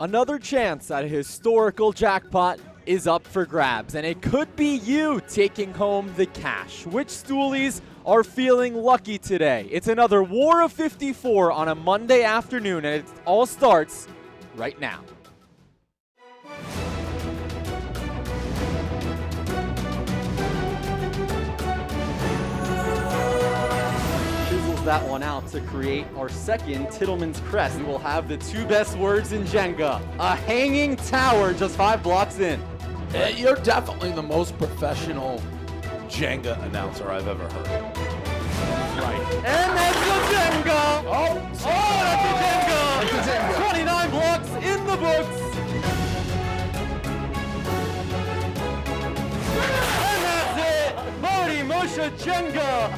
Another chance at a historical jackpot is up for grabs, and it could be you taking home the cash. Which stoolies are feeling lucky today? It's another War of 54 on a Monday afternoon, and it all starts right now. That one out to create our second Tittleman's Crest. We will have the two best words in Jenga. A hanging tower just 5 blocks in. You're definitely the most professional Jenga announcer I've ever heard. Right. And that's the Jenga! That's a Jenga! 29 blocks in the books! And that's it! Marty Moshe Jenga!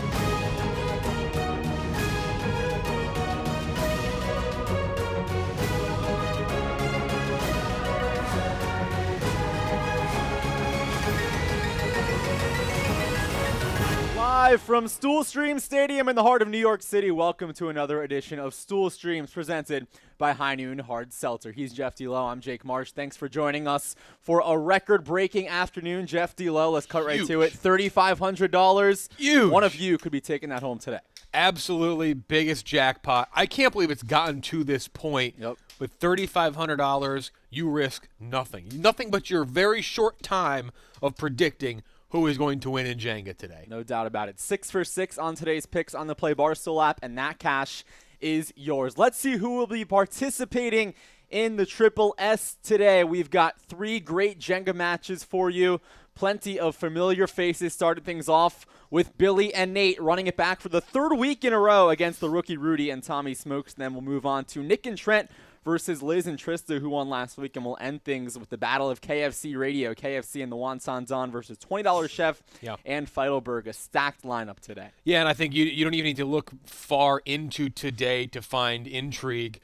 Live from Stool Stream Stadium in the heart of New York City, welcome to another edition of Stool Streams presented by High Noon Hard Seltzer. He's Jeff D'Lo. I'm Jake Marsh. Thanks for joining us for a record-breaking afternoon. Jeff D'Lo, let's cut right to it. $3,500. Huge. One of you could be taking that home today. Absolutely biggest jackpot. I can't believe it's gotten to this point. Yep. With $3,500, you risk nothing. Nothing but your very short time of predicting who is going to win in Jenga today. No doubt about it. 6 for 6 on today's picks on the Play Barstool app, and that cash is yours. Let's see who will be participating in the Triple S today. We've got 3 great Jenga matches for you. Plenty of familiar faces. Started things off with Billy and Nate running it back for the 3rd week in a row against the rookie Rudy and Tommy Smokes. Then we'll move on to Nick and Trent versus Liz and Trista, who won last week, and we'll end things with the battle of KFC Radio. KFC and the Wonton Don versus $20 Chef and Feitelberg, a stacked lineup today. Yeah, and I think you don't even need to look far into today to find intrigue.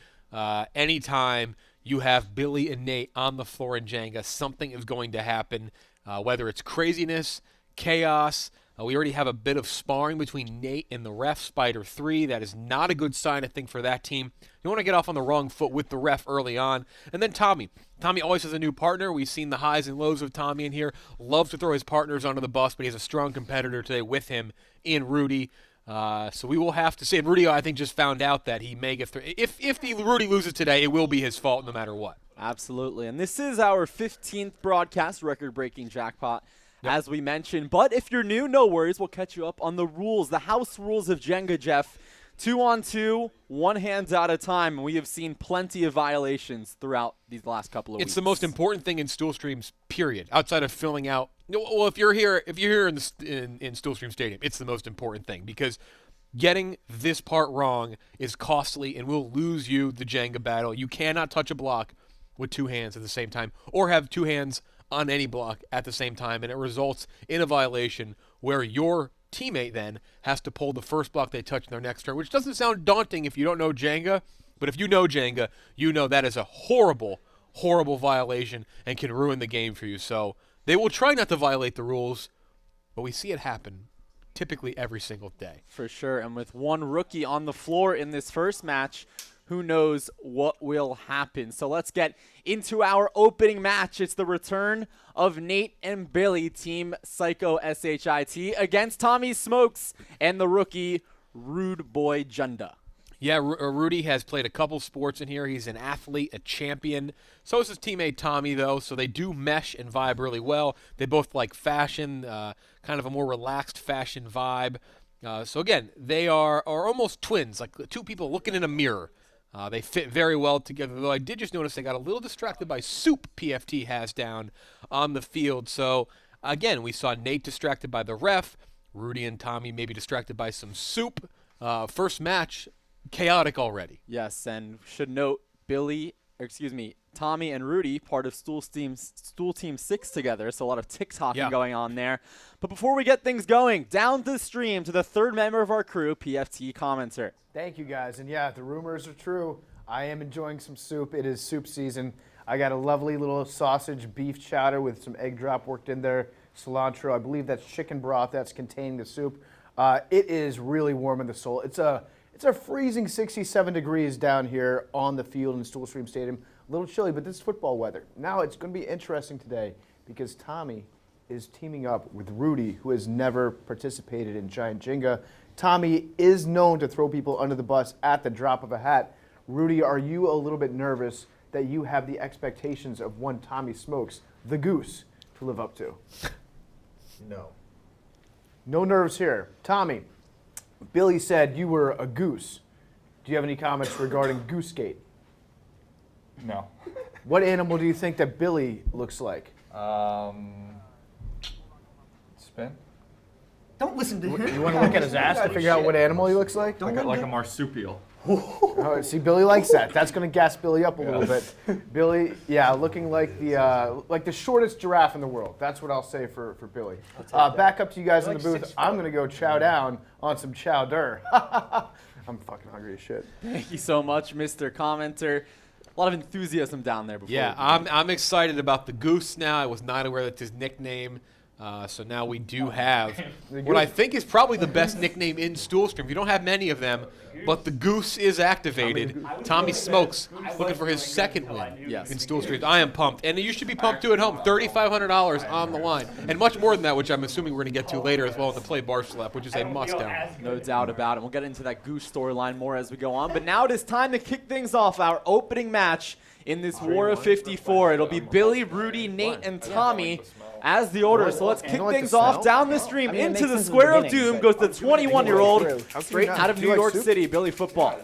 Anytime you have Billy and Nate on the floor in Jenga, something is going to happen, whether it's craziness, chaos. We already have a bit of sparring between Nate and the ref, Spider 3. That is not a good sign, I think, for that team. You want to get off on the wrong foot with the ref early on. And then Tommy. Tommy always has a new partner. We've seen the highs and lows of Tommy in here. Loves to throw his partners under the bus, but he has a strong competitor today with him in Rudy. So we will have to see. And Rudy, I think, just found out that he may get through. If Rudy loses today, it will be his fault no matter what. Absolutely. And this is our 15th broadcast, record-breaking jackpot, as we mentioned. But if you're new, no worries. We'll catch you up on the rules, the house rules of Jenga, Jeff. 2-on-2, one hand at a time. And we have seen plenty of violations throughout these last couple of weeks. It's the most important thing in Stool Streams, period, outside of filling out. Well, if you're here in Stool Stream Stadium, it's the most important thing because getting this part wrong is costly and will lose you the Jenga battle. You cannot touch a block with 2 hands at the same time or have 2 hands on any block at the same time, and it results in a violation where your teammate then has to pull the first block they touch in their next turn, which doesn't sound daunting if you don't know Jenga, but if you know Jenga, you know that is a horrible, horrible violation and can ruin the game for you. So they will try not to violate the rules, but we see it happen typically every single day. For sure, and with one rookie on the floor in this first match, who knows what will happen. So let's get into our opening match. It's the return of Nate and Billy, Team Psycho SHIT, against Tommy Smokes and the rookie Rude Boy Junda. Yeah, Rudy has played a couple sports in here. He's an athlete, a champion. So is his teammate Tommy, though, so they do mesh and vibe really well. They both like fashion, kind of a more relaxed fashion vibe. So again, they are almost twins, like 2 people looking in a mirror. They fit very well together, though I did just notice they got a little distracted by soup PFT has down on the field. So, again, we saw Nate distracted by the ref, Rudy and Tommy maybe distracted by some soup. First match, chaotic already. Yes, and should note Tommy and Rudy, part of Stool Team 6 together, so a lot of TikToking going on there. But before we get things going, down the stream to the 3rd member of our crew, PFT Commenter. Thank you, guys. And yeah, the rumors are true. I am enjoying some soup. It is soup season. I got a lovely little sausage beef chowder with some egg drop worked in there, cilantro. I believe that's chicken broth that's containing the soup. It is really warming the soul. It's a It's a freezing 67 degrees down here on the field in Stoolstream Stadium. A little chilly, but this is football weather. Now it's going to be interesting today because Tommy is teaming up with Rudy, who has never participated in Giant Jenga. Tommy is known to throw people under the bus at the drop of a hat. Rudy, are you a little bit nervous that you have the expectations of one Tommy Smokes, the Goose, to live up to? No. No nerves here. Tommy, Billy said you were a goose. Do you have any comments regarding Goosegate? No. What animal do you think that Billy looks like? Spin? Don't listen to him. You want to look at his ass to figure out what animal he looks like? Like a marsupial. Oh, see, Billy likes that. That's going to gas Billy up a little bit. Billy, yeah, looking like the shortest giraffe in the world. That's what I'll say for Billy. Back up to you guys in the booth. I'm going to go chow down on some chowder. I'm fucking hungry as shit. Thank you so much, Mr. Commenter. A lot of enthusiasm down there. Before Yeah, I'm excited about the Goose now. I was not aware that's his nickname. So now we do have what I think is probably the best nickname in Stoolstream. You don't have many of them, but the Goose is activated. Tommy Smokes looking for his second win in Stoolstream. I am pumped. And you should be pumped too at home. $3,500 on the line. And much more than that, which I'm assuming we're going to get to later as well in the Play Barstool app, which is a must-download. No doubt about it. We'll get into that Goose storyline more as we go on. But now it is time to kick things off. Our opening match in this War of 54. It'll be Billy, Rudy, Nate, and Tommy as the order. So let's kick things off down the stream into the Square of Doom. Goes the 21-year-old straight out of New York City, Billy football.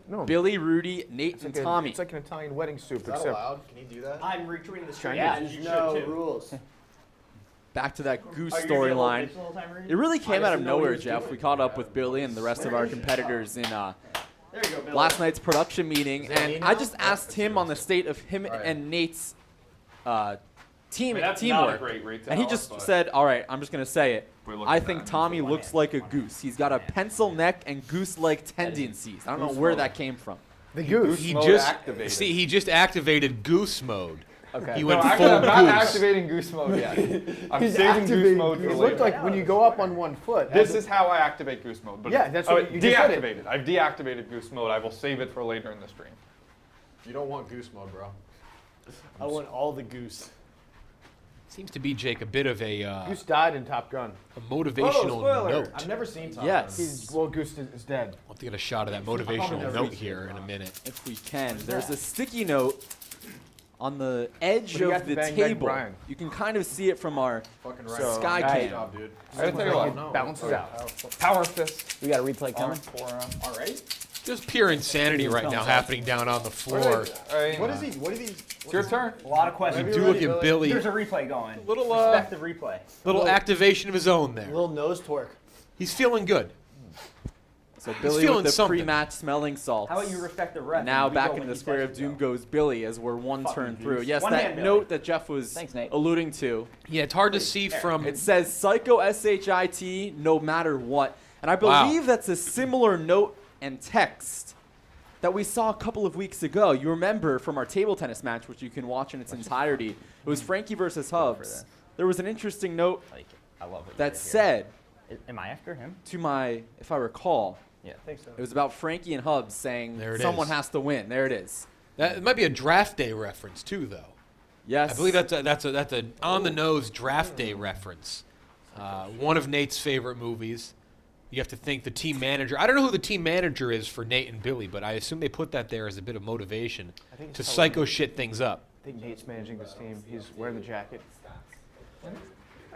No. Billy, Rudy, Nate, and Tommy. It's like an Italian wedding soup, Is that except allowed? Can you do that? I'm retweeting the stream. Yeah, You there's should no too. rules. Back to that Goose Are you gonna be able to storyline. pitch the whole time, Rudy? It really came out of didn't know what he nowhere, was Jeff. doing. We caught up with Billy and the rest of our competitors in There you go, Billy. last night's production meeting, that and me I now? just asked him on the state of him and Nate's teamwork, and he just said, "All right, I'm just gonna say it. I think Tommy looks like a goose. He's got a pencil neck and goose-like tendencies. I don't know where that came from." the Goose. He Mode just activated. see he just activated Goose mode. Okay. He No, went actually, full I'm not Goose. activating goose mode yet. I'm He's saving activating goose mode for It later. looked like when you go up on one foot. This is how I activate goose mode. But Yeah, that's what you just said it. deactivated. I've deactivated goose mode. I will save it for later in the stream. You don't want goose mode, bro. I want all the goose. Seems to be, Jake, a bit of a Goose died in Top Gun. motivational note. I've never seen Top Yes. Well, Goose is dead. I'll have to get a shot of that motivational note here in a minute. If we can. There's a sticky note on the edge What do you of got the to bang table. Brian? You can kind of see it from our Fucking So, right. sky nice cam. job, dude. I gotta tell you what. It balances out. Power fist. We got a replay Arm, coming. forearm. Already? Just pure insanity right now happening down on the floor. What is he? What are these? It's your turn. A lot of questions. Do look at Billy. There's a replay going. Little, Respect the replay. Little activation of his own there. Little nose twerk. He's feeling good. So Billy feeling with the something. pre-match smelling salts. How about you respect the ref? And now and we back go in when the he Square says of we Doom go? goes Billy as we're one turn through. Yes, One that hand, Billy. note that Jeff was Thanks, Nate. alluding to. Yeah, it's hard to see from. It says Psycho SHIT no matter what. And I Wow. believe that's a similar note and text that we saw a couple of weeks ago. You remember from our table tennis match, which you can watch in its entirety. It was Frankie versus Hubs. There was an interesting note Like, I love it. that said, Am I after him? to my, if I recall, Yeah. I think so. it was about Frankie and Hubs saying There it someone is. has to win. There it is. That it might be a draft day reference too, though. Yes. I believe that's a on the nose draft day reference. One of Nate's favorite movies. You have to think the team manager. I don't know who the team manager is for Nate and Billy, but I assume they put that there as a bit of motivation I think to it's psycho shit things up. I think Nate's managing this team. He's wearing the jacket.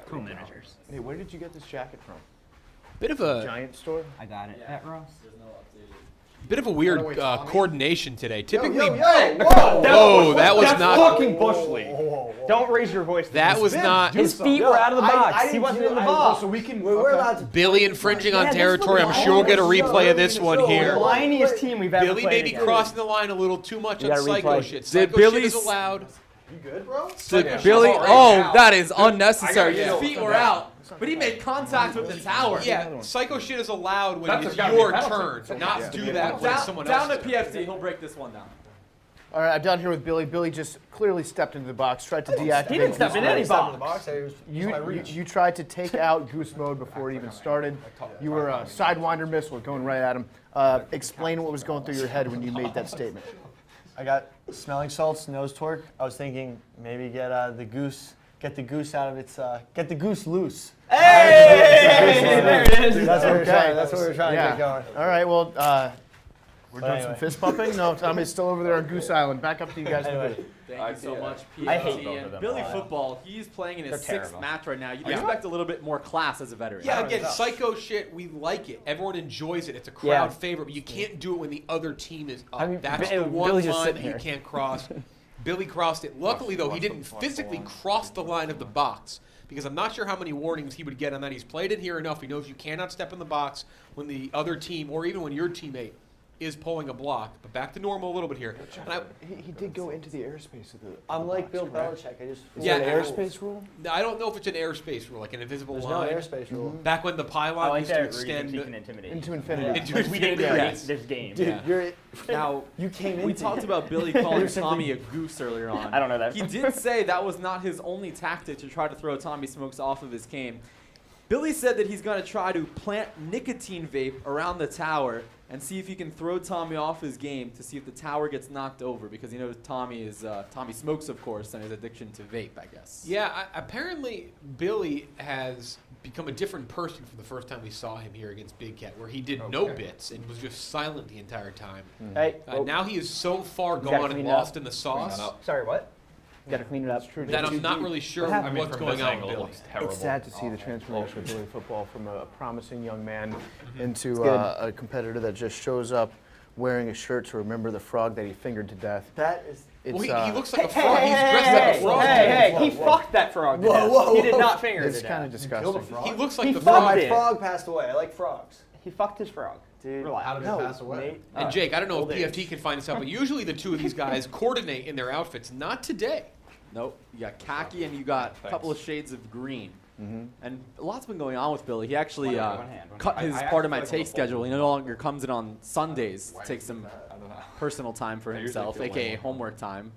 Cool managers. Nate, where did you get this jacket from? Bit of a Giant store? I got it at Ross. weird Away, Tommy. coordination today. Typically, Whoa! whoa, that was That's not. fucking Bush League. Don't raise your voice. That was not. His feet were out of the box. He wasn't in the box. So we can. We're allowed to. Billy infringing on Yeah, this territory. I'm was sure we'll get a awesome. replay of this one The here. whiniest team we've ever Billy played may be against. crossing the line a little too much We on gotta psycho replay. shit. Did Psycho shit Billy's- is allowed. You good, bro? Did Billy? Oh, that is unnecessary. I gotta His get feet were out, but he made contact with the tower. Yeah, psycho shit is allowed when That's it's gotta be your a penalty. turn, not do that when it's Down, someone down else's to turn. PFT. He'll break this one down. All right, I'm down here with Billy. Billy just clearly stepped into the box, tried to deactivate. He didn't step in any box. box. I was using my reach. You tried to take out goose mode before it even started. You were a sidewinder missile going right at him. Explain what was going through your head when you made that statement. I got smelling salts, nose torque. I was thinking maybe get the goose out of its, get the goose loose. Hey! There it is. That's what we're Okay. trying. That's what we're trying to get going. All right, well, we're doing some anyway. fist pumping. No, Tommy's still over there on Goose Island. Back up to you guys. Anyway. Thank you so much, I hate PFT. both And of them. Billy Football, he's playing in his They're 6th terrible. match right now. You'd expect a little bit more class as a veteran. Yeah, again, psycho shit. We like it. Everyone enjoys it. It's a crowd favorite, but you can't do it when the other team is up. I mean, That's Billy- the one Billy's just line that sitting you here. can't cross. Billy crossed it. Luckily, though, he didn't physically cross the line of the box because I'm not sure how many warnings he would get on that. He's played it here enough. He knows you cannot step in the box when the other team, or even when your teammate, is pulling a block. But back to normal a little bit here. And He did go into the airspace of the. I'm like Bill Belichick. I just Yeah, airspace rule. I don't know if it's an airspace rule, like an invisible There's no line. airspace rule. Back when the pylon I like used to that. extend You can intimidate. Into infinity. into We did infinity. this game. Dude, Yeah. you're Now, you came in. we talked about Billy calling Tommy a goose earlier on. I don't know that. He did say that was not his only tactic to try to throw Tommy Smokes off of his game. Billy said that he's going to try to plant nicotine vape around the tower and see if he can throw Tommy off his game to see if the tower gets knocked over because he knows Tommy smokes, of course, and his addiction to vape, I guess. Yeah, apparently Billy has become a different person from the first time we saw him here against Big Cat, where he did no bits and was just silent the entire time. Hey, Now he is so far gotta gone and clean it up. lost in the sauce sorry, what? Got to clean it up. that I'm not really sure what's going on with Billy. It's sad to see the transformation of Billy Football from a promising young man into good. a competitor that just shows up wearing a shirt to remember the frog that he fingered to death. That is. It's, Well, he looks like a frog. He's dressed like a frog. Hey, he fucked that frog. to death. He did not finger it it's to kind of death. disgusting. He looks like He the fucked frog. My it. frog passed away. I like frogs. He fucked his frog. Dude, Relax. How did it pass away? Nate, And Jake, I don't know old if PFT age. can find this out, but usually the two of these guys coordinate in their outfits. Not today. Nope. You got khaki and you got a couple of shades of green. And a lot's been going on with Billy. He actually One hand. cut his I part of my actually like take the whole schedule. He no longer comes in on Sundays to take some personal time for I usually himself, feel way aka more homework time.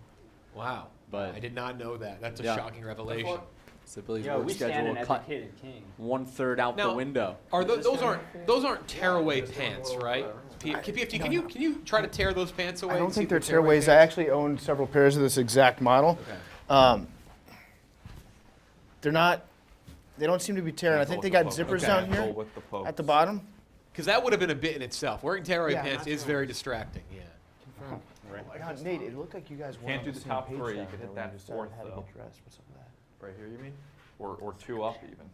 Wow. But I did not know that. That's a Yeah. shocking revelation. So Billy's Yo, work we stand schedule an will cut educated king. 1/3 out the Now- window. Are those aren't tearaway pants, right? PFT, can you try to tear those pants away? I don't and see think if they're tearaways. I pants? actually own several pairs of this exact model. Okay. They're not. They don't seem to be tearing. I think they got zippers Okay. down here With the pokes. at the bottom. Because that would have been a bit in itself. Wearing tearaway Yeah, pants not is very distracting. Yeah. God, Nate, it looked like you guys Can't do weren't the on top same page three. You down could there hit when that you decided fourth, how to though. get dressed. What's up with that? Right here, you mean? Or 2 up even.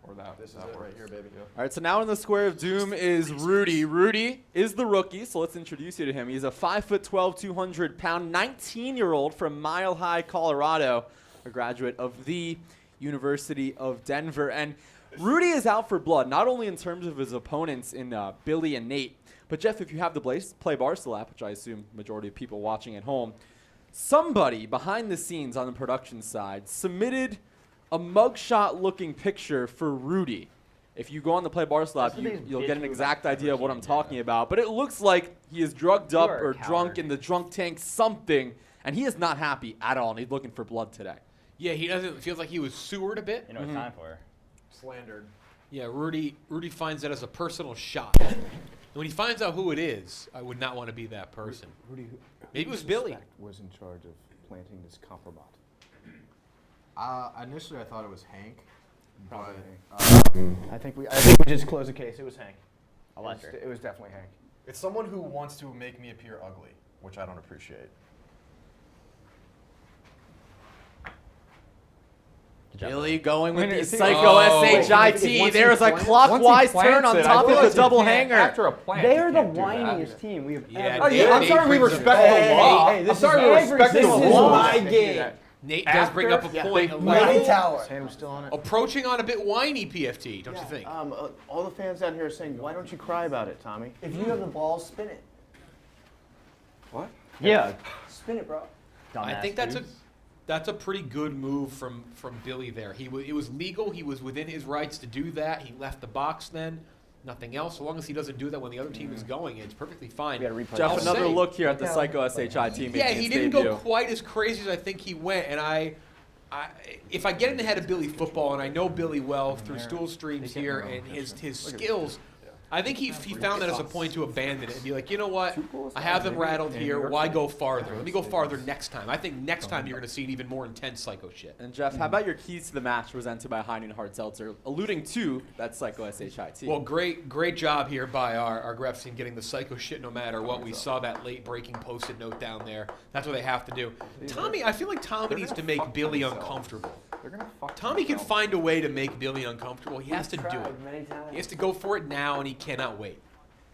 Or that. This is that it right works. here, baby. Yeah. All right, so now in the square of doom is Rudy. Rudy is the rookie, so let's introduce you to him. He's a 5'12", 200-pound, 19-year-old from Mile High, Colorado, a graduate of the University of Denver. And Rudy is out for blood, not only in terms of his opponents in Billy and Nate, but Jeff, if you have the Play Barstool app, which I assume majority of people watching at home, somebody behind the scenes on the production side submitted a mugshot-looking picture for Rudy. If you go on the Play Barstool app, you'll get an exact idea of what I'm talking about. But it looks like he is drugged up are a or drunk coward. in the drunk tank something, and he is not happy at all, and he's looking for blood today. Yeah, he doesn't. Feels like he was sewered a bit. You know, it's time for her. Slandered. Yeah, Rudy finds that as a personal shot. And when he finds out who it is, I would not want to be that person. Rudy, Maybe it was Billy. was in charge of planting this compromat. Initially, I thought it was Hank. Probably But I think we just closed the case. It was Hank. Electric. It was definitely Hank. it's someone who wants to make me appear ugly, which I don't appreciate. Billy going with I mean, the is he- psycho Oh. SHIT. Once he There's a plants- clockwise once he turn on plants it, I top feel of like the you double can't- hanger. After a plant, They are you the can't do that. whiniest team we have Yeah, ever. Oh, yeah, I'm Nate sorry we brings respect it- the law. Hey, this I'm sorry is we every respect the single law. my game. Nate does bring up a point. My tower. His hand was still on it. Approaching on a bit whiny, PFT, don't you think? All the fans down here are saying, "Why don't you cry about it, Tommy?" If you have the balls, spin it. Yeah. Spin it, bro. I Dumbass think that's dude. a pretty good move from Billy there. It was legal. He was within his rights to do that. He left the box then. nothing else. So long as he doesn't do that when the other team is going, it's perfectly fine. We gotta replay Jeff, I'll another say- look here at the Psycho SHIT making Yeah, its he didn't debut. go quite as crazy as I think he went, and if I get in the head of Billy football, and I know Billy well through stool streams here and his skills, I think he found that as a point to abandon it and be like, you know what? I have them rattled here. Why go farther? Let me go farther next time. I think next time you're going to see an even more intense Psycho shit. And Jeff, how about your keys to the match presented by High Noon Hard Seltzer, alluding to that Psycho SHIT? Well, great job here by our Gref team getting the Psycho shit no matter what. We saw that late breaking post-it note down there. That's what they have to do. Tommy, I feel like Tommy needs to make Billy uncomfortable. They're gonna fuck Tommy can themselves. find a way to make Billy uncomfortable. He has to do it. Tried many times. He has to go for it now, and he cannot wait.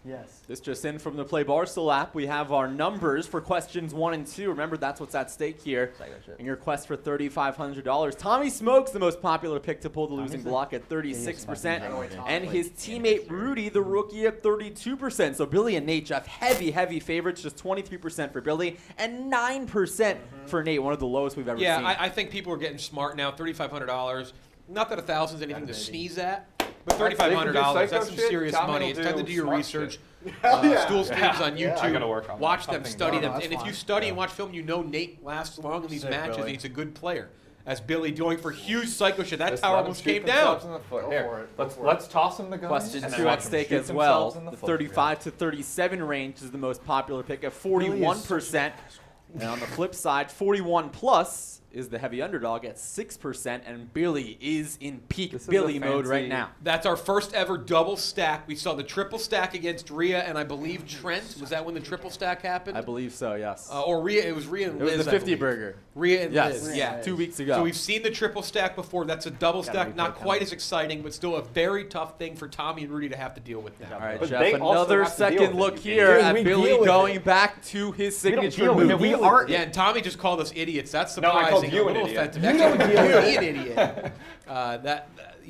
Yes. This just in from the Play Barstool app. We have our numbers for questions 1 and 2. Remember, that's what's at stake here Psycho shit. in your quest for $3,500. Tommy Smoke's the most popular pick to pull the losing block at 36%, and his teammate Rudy, the rookie, at 32%. So Billy and Nate, Jeff, heavy favorites. Just 23% for Billy and 9% for Nate. One of the lowest we've ever Yeah, seen. I think people are getting smart now. $3,500. Not that $1,000 is anything to sneeze at, but $3,500, that's some serious money. It's time to do your research. Stool streams on YouTube. I gotta work on Watch that. them, study them. And if you study and watch film, you know Nate lasts long in these Sick, matches, Billy. and he's a good player. As Billy going for huge Psycho shit. That Just tower let them almost shoot came down. themselves in the foot. Go Here, for it. let's toss him the gun. Question and then 2 watch at them stake shoot as well. themselves in The foot. 35 to 37 range is the most popular pick at 41%. And on the flip side, 41 plus is the heavy underdog at 6%, and Billy is in peak This is Billy a mode right fancy- now. That's our first ever double stack. We saw the triple stack against Rhea and I believe Trent. Was that when the triple stack happened? I believe so, yes. Or Rhea, it was Rhea and It was Liz. the I 50 believe. burger. Rhea and Yes, Liz, yeah. 2 weeks ago. So we've seen the triple stack before. That's a double stack. Not quite as exciting, but still a very tough thing for Tommy and Rudy to have to deal with now. All right, But Jeff, they also another have to deal second with it, look you here idiot. at We Billy deal with going it. back to his signature deal with move. it. We are. Yeah, and Tommy just called us idiots. That's No, I surprising. called you a an little idiot. offensive. You Actually, don't deal with you're an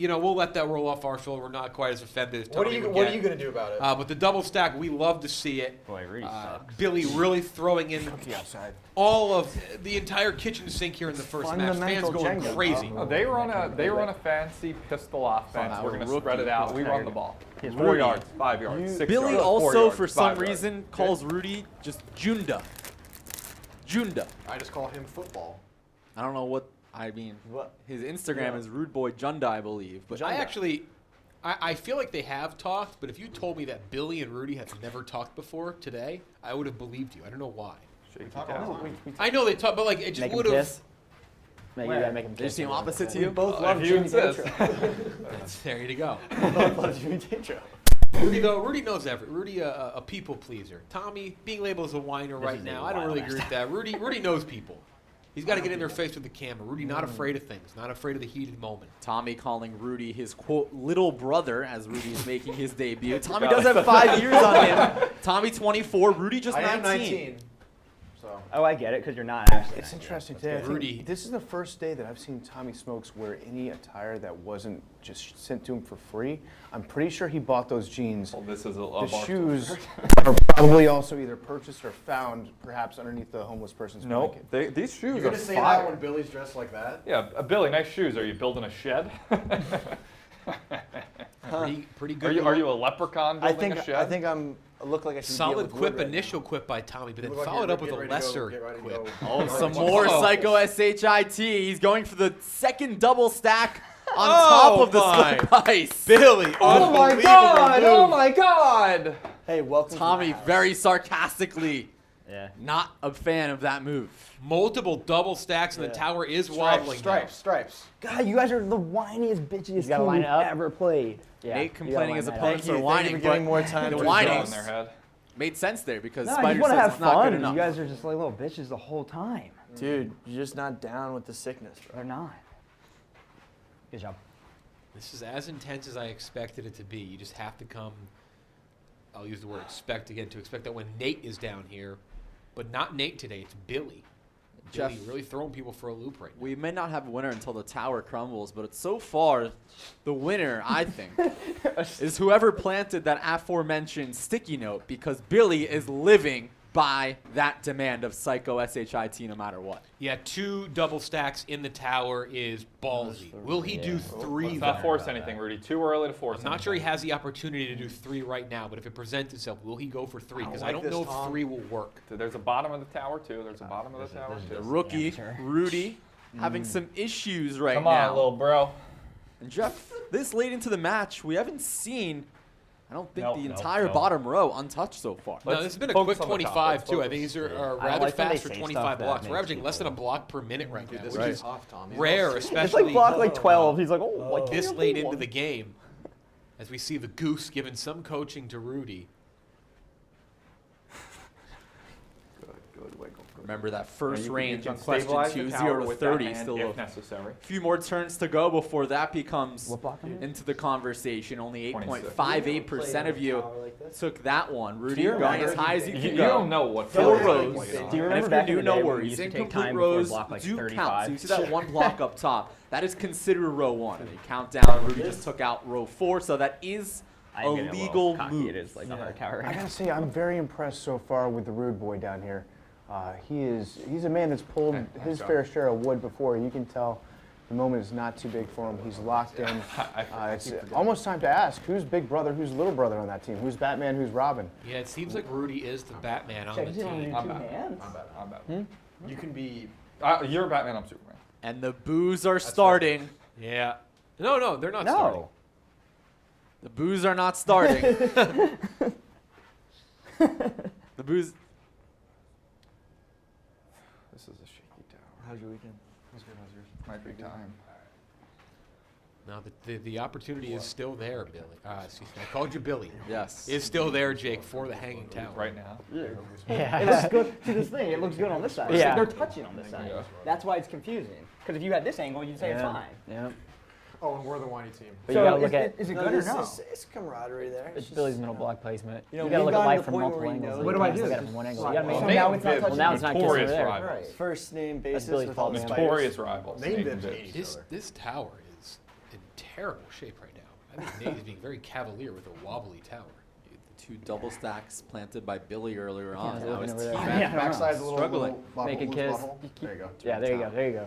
idiot. We'll let that roll off our shoulder. We're not quite as offended as Tommy What are you would What get. are you gonna do about it? But the double stack, we love to see it. Boy, Rudy sucks. Billy really throwing in outside. all of the entire kitchen sink here in the first match. Fans Fundamental going Jenga. crazy. No, they run a fancy pistol offense. Wow, We're gonna rookie. spread it out. We run the ball. He's 4 Rudy. yards, 5 yards, 6 Billy yards, 4 also, yards, for 5 some yards. reason, calls Rudy just Junda. Junda. I just call him football. I don't know what, I mean, What? his Instagram is Rude Boy Junda, I believe. But I feel like they have talked, but if you told me that Billy and Rudy have never talked before today, I would have believed you. I don't know why. Shaky town. I know they talked, but like it just Make him would have. kiss. Maybe you gotta make him they kiss. seem him. opposite to We you? both love If you Jimmy insist. Tatro. There you go. We both love Jimmy Tatro. Rudy knows everything. Rudy a people pleaser. Tommy being labeled as a whiner right is now, a I don't wild really ass. agree with that. Rudy knows people. He's got to get in their face with the camera. Rudy not afraid of things, not afraid of the heated moment. Tommy calling Rudy his, quote, little brother as Rudy is making his debut. Tommy does have 5 years on him. Tommy 24, Rudy just I 19. am 19. So Oh, I get it, because you're not actually. It's 19. interesting today. I think Rudy. This is the first day that I've seen Tommy Smokes wear any attire that wasn't just sent to him for free. I'm pretty sure he bought those jeans. Well, this is a The Barstool shoes shirt. are probably also either purchased or found, perhaps underneath the homeless person's Nope. blanket. These shoes you're are gonna say fire. that when Billy's dressed like that? Yeah, Billy, nice shoes. Are you building a shed? Pretty good. Are you a leprechaun building a shed? I think I look like I should solid deal with quip, wood right initial quip by Tommy, but then Look like followed you're up with a getting ready to go- lesser get ready to quip. go. Oh, some What's more Oh. Psycho SHIT. He's going for the second double stack on Oh top of the my. slip ice. Billy, oh my unbelievable god! move. Oh my god! now. Hey, welcome to Tommy my house. very sarcastically Yeah. not a fan of that move. Multiple double stacks, and the tower is wobbling. Stripes. God, you guys are the whiniest, bitchiest You gotta team line we've it up. ever played. Yeah. Nate you gotta complaining line his that up. opponents are Thank you whining, for giving but more time the to Whining whining in their head. made sense there because No, I Spider just want to says have it's not good fun. enough. You guys are just like little bitches the whole time. Dude, you're just not down with the sickness, bro. They're not. Good job. This is as intense as I expected it to be. You just have to come. I'll use the word expect again to expect that when Nate is down here, but not Nate today. It's Billy. Jeff, Billy really throwing people for a loop right now. we may not have a winner until the tower crumbles, but it's so far the winner, I think, is whoever planted that aforementioned sticky note because Billy is living by that demand of Psycho SHIT no matter what. Yeah, 2 double stacks in the tower is ballsy. Will he do 3? Let's not force anything, Rudy. Too early to force. I'm not sure he has the opportunity to do 3 right now, but if it presents itself, will he go for 3? Because I like don't know this, if Tom. 3 will work. There's a bottom of the tower too. There's a bottom of the tower The too. rookie, sure. Rudy, having some issues right Come now. on, little bro. And Jeff, this late into the match, we haven't seen, I don't think, Nope, the nope, entire nope. bottom row untouched so far. No, this has been a focus quick on the top. 25 Let's too. I focus. think these are I rather like when they fast for say 25 stuff that blocks. We're makes averaging less than a block per minute right now, This which is is tough, Tom. He's rare, not- It's especially like block like 12. He's like, oh, like this late into the game. As we see the Goose giving some coaching to Rudy. Good wiggle. Remember that first You range can on question stabilize the 2, tower 0 to with that 30. hand Still if a necessary. few more turns to go before that becomes What block am I? into the conversation. Only 26. 8.58% of you took that one. Rudy, you going remember- as high as you You can don't go. know what Four floor rows. you're playing on. Do you And remember if you're back in new, the no day when we worries. used to take Incomplete time before rows block like do 35? count. So you see that one block up top. That is considered row 1. And you count down. Rudy just took out row 4, so that is a I'm getting legal little cocky. move. It is like a hard tower I right gotta now. say, I'm very impressed so far with the rude boy down here. He's a man that's pulled his fair share of wood before. You can tell the moment is not too big for him. He's locked in. It's almost time to ask, who's big brother, who's little brother on that team? Who's Batman, who's Robin? Yeah, it seems like Rudy is the Batman on the team. I'm Batman. You can be. You're Batman, I'm Superman. And the boos are starting. Yeah. No, they're not No. starting. The boos are not starting. The boos. This is a shaky tower. How's your weekend? Might be time. No, the opportunity is still there, Billy. Excuse me, I called you Billy. Yes. Is still there, Jake, for the hanging tower. Right now. Yeah. It looks good. See this thing, it looks good on this side. Yeah. They're touching on this side. Yeah. That's why it's confusing. Because if you had this angle, you'd say it's Yeah. fine. Yeah. Oh, and we're the whiny team. But So you gotta is, look at is it good or no? It's camaraderie there. It's Billy's middle block placement. You know, You gotta we've look at gotten to life the from point multiple where he angles. knows. You What do can't I just do? look at it from one angle. You gotta Well, make they- now it's not they- touching. now it's not kissing Notorious her there. rivals. First name That's basis Billy's with fault, all the man. spiders. Notorious rivals. Name Nate dips and hate Viv. each other. This tower is in terrible shape right now. I think Nate is being very cavalier with a wobbly tower. The 2 double stacks planted by Billy earlier on. they're Now looking his over team there. Yeah. Backside's a little struggling. bubble, Make a loose kiss. bubble. There you go. Yeah, there you go. There you go.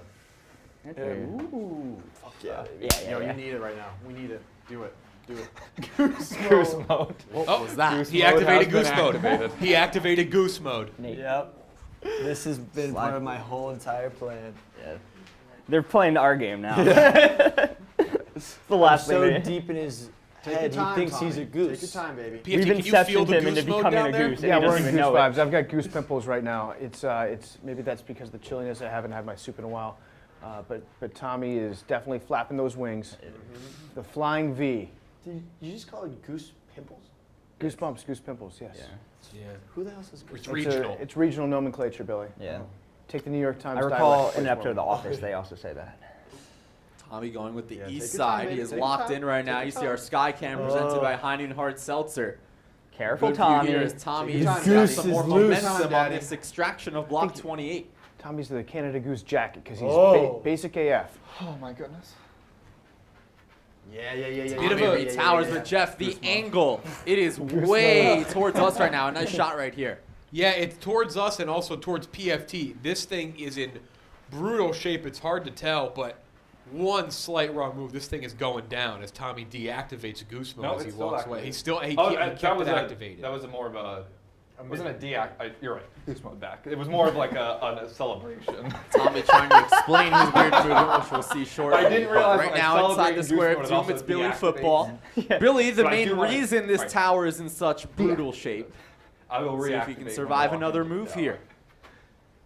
Ooh, fuck yeah. Yeah, Yo, yeah. you need it right now. We need it. Do it. Do it. Goose mode. Oh, was that? He mode activated has goose been mode. activated. He activated goose mode. Nate. Yep. This has been Slide. part of my whole entire plan. Yeah. They're playing our game now. It's the last So thing. deep in his Take your head, time, he thinks Tommy. he's a goose. Take your time, baby. PFT, We've can you feel inceptioned the him into goose mode becoming down a there? goose. Yeah, and he we're doesn't in even goose know it. vibes. I've got goose pimples right now. It's maybe that's because of the chilliness. I haven't had my soup in a while. But Tommy is definitely flapping those wings. The flying V. Did you just call it goose pimples? Goosebumps, goose pimples, yes. Yeah. Who the hell says goose? It's regional. It's regional nomenclature, Billy. Yeah. Take the New York Times I recall dialect, in an please, episode of The Will. Office, they also say that. Tommy going with the Yeah, east take your time, side. He baby. is Take your locked time. in right now. Take You your see our time. sky cam presented by Heineken Hard Seltzer. Careful, Good view Tommy. here as Tommy Take is your time, got Daddy. some more Goose is loose. momentum on Daddy. this extraction of block 28. Tommy's the Canada Goose jacket because he's Oh. basic AF. Oh my goodness. Yeah. Bit of a towers, but Jeff, the angle, it is way towards us right now. A nice shot right here. Yeah, it's towards us and also towards PFT. This thing is in brutal shape. It's hard to tell, but one slight wrong move, this thing is going down as Tommy deactivates goose mode No, as he it's still walks away. activated. He still he, Oh, keep- he that kept was it a, activated. that was a more of a. It wasn't a deact. You're right. Goose mode back. It was more of like a celebration. Tommy trying to explain his weird movement, which we'll see shortly. I didn't realize right when I now inside celebrated the Goose square mode, of it doom, also it's Billy deactivates. football. Billy, the But I main do wanna- reason this right. tower is in such brutal shape. I will See reactivate. if he can when survive I walk another into the move tower. here.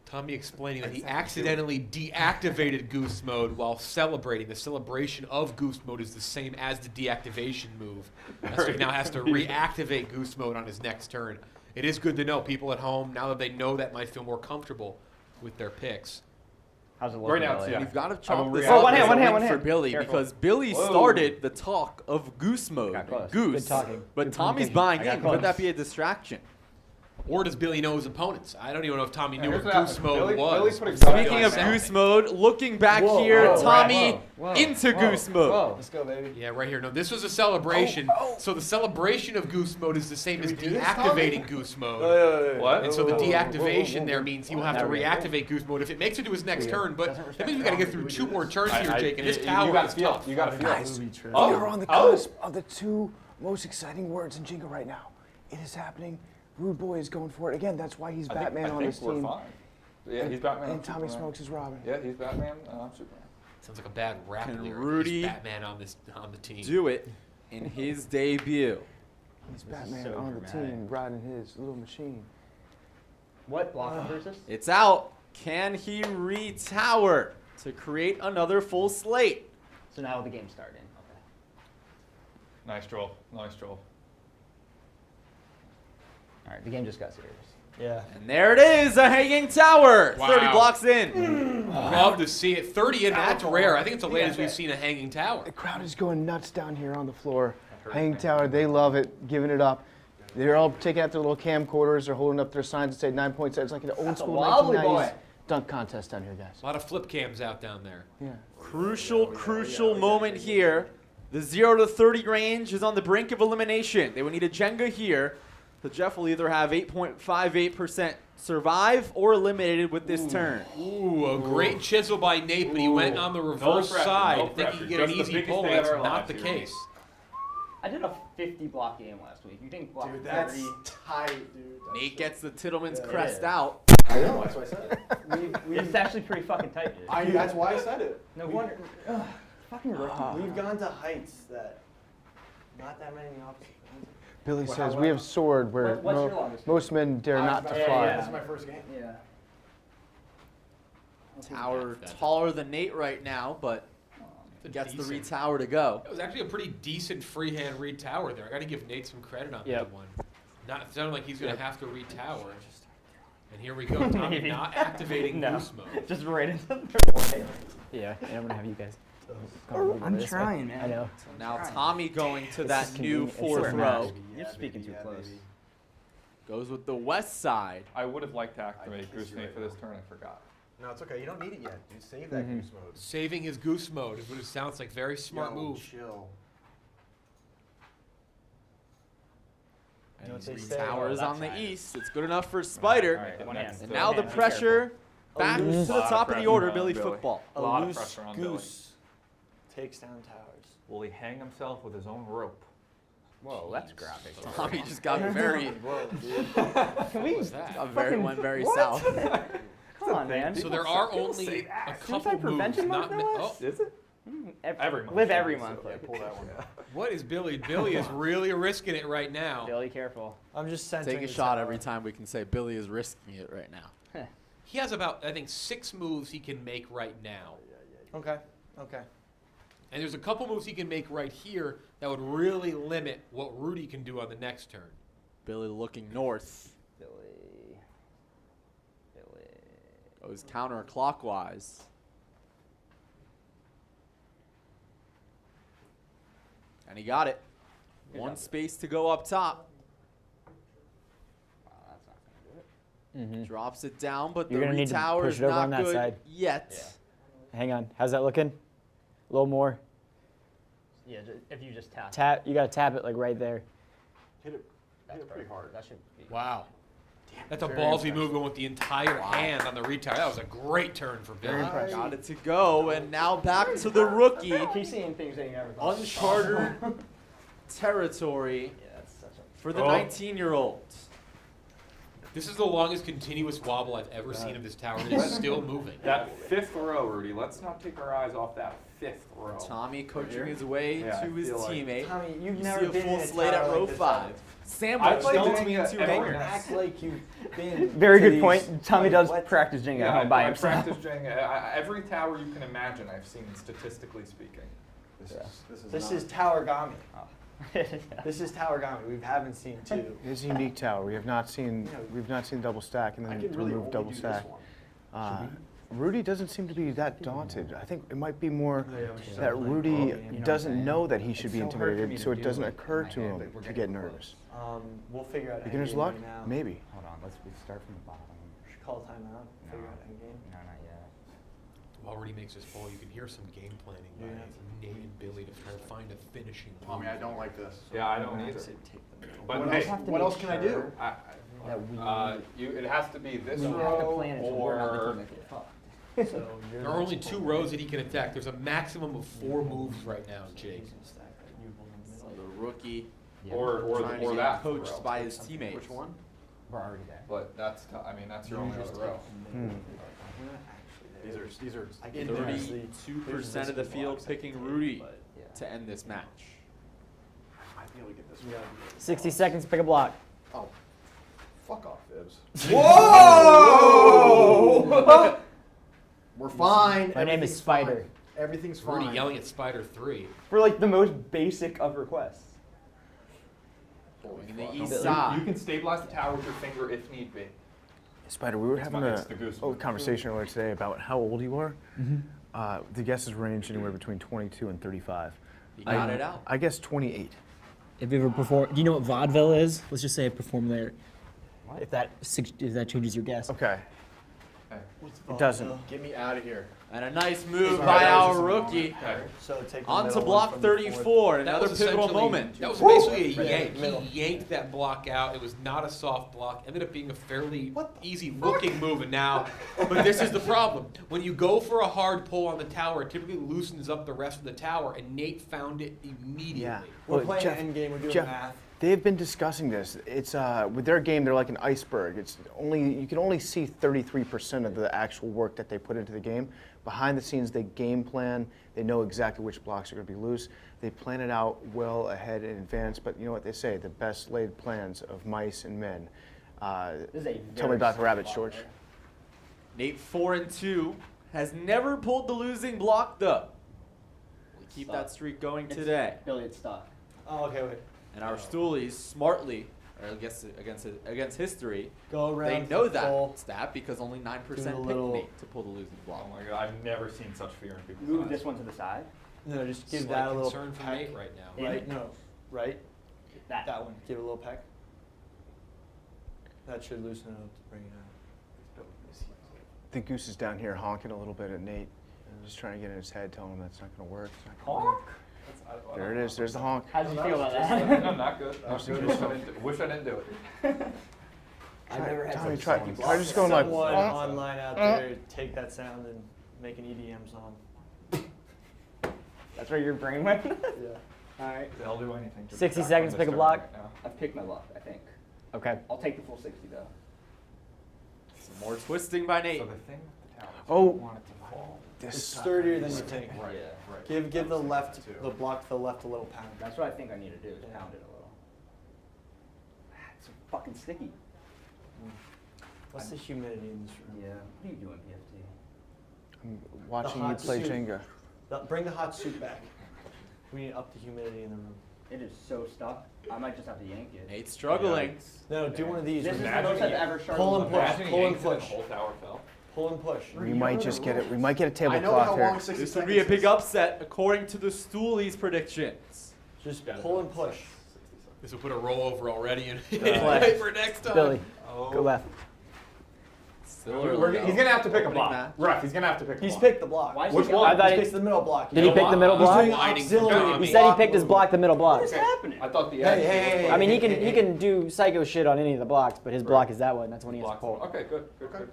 Tommy explaining that he accidentally deactivated goose mode while celebrating. The celebration of goose mode is the same as the deactivation move. So he now has to reactivate goose mode on his next turn. It is good to know people at home, now that they know that, might feel more comfortable with their picks. How's it Right looking, now, Billy? yeah. We've got to I chalk will this react. up one as hand, a one hand, win one for hand. Billy Careful. because Billy Whoa. started the talk of goose mode, Got close. goose. Good talking. But Good Tommy's communication. buying I got in. close. Could that be a distraction? Or does Billy know his opponents? I don't even know if Tommy knew here's what what goose happened. mode Billy was. put a before gun he Speaking got of sent. goose mode, looking back Whoa, here, whoa, Tommy whoa, into goose mode. Let's go, baby. Yeah, right here. No, this was a celebration. So the celebration of goose mode is the same as do this, deactivating goose mode. What? And so the deactivation there means he will have to reactivate goose mode if it makes it to his next turn. But that means we got to get through 2 more turns here, Jake. And this tower you gotta is feel tough. it. You gotta feel Guys, it. we are on the cusp of the 2 most exciting words in Jenga right now. It is happening. Rude Boy is going for it again. That's why he's Batman on this we're team. fine. Yeah, he's Batman. And I'm Tommy Superman. Smokes is Robin. Yeah, he's Batman. I'm Superman. Sounds like a bad rap Can lyric. Rudy He's Batman on the team. Do it in his debut. He's Batman so on the dramatic. team, riding his little machine. What block versus? It's out. Can he retower to create another full slate? So now the game's starting. Okay. Nice troll. Nice troll. All right, the game just got serious. Yeah. And there it is, a hanging tower. Wow. 30 blocks in. Love to see it. 30 in, that's rare. I think it's the latest we've seen a hanging tower. The crowd is going nuts down here on the floor. Hanging tower, they love it, giving it up. They're all taking out their little camcorders. They're holding up their signs that say 9 points. It's like an old school wobbly 1990s boy. dunk contest down here, guys. A lot of flip cams out down there. Yeah. Crucial moment here. The 0 to 30 range is on the brink of elimination. They would need a Jenga here. The Jeff will either have 8.58% survive or eliminated with this turn. Ooh, a great chisel by Nate, but he went on the reverse pressure, side. no Thinking he could get pressure. an Just the easy biggest pull. day That's of our not the lives here. case. I did a 50 block game last week. You think block Dude, that's 30? tight, dude. Nate gets the Tittleman's Yeah, crest is. out. I know, that's why I said it. It's actually pretty fucking tight, dude. That's why I said it. No wonder. Fucking rookie. We've gone to heights that not that many options. Billy says we have soared where What's your longest? most men dare not to fly. This is my first game. Yeah. Tower taller than Nate right now, but gets the retower to go. It was actually a pretty decent freehand retower there. I got to give Nate some credit on Yep. that one. It sounded like he's going to have to retower. And here we go. Tommy not activating No. goose mode. Just right into the Yeah, and I'm gonna have you guys. I'm trying, man. I know. Now Tommy going to that is new convenient. It's 4th so row. nice. You're speaking too close. Goes with the west side. I would have liked to activate Goose Nate for this turn. I forgot. No, it's okay. You don't need it yet, dude. Save that goose mode. Saving his goose mode is what it sounds like. Very smart Yo, move. Chill. You know what His they say? tower is Oh, on the that's east. It's good enough for Spider. All right, One next hand. And now the Be pressure back to the Lot of top of the pressure order, on Billy Billy. Football. A lot of loose pressure on Billy. goose takes down towers. Will he hang himself with his own rope? Whoa, that's graphic. Tommy just got very, Can we? went very south. Come on, man. So there are only a couple Suicide moves. prevention Not month, no oh, Is it? Every month. Live every month. Pull that one. what is Billy? Billy is really risking it right now. Billy, careful. I'm just centering Take a the shot tower. every time we can say Billy is risking it right now. He has about, I think, 6 moves he can make right now. Okay. Okay. And there's a couple moves he can make right here that would really limit what Rudy can do on the next turn. Billy looking north. Billy. Goes counterclockwise. And he got it. One space to go up top. Wow, that's not gonna do it. Drops it down, but You're the gonna need to retower push is it over not on that good side. yet. Hang on. How's that looking? A little more. Yeah, if you just tap. Tap. You gotta tap it like right there. Hit it pretty hard. That should be. Wow. That's a ballsy move going with the entire hand on the retower. That was a great turn for Billy. Got it to go, and now back to the rookie. Keep seeing things that you never thought. Uncharted territory Yeah, that's such a. for the 19-year-old. This is the longest continuous wobble I've ever seen of this tower. It is still moving. That 5th row, Rudy. Let's not take our eyes off that 5th row. Tommy coaching his way Yeah, I to his feel like- teammate. Tommy, you've You never see a been full in a slate tower at row like this 5. ever. Sandwiched played in Jenga between 2 everywhere. hangers. Act like you've been. Very to good point. these- Tommy does What? practice Jenga Yeah, at home by I himself. practice Jenga. Every tower you can imagine, I've seen, statistically speaking. This is Tower Gami. Yeah. This is Tower Gami. We haven't seen two. It is a unique tower. We've not seen double stack and then I can to really remove only double do stack. this one. Rudy doesn't seem to be that daunted. I think it might be more that Rudy doesn't know that he should be intimidated, so it doesn't occur to him to get nervous. We'll figure out. Beginner's endgame luck? right now. Maybe. Hold on, let's start from the bottom. Should call timeout. Figure out endgame. No, not yet. While Rudy makes his ball, you can hear some game planning by Yeah. Nate and Billy to try to find a finishing. Tommy, I don't like this. Yeah, I don't either. But What hey, else, what else can I do? it has to be this We have to row plan it so we're not or looking at it. Fuck. So you're There are only 2 rows that he can attack. There's a maximum of 4 moves right now, Jake. So the rookie or trying to get that coached row. by his teammates. Which one? We're already there. But that's that's your only other row. These are 32% of the field picking Rudy to end this match. I might be able to get this. 60 seconds, pick a block. Oh, fuck off, Fibs. Whoa! We're fine. My name is Spider. Everything's fine. Rudy yelling at Spider 3. For like the most basic of requests. Going in the east You side. can stabilize the tower with your finger if need be. Spider, we were having it's the goose move. conversation earlier today about how old you are. The guesses range anywhere between 22 and 35. You got it out. I guess 28. If you ever perform, do you know what vaudeville is? Let's just say I perform there. If that changes your guess. Okay. It doesn't. Get me out of here. And a nice move by our rookie. So take the On to middle one block from the fourth. 34, That another was pivotal essentially- moment. That was basically a Right yank. in the middle. He yanked that block out. It was not a soft block. Ended up being a fairly easy-looking move. And now, but this is the problem. When you go for a hard pull on the tower, it typically loosens up the rest of the tower. And Nate found it immediately. Yeah. We're Well, playing Jeff- end game. We're doing Jeff, math. They've been discussing this. It's with their game, they're like an iceberg. It's only you can only see 33% of the actual work that they put into the game. Behind the scenes, they game plan. They know exactly which blocks are going to be loose. They plan it out well ahead in advance. But you know what they say: the best laid plans of mice and men. This is a Tell me very about the soft rabbits, block George. there. Nate 4-2 has never pulled the losing block though. We keep that streak going today. Billy, it's stuck. Oh, okay, wait. And our Stoolies smartly, or I guess against history, Go around. they know that full. stat because only 9% Do a picked little- Nate to pull the losing block. Oh my god, I've never seen such fear in people's Move eyes. this one to the side. No, just give Slight that a little concern for peck. Nate right now. Right? No. Right? That. That one. Give it a little peck. That should loosen it up to bring it out. The goose is down here honking a little bit at Nate, and just trying to get in his head, telling him that's not going to work. It's not gonna work. There it is. There's the honk. How did you feel about that? No, not good. Not good. Wish I didn't do it. I've never had Tommy, such try. soft Try just going like. Someone online out there, take that sound and make an EDM song. That's where your brain went? Yeah. Alright. They'll do anything. to 60 be back seconds, on pick a this block. tournament now. I've picked my block, I think. Okay. I'll take the full 60 though. Some more twisting by Nate. So the thing with the tower is Oh. you want it to fall. It's This. sturdier than you think. Right. Yeah. Right. Give the left, the block to the left a little pound. That's what I think I need to do, is pound it a little. It's fucking sticky. What's the humidity in this room? Yeah. What are you doing, PFT? I'm watching The you hot play soup. Jenga. Bring the hot soup back. We need to up the humidity in the room. It is so stuck. I might just have to yank it. Nate's struggling. No, do one of these. This is the Imagine most I've you- ever sharpened. Pull and my push. back. Imagine pull and yanks and push. the whole tower fell. Pull and push. We might just get it. We might get a I know tablecloth how here. long 60 This would seconds be a big is. upset according to the Stoolies predictions. Just pull and push. This will put a rollover already in Left. wait for next time. Billy, Oh. go left. Still early. He's gonna have to pick a Opening block. match. Ref, he's gonna have to pick a He's block. picked the block. Why is Which he one? I thought He he, picks the middle block. did he pick the middle He's block? doing Lighting from auxiliary. Tommy. He said he picked his block, the middle block. What is happening? I thought the Hey. I mean, he can do psycho shit on any of the blocks, but his block is that one. That's when he has to block. pull. Okay, good.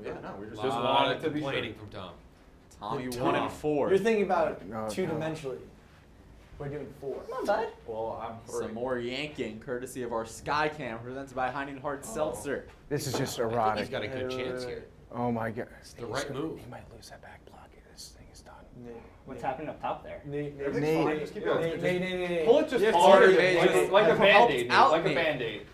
Yeah, no, we're just. Just wanted wanted to be complaining from Tom. Tommy Tom. 1-4. You're thinking about No, two-dimensionally. We're doing 4. Not bad. Well, I'm Some three. more yanking, courtesy of our Sky Cam, presented by Heineken Hard Seltzer. This is just I think erotic. he's got a good chance here. Oh my god. It's the right move. He might lose that back block. This thing is done. What's happening up top there? Nate. Everything's fine, just keep going. Nate. Pull it just Yeah, harder, Nate, like a help band-aid, Nate, out like a Nate. band-aid.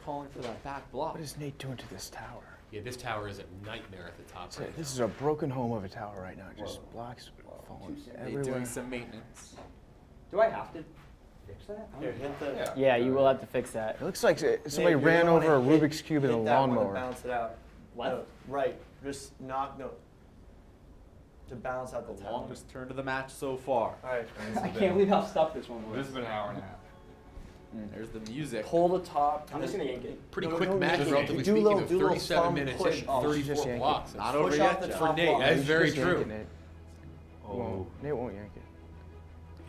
Calling for that back block. What is Nate doing to this tower? Yeah, this tower is a nightmare at the top. Right This is a broken home of a tower right now. Just blocks falling Nate everywhere. doing some maintenance. Do I have to fix that? Here, hit the. Yeah, you will have to fix that. It looks like somebody Nate, you're ran gonna over a wanna Rubik's Cube in a hit that one and lawnmower. bounce it out. Left? No, right. Just knock. No. to balance out the The tower. longest turn of the match so far. All right. I can't believe how stuck this one This was. has been an hour and a half. There's the music. Pull the top. I'm just gonna yank it. Pretty No, quick no, match, no, relatively do speaking, little- of do little 37 thumb minutes push in, off. 34 Just yank it. blocks. Not That's over Push yet, off the Jeff. top Nate, block. that is You should very just yank true. it, Nate. Oh, Nate won't yank it.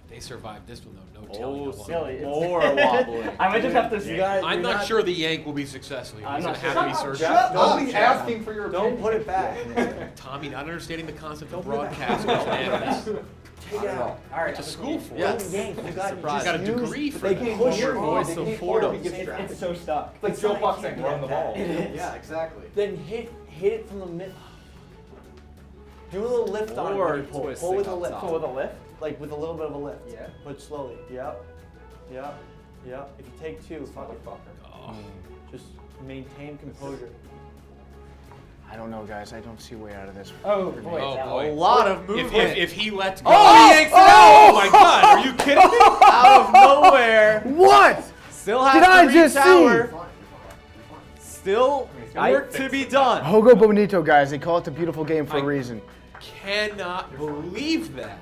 If they survive this one, though, no telling how long. Silly. It's- more wobbling. I might just have to see. I'm not sure the yank will be successful. I'm He's not going to have sure. to be surgical. Jeff, nobody's asking for your Don't opinion. put it back. Tommy, not understanding the concept of broadcast was madness. Take it out. All right, It's a school for Yes. Yank. You got Surprise. You got a degree for They that. can push Your your voice voice. of Or Fordham. he gets It's drafted. so stuck. It's like Joe Buck saying, run the ball. Yeah, exactly. Then hit it from the mid. Do a little lift on it Or when you pull. twisting Pull with a on lift. top. So with a lift? Like with a little bit of a lift. Yeah. But slowly. Yep. Yep. Yep. If you take two, fuck it. Oh. Just maintain composure. I don't know, guys. I don't see a way out of this. Oh boy. Oh, it's out. boy. A lot of If, movement. if he lets go. Oh, he yanks it Oh out! my God! Are you kidding me? Out of nowhere. What? Still has Did to I reach just tower. Still work to be done. Hogo Bonito, guys. They call it the beautiful game for a reason. Cannot believe that.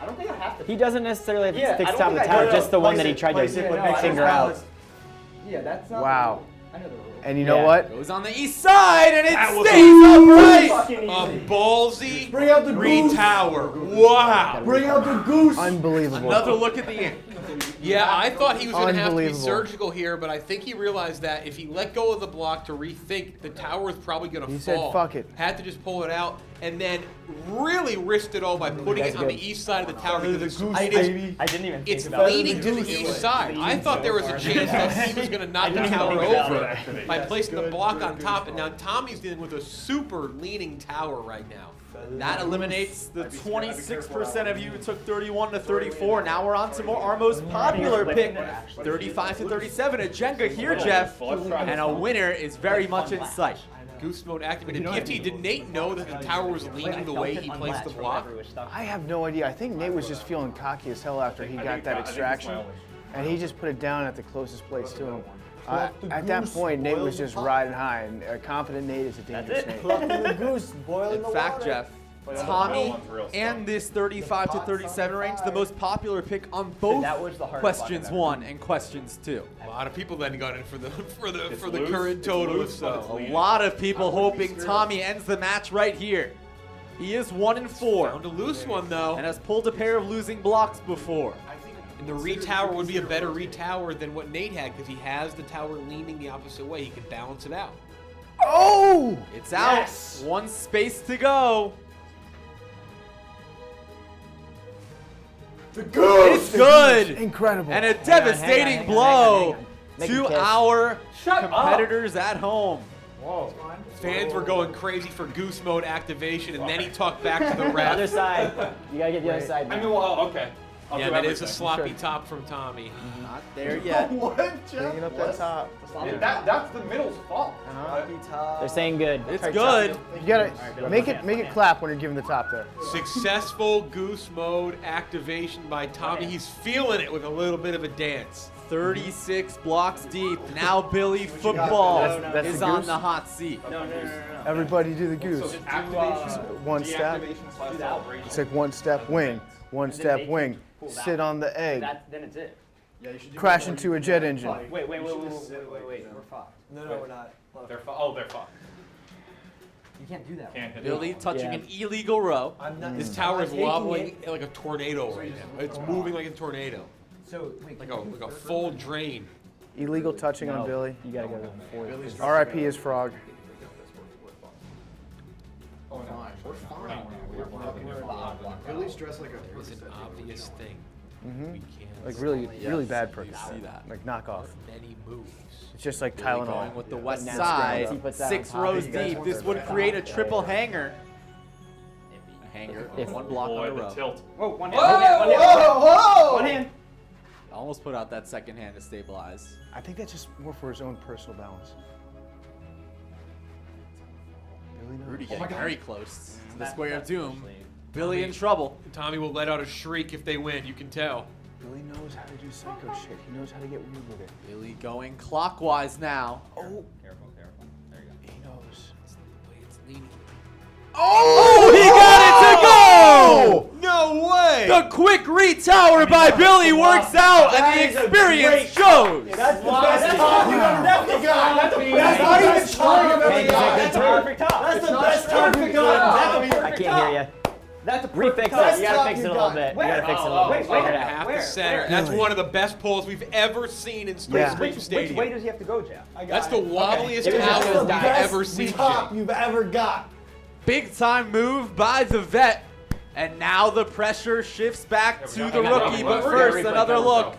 I don't think I have to. He doesn't necessarily have to Yeah, stick I don't top of the think I tower, do. just the one Place that he it, tried place to it, but make finger sure out. Yeah, that's not. Wow. I know the rules. And you know Yeah. what? Goes on the east side and it That was stays upright. Fucking A easy. ballsy Bring out the goose. re-tower. Wow. Bring out the goose. Unbelievable. Another look at the end. Yeah, I thought he was going to have to be Unbelievable. surgical here, but I think he realized that if he let go of the block to rethink, the tower was probably going to He fall. said, "Fuck it." Had to just pull it out, and then really risked it all by putting it That's on good. the east side of the tower because it's, goose, it is- baby. I didn't even it's think about it. leaning to the east side. I thought there was a chance that he was going to knock the didn't even tower think about over it. by placing the block on top, and now Tommy's dealing with a super leaning tower right now. That eliminates the 26% of you who took 31 to 34. Now we're on to more our most popular pick, 35 to 37. A Jenga here, Jeff, and a winner is very much in sight. Goose mode activated. PFT, did Nate know that the tower was leaning the way he placed the block? I have no idea. I think Nate was just feeling cocky as hell after he got that extraction, and he just put it down at the closest place to him. At that point, Nate was just riding high, and a confident Nate is a dangerous Nate. Plucking the goose, boiling the In fact, water. Jeff, Tommy and this 35 to 37 range, the most popular pick on both That was the hardest questions block I've 1 and questions 2. A lot of people then got in for the current total. A lot of people hoping Tommy ends the match right here. He is 1 and 4 Found a loose one though. and has pulled a pair of losing blocks before. And the re-tower would be a better re-tower than what Nate had because he has the tower leaning the opposite way. He can balance it out. Oh! It's out. Yes. 1 space to go. It's good. Incredible. And a devastating blow Make to him kiss. our Shut up. competitors at home. Fans were going crazy for goose mode activation, and then he talked back to the Other ref. side. You gotta get the other side. I now. mean, well, okay. I'll Yeah, do that is a everything. sloppy top from Tommy. Not there yet. What, Jeff? Bringing up that top. That's the middle's fault. They're saying good. It's good. You gotta make it clap when you're giving the top there. Successful goose mode activation by Tommy. He's feeling it with a little bit of a dance. 36 blocks deep. Now Billy football That's is the on goose? the hot seat. No. Everybody do the goose. Activation, One step. deactivation/celebration. It's like one step wing, one step wing. Sit on the egg. Then it's it. Crash into a jet engine. Wait. We're fucked. No, we're not. They're fucked. You can't do that. Can't hit Billy it. touching Yeah. an illegal row. I'm not. This tower is I'm taking wobbling it. like a tornado right now. It's moving like a tornado. So wait. Like a full drain. Illegal touching on Billy. You gotta go to the 4. R.I.P. his frog. Billy's dressed like a It's an obvious thing. We can't Like really bad you purpose. see that. Like knockoff. many moves. It's just like Billy Tylenol. going with the west Now side. he puts that 6 on top. rows You guys deep. want This their would back. create a triple hanger. A hanger. If- One block on Boy, a the row. tilt. Whoa, one hand. One hand. Almost put out that second hand to stabilize. I think that's just more for his own personal balance. Billy knows. Rudy getting very close to the square of doom. Billy in trouble. Tommy will let out a shriek if they win. You can tell. Billy knows how to do psycho shit. He knows how to get weird with it. Billy going clockwise now. Careful. There you go. He knows. It's the way it's leaning. Oh, he got it quick retower by Billy works out, and the experience shows. That's the best time you've ever got. That's not even time. That's a perfect top. That's the best time you've got. I can't hear you. That's a Refix perfect it. You gotta fix it a little bit. You gotta fix it a little bit. Wait, Figure it out. Half the center. That's one of the best pulls we've ever seen in Stadium Which Stadium. way does he have to go, Jeff? That's the wobbliest Okay. tower That's we've the ever seen. top Jake. you've ever got. Big time move by the vet. And now the pressure shifts back to the rookie. But first, another look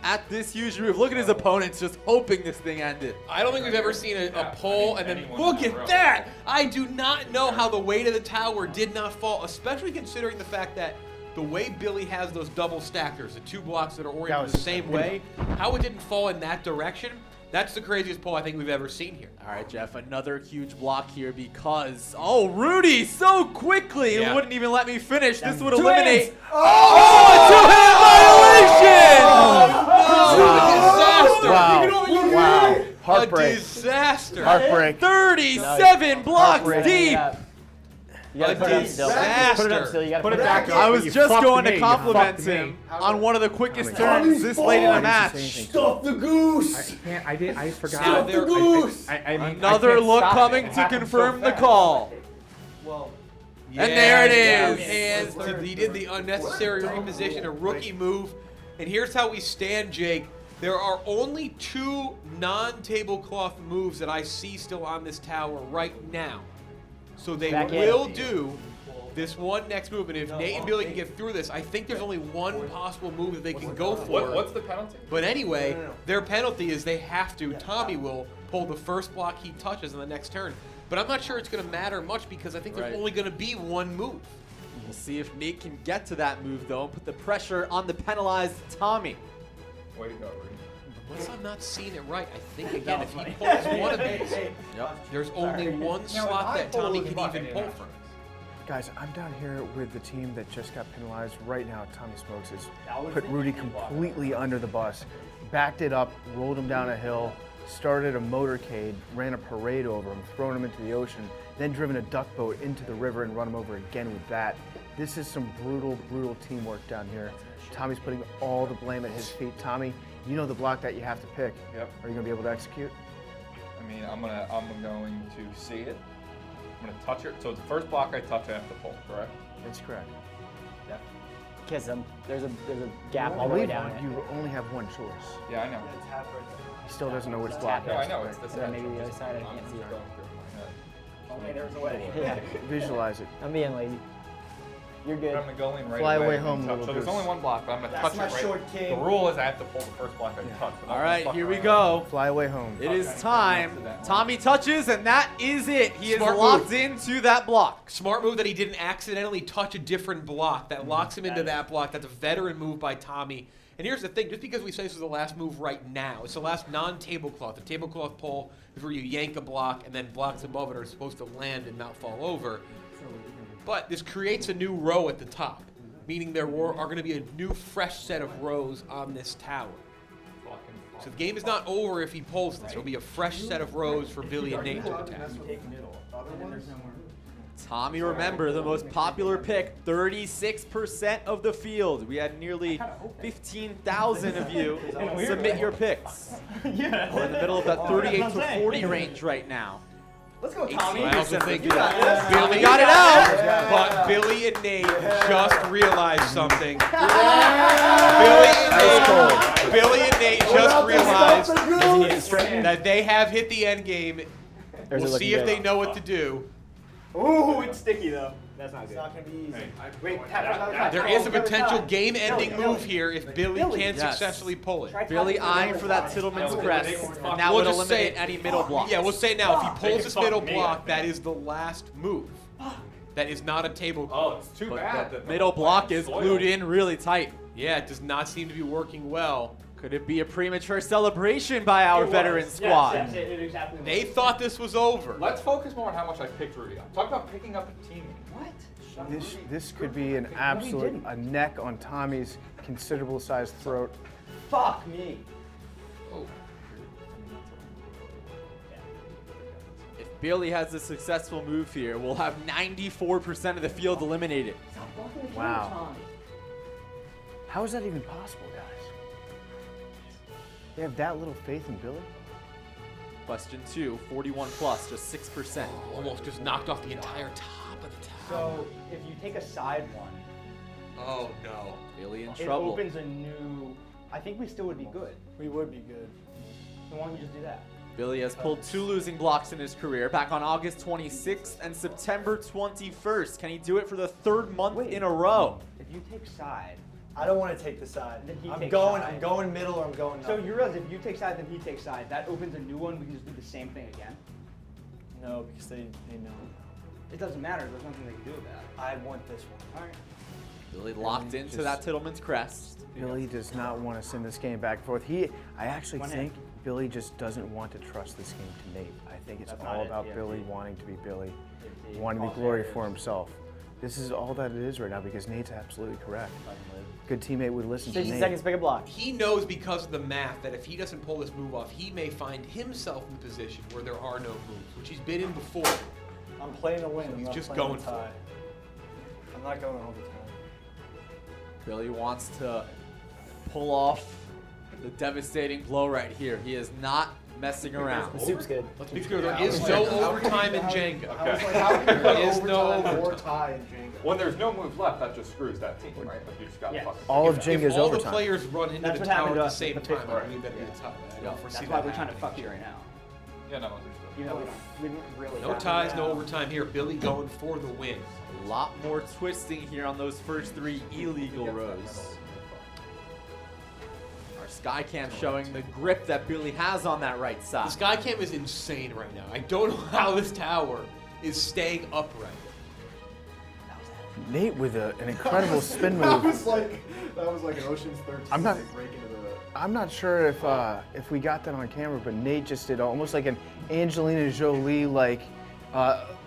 at this huge move. Look at his opponents just hoping this thing ended. I don't think we've ever seen a pull, and then look at that! I do not know how the weight of the tower did not fall, especially considering the fact that the way Billy has those double stackers, the two blocks that are oriented the same way, how it didn't fall in that direction, that's the craziest pull I think we've ever seen here. All right, Jeff, another huge block here because, oh, Rudy, so quickly, it Yeah. wouldn't even let me finish. This would eliminate. Oh, a two-hand violation! Wow. A Heartbreak. disaster! Heartbreak. 37 blocks Heartbreak. deep. You gotta put it up still. disaster. Put it up still. You gotta Put it back up. I was You just fucked going me. to You compliment fucked me. him on one of the quickest turns this late in the match. Stuff the goose. I forgot. Now they're- Another look coming to confirm the call. And there it is. Hands. He did the unnecessary reposition, a rookie move. And here's how we stand, Jake. There are only 2 non-tablecloth moves that I see still on this tower right now. So they Back in. will do this one next move. And if Nate and Billy can get through this, I think there's only one possible move that they can go for. What's the penalty? But anyway, their penalty is they have to. Tommy will pull the first block he touches on the next turn. But I'm not sure it's going to matter much because I think there's Right. only going to be one move. We'll see if Nate can get to that move, though, and put the pressure on the penalized Tommy. Way to go, Rudy. Unless I'm not seeing it right, I think, again, if he pulls one of these, there's only one slot that Tommy can even pull from. Guys, I'm down here with the team that just got penalized right now. Tommy Smokes has put Rudy completely under the bus, backed it up, rolled him down a hill, started a motorcade, ran a parade over him, thrown him into the ocean, then driven a duck boat into the river and run him over again with that. This is some brutal, brutal teamwork down here. Tommy's putting all the blame at his feet. Tommy, you know the block that you have to pick. Yep. Are you gonna be able to execute? I mean, I'm going to see it. I'm gonna touch it. So the first block I touch, I have to pull, correct? That's correct. Kiss him. There's a gap all I'll the way leave down. one. You only have one choice. Yeah, I know. He still doesn't know which block. No, I know. It's the Then maybe the other side. I can't see it. Only there's a way. Yeah. Visualize it. I'm being lazy. You're good. I'm gonna go in right Fly away away and home, touch. little So there's goose. only one block, but I'm gonna touch my it right. short king. The rule is I have to pull the first block I touch. but I'm All not right, gonna here we fuck go. Fly away home. It is time. Tommy touches, and that is it. He is Smart locked move. into that block. Smart move that he didn't accidentally touch a different block. That locks him into that block. That's a veteran move by Tommy. And here's the thing, just because we say this is the last move right now, it's the last non-tablecloth. The tablecloth pull is where you yank a block and then blocks above it are supposed to land and not fall over. But this creates a new row at the top, meaning there are going to be a new fresh set of rows on this tower. So the game is not over if he pulls this. There'll be a fresh set of rows for Billy and Nate to attack. Tommy, remember, the most popular pick, 36% of the field. We had nearly 15,000 of you submit your picks. We're in the middle of that 38 to 40 range right now. Let's go, Tommy. I also think You got this. Billy got it out. But Billy and Nate just realized something. Billy and Nate just realized that they have hit the end game. There's We'll a see looking if they good. know what to do. Ooh, it's sticky though. That's not It's good. not gonna be easy. Wait, tap. There is a potential game-ending move here if Billy can Yes. successfully pull it. Billy eyeing for that Tittleman's crest, and that We'll would just say- eliminate any middle blocks. Yeah, we'll say now, if he pulls this middle block, that is the last move. That is not a table. Oh, it's too But bad. the middle block is soil. glued in really tight. Yeah, it does not seem to be working well. Could it be a premature celebration by our veteran squad? Yes, it exactly. They thought this was over. Let's focus more on how much I picked Rudy up. Talk about picking up a teammate. What? This could be an absolute a neck on Tommy's considerable sized throat. Fuck me. If Billy has a successful move here, we'll have 94% of the field eliminated. Stop blocking the Wow. camera, Tommy. How is that even possible, guys? They have that little faith in Billy? Question 2, 41 plus, just 6%. Almost just knocked off the entire top of the tower. So if you take a side one, Oh no. Billy in it trouble. opens a new. I think we still would be good. We would be good. So why don't you just do that? Billy has pulled 2 losing blocks in his career, back on August 26th and September 21st. Can he do it for the 3rd month in a row? If you take side, I don't want to take the side. Then he I'm takes going. side. I'm going middle or I'm going. so up. you realize if you take side, then he takes side. That opens a new one. We can just do the same thing again. No, because they know. It doesn't matter. There's nothing they can do about it. I want this one. All right. Billy locked into that Tittleman's crest. Billy does not want to send this game back and forth. I actually One think Billy just doesn't want to trust this game to Nate. I think it's That's all not it, about yeah. Billy wanting to be Billy, He wanting the calls glory errors. for himself. This is all that it is right now because Nate's absolutely correct. Good teammate would listen to 60 Nate. seconds, pick a block. He knows because of the math that if he doesn't pull this move off, he may find himself in a position where there are no moves, which he's been in before. I'm playing to win. I'm He's not just playing going to for tie. it. I'm not going overtime. Billy wants to pull off the devastating blow right here. He is not messing around. The soup's good. Let's be clear, there is no overtime in Jenga. Okay. There is no or overtime. tie in Jenga? When there's no moves left, that just screws that team, right? Like you just gotta Yeah. fucking. All of If Jenga's all the overtime. players run into That's the what tower happened at to the us same with the time, I Pittsburgh. believe that'd be a tough. I don't foresee That's that why we're trying to happening. fuck you right now. Yeah, no, understood. You know, we don't really. No ties, no overtime here. Billy going for the win. A lot more twisting here on those first 3 illegal rows. Our sky cam showing the grip that Billy has on that right The side. sky cam is insane right now. I don't know how this tower is staying upright. Nate with an incredible spin That move. was like an Ocean's 13. I'm not- Break into the. I'm not sure if we got that on camera, but Nate just did almost like an Angelina Jolie like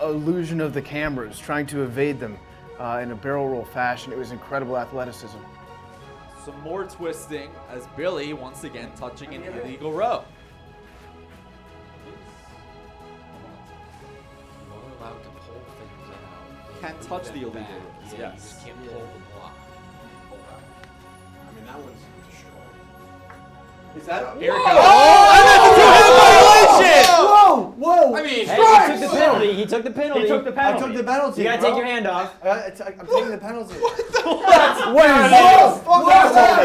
illusion of the cameras, trying to evade them in a barrel roll fashion. It was incredible athleticism. Some more twisting as Billy once again touching an illegal row. You are allowed to pull things out. Can't touch the illegal Back. rows, Yeah, yes. you just can't pull the block. I mean, that one's destroyed. Is that Here it goes. Whoa! Whoa! I mean, Hey, he took the penalty. He took the penalty. He took the I penalty. took the penalty. You gotta bro. take your hand off. I'm taking the penalty. What is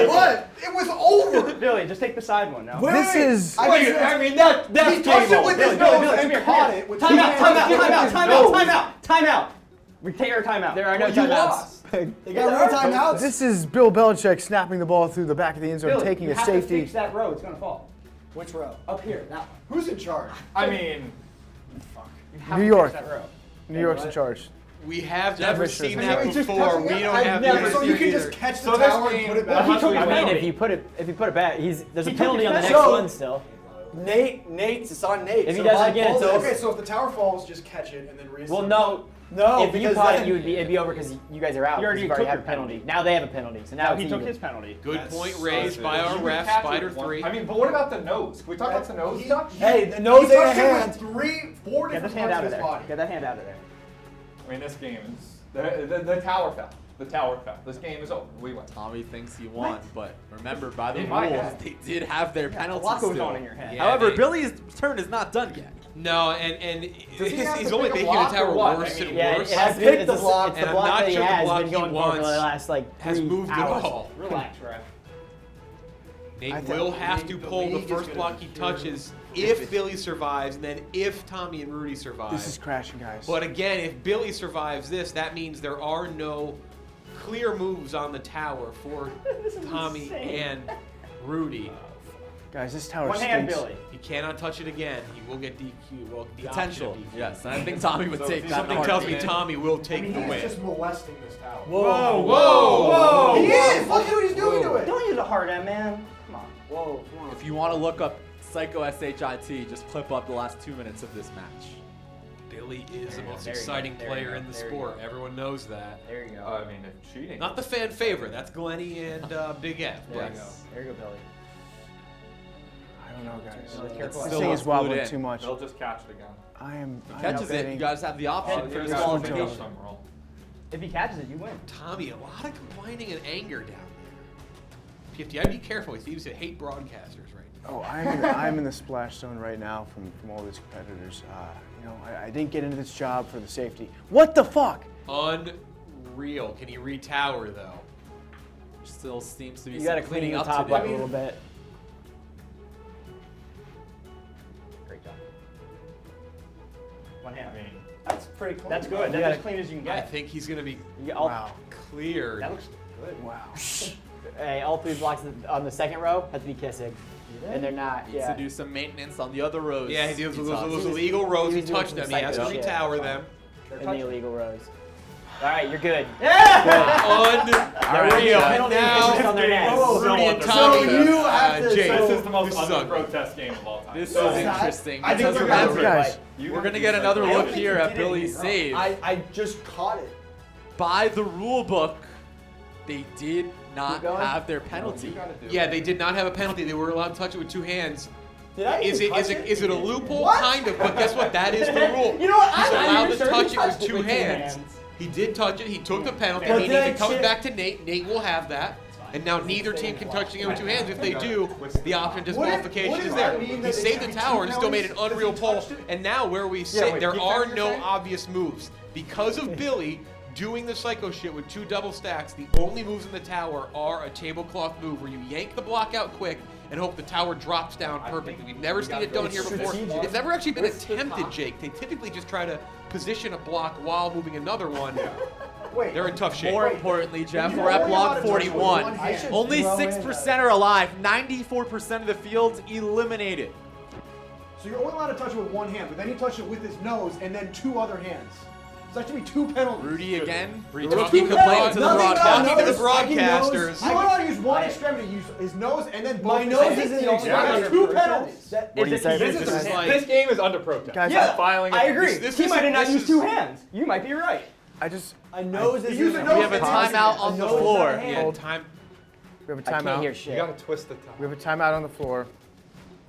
What? It was over. Billy, just take the side one now. this? Is I mean, that's He touched it with his Billy, nose come here, and caught it with two hands. Time out. We take our timeout. There are no You timeouts. lost. They got no timeouts. this is Bill Belichick snapping the ball through the back of the end zone, Billy, taking you a have to safety. fix that row. It's gonna fall. Which row? Up here, that one. Who's in charge? I mean, You have New to York. fix that row. New York's in charge. We have never Commissioner's seen in that charge. He's just before. touching We it? don't I've have never- the So you can either. just catch the So this tower and game- put it Well, back. he took the I mean, penalty. if you put it back, there's a He took penalty his on the next penalty. one still. It's on Nate. If he So does it I again, pulled it's over. Okay, so if the tower falls, just catch it and then reset. Well, no. No, If you because caught it, then- it'd be over because you guys are out. You already You've already took had your a penalty. Now they have a penalty. So now Now it's he took even. his penalty. Good That's point so raised good. by our you ref, catch it Spider one- 3. I mean, but what about the nose? Can we talk about the nose touch? Hey, the nose He ain't a touched it hand. with 4 Get different this hand parts out of of his there. body. Get that hand out of there. I mean, this game is the tower fell. The tower fell. This game is over. We win. Tommy thinks he won, but remember, by the In my rules, head. they did have their A penalty lot goes still. on in your head. Yeah, However, they- Billy's turn is not done yet. No, and Does he have he's to only pick a making the block or tower what? worse I mean, and Yeah, worse. it has I been, picked it's the block, the and I'm block not that he sure the has block been he going for wants the last has 3 moved at hours. all. Relax, ref. Nate will have to the pull the league is first gonna block he be cured. touches if Billy survives, and then if Tommy and Rudy survive. This is crashing, guys. But again, if Billy survives this, that means there are no clear moves on the tower for Tommy insane. and Rudy. Guys, this tower One hand, stinks. Billy. He cannot touch it again. He will get DQ. Well, the Potential, option of DQ. yes. And I think Tommy would So take if that. Something in a tells me heartbeat. Tommy will take the He's win. just molesting this tower. Whoa, whoa, He is! Look at what he's doing to it! Don't use a hard M, man. Come on. Whoa, come on. If you want to look up Psycho SHIT, just clip up the last 2 minutes of this match. Billy is the most There you go, exciting there you player go, in the there you sport. go. Everyone knows that. There you go. I mean, if cheating. Not the fan favorite. That's Glenny and Big F. There you but- go. There you go, Billy. I don't know, guys. Billy, This careful. Still thing looks is wobbling glued in. too much. They'll just catch it again. I am Catches it, betting- you guys have the option for you guys disqualification. some roll. If he catches it, you win. Tommy, a lot of complaining and anger down PFT. I'd be careful. He seems to hate broadcasters right now. Oh, I'm in the splash zone right now from all these competitors. I didn't get into this job for the safety. What the fuck? Unreal. Can he retower though? Still seems to be You got to some clean cleaning the up top to up a do. little bit. Great job. One hand. That's pretty clean. That's good. That's That's as clean as you can I get. think he's gonna be Wow. cleared. That looks good. Wow. Hey, all 3 blocks on the second row have to be kissing. And they're not. Needs Yeah. to do some maintenance on the other rows. Yeah, he deals with those He was- illegal rows. He he was doing touched some them. He has to psycho shit. retower them. In the illegal rows. All right, you're good. Unreal. Penalty Now, just on their necks. Rudy and So Tommy. you have to- Jake, This is the most this is under ugly. protest game of all time. This So is interesting. I think because you're remember, right. Guys, we're going to get another I don't look think here you at did Billy's anything wrong. save. I just caught it. By the rule book, they did not going? have their penalty. Yeah, they did not have a penalty. They were allowed to touch it with 2 hands. Did I Is even it touch is it a loophole? What? Kind of, but guess what? That is the rule. You know what? He's I'm not allowed even to sure touch he it with touched it 2 with 2 hands. hands. He did touch it. He took the penalty. But He then comes shit- back to Nate. Nate will have that. And now neither team can touch it with 2 hands. If they do, the option of disqualification is there. He saved the tower and still made an unreal pull. And now where we sit, wait, there keep are that no saying? obvious moves. Because of Billy doing the psycho shit with 2 double stacks, the only moves in the tower are a tablecloth move where you yank the block out quick and hope the tower drops down perfectly. We've never seen it done here before. It's never actually been attempted, Jake. They typically just try to position a block while moving another one. Wait. They're in tough shape. More importantly, Jeff, You're we're at only block allowed to touch with 41. one hand. Only Throw in 6% are alive. 94% of the field's eliminated. So you're only allowed to touch it with one hand, but then he touched it with his nose and then 2 other hands. So that should be 2 penalties. Rudy again, Talking talking complaining to the Nothing broadcast. Talking to the Nose, broadcasters. You're allowed to use one extremity, use his nose and then both My his nose hands. isn't the So only that's one. 2 penalties. Is it- This is is- like- This game is under protest. Guys, Yeah, Filing I agree. This he is- might have not this used is- 2 hands. You might be right. A nose is use a nose We have a timeout on the floor. Yeah, time. we have a I can't hear timeout. shit. You gotta twist the top. We have a timeout on the floor.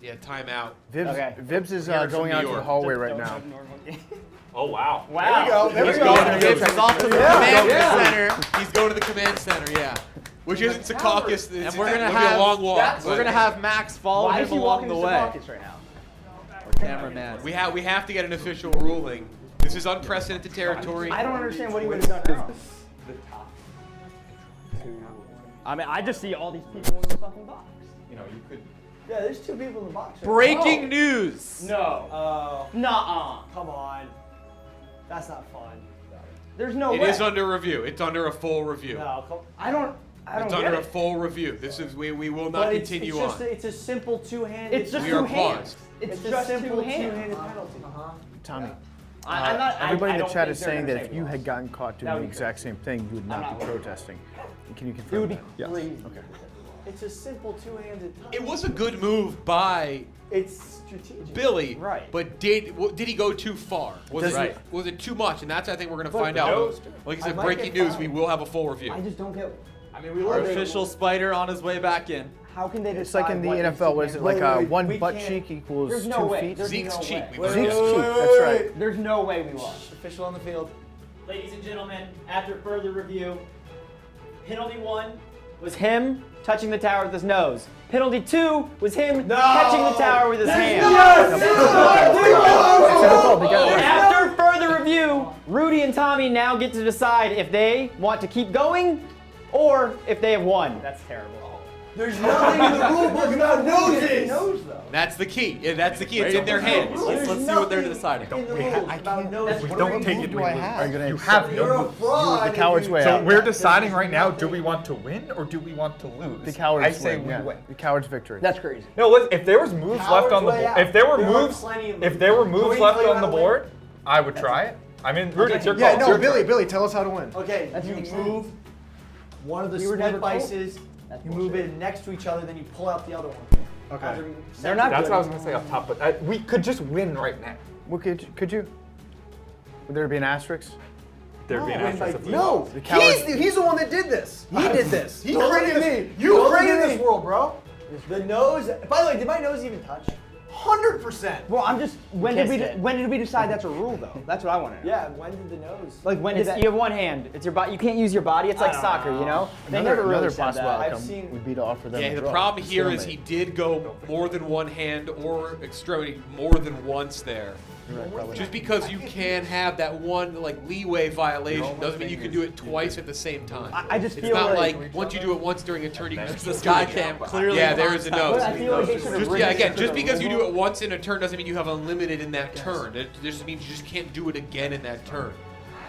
Yeah, timeout. Vibs is Here from going New out to the York. hallway right now. Oh wow. Wow. There we He's go. going to Gibbs is off to the command center. He's going to the command center, yeah. Which isn't Secaucus. And we're gonna it'll be have a long walk. We're gonna have Max follow Why him is he along walking the to way. Secaucus right now? Our cameraman. We have to get an official ruling. This is unprecedented territory. I don't understand what he would have done now. I mean, I just see all these people in the fucking box. You know, you could. Yeah, there's 2 people in the box. Breaking news. No. Nuh-uh. Come on. That's not fun. There's no It way. is under review. It's under a full review. No, come I don't It's get under a it. full review. This is we will not But continue it's just on. it's a simple 2-handed. It's just We 2 are hands. paused. It's a just simple 2 hands. 2-handed penalty. Tommy, I'm not. everybody I in the don't chat think is they're saying gonna that say if we you lost. had gotten caught That doing the would be exact same thing, you would I'm not not be worried. protesting. Can you It confirm would be that? Yes. crazy. Okay. It's a simple 2-handed touch. It was a good move by It's strategic. Billy, Right. but did he go too far? Was Right. was it too much? And that's I think we're gonna But find the out. nose, Like I I said, might breaking get news. We fined. will have a full review. I just don't get. I mean, we Our live in. official spider on his way back in. How can they decide? It's like in the what NFL, what is it? Wait, Like wait, one we butt can't- cheek equals There's 2 no way. feet? There's Zeke's no cheek. way. We Zeke's will- cheek, that's right. There's no way we lost. Official on the field. Ladies and gentlemen, after further review, penalty 1 was him touching the tower with his nose. Penalty 2 was him catching the tower with his hand. After further review, Rudy and Tommy now get to decide if they want to keep going or if they have won. That's terrible. There's nothing in the rule book about noses. Nose though. That's the key. Yeah, that's the key. It's in their hands. Let's see what they're deciding. In the rules about noses. Don't take it. Are you going to have You're a fraud. the coward's way So out? we're deciding right now: do we want to win or do we want to lose? The coward's I say win, we yeah. win. The coward's victory. That's crazy. No, listen, if there was moves left on the Coward's way board, out. if there were There are moves, plenty of if there were moves. moves Rudy, left tell you on the how to board, I would try it. I mean, Rudy, it's your call. Yeah, It's no, your Billy, turn. Billy, tell us how to win. Okay, That's you what he move one of the We were never split told. vices. That's You move bullshit. it next to each other, then you pull out the other one. Okay. They're not That's good. what I was gonna say up top, but we could just win right now. Well, could you? Would there be an asterisk? There'd be an asterisk at the No, The coward. he's the one that did this. He did this. He Don't look created at this. me. You Don't look created at this me. world, bro. The nose. By the way, did my nose even touch? 100%. Well, I'm just. When did kissed it. we decide that's a rule though? That's what I want to know. Yeah, when did the nose? Like when did you have one hand? It's your body. You can't use your body. It's like soccer, you know. They never really Another said possible that. outcome would be to offer them Yeah, a the draw. problem here is Stalemate. he did go more than one hand or extremity more than once there. Just because you can have that one like leeway violation doesn't mean you can do it twice at the same time. I just It's feel not like once you do it once during a turn, you can just This guy cam clearly. Yeah, there is a nose. But I feel like they should have Just, yeah, again, just because you do it once in a turn doesn't mean you have unlimited in that turn. It just means you just can't do it again in that turn.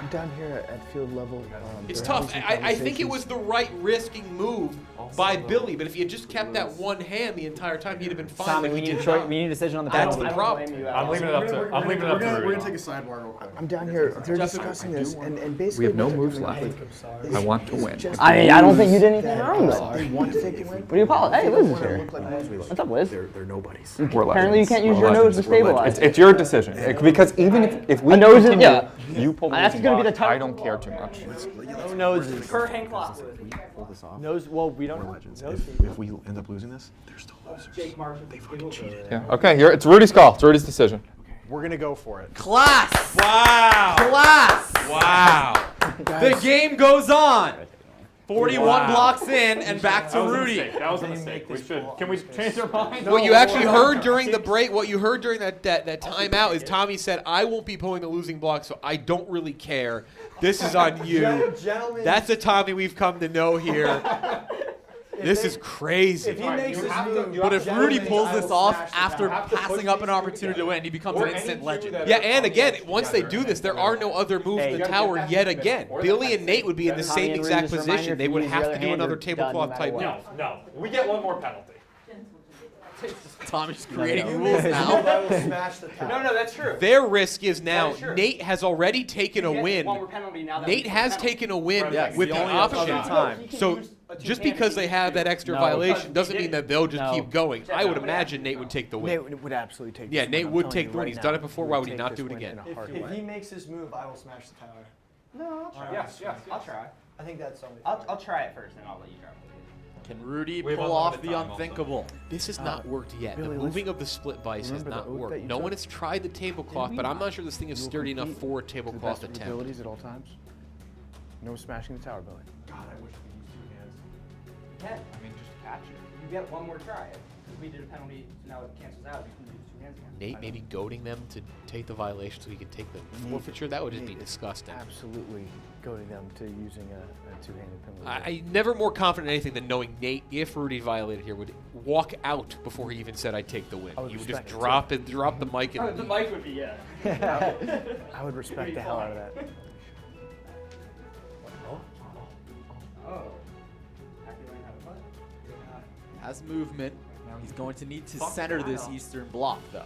I'm down here at field level. It's they're tough. having some I think it conversations. was the right risking move by Billy, but if he had just kept that one hand the entire time, he'd have been fine. Tommy, but we he need a did choice. not. We need a decision on the That's penalty. the problem. I'm leaving it up to. I'm leaving it up to We're Rudy. gonna take a sidebar real quick. I'm down here. They're discussing this, and basically We have no what they're moves doing left. is I want to win. just I mean, I don't think you did that anything wrong though. They want to take the win. What do you apologize? Hey, Liz is They here. look like losers. What's up, Liz? They're nobodies. Apparently, you can't use your nose to stabilize. It's your decision. Because even if we A nose is- continue, yeah. you pull the That's losing gonna be block, the tough- I don't care too much. No noses. Per hand clock. Pull this off. Nose. Well, we don't. If we end up losing this, they're still losers. They fucking cheated. Yeah. Okay, here it's Rudy's call. It's Rudy's decision. We're gonna go for it. Class. Wow. Class. Wow. The game goes on. 41 blocks in and back to Rudy. That was a mistake. We should. Can we change our mind? What you actually heard during the break, what you heard during that timeout is Tommy said, I won't be pulling the losing block, so I don't really care. This is on you. Gentlemen. That's the Tommy we've come to know here. This is crazy. If he makes you this have to- move, you But if Rudy gentlemen, pulls I this will off smash the after tower. passing up an opportunity to win, he becomes Or an instant any legend. two that Yeah, are and again, on once they together do this, there are no other moves in the gotta tower get that yet in the again. middle. Or Billy the and Nate would be in the Tommy same and exact Rudy, just a reminder, position. if They you would use have your to other do hand, another you're done no tablecloth type matter move. what. No, we get one more penalty. Tommy's creating rules now. I will smash the tower. No, that's true. Their risk is now That is true. Nate has already taken a win. Nate has taken a win Yes, with the the only other option. time. So just because they have that extra violation doesn't mean that they'll just keep going. I would imagine Nate would take the win. Nate would absolutely take. Yeah, this Nate win. I'm would telling take you the win. right He's now. done it before. He Why would would he take not this do it win again? in a heartbeat. If he makes this move, I will smash the tower. No, I'll try. Yes, yes. I'll try. I think that's only. I'll try it first, and I'll let you drop it. Can Rudy We have pull off unlimited the time also. unthinkable? This has not worked yet. Billy, The moving of the split vice has remember the not oath that worked. you No took? one has tried the tablecloth, but I'm not sure this thing is You will sturdy enough compete for a to the tablecloth best of your attempt. abilities at all times. No smashing the tower, Billy. God, I wish we used two hands. Yeah, I mean, just catch it. you get one more try. If we did a penalty, now it cancels out. You can use two hands again. Nate maybe goading them to take the violation so he could take the forfeiture. That would just be Nate is disgusting. Absolutely goading them to using a two-handed penalty. I never more confident in anything than knowing Nate, if Rudy violated here, would walk out before he even said I'd take the win. I would He would just respect it, drop the mic and The leave. mic would be, yeah. I would respect the hell out of that. Oh. Has movement. He's going to need to center this eastern block, though.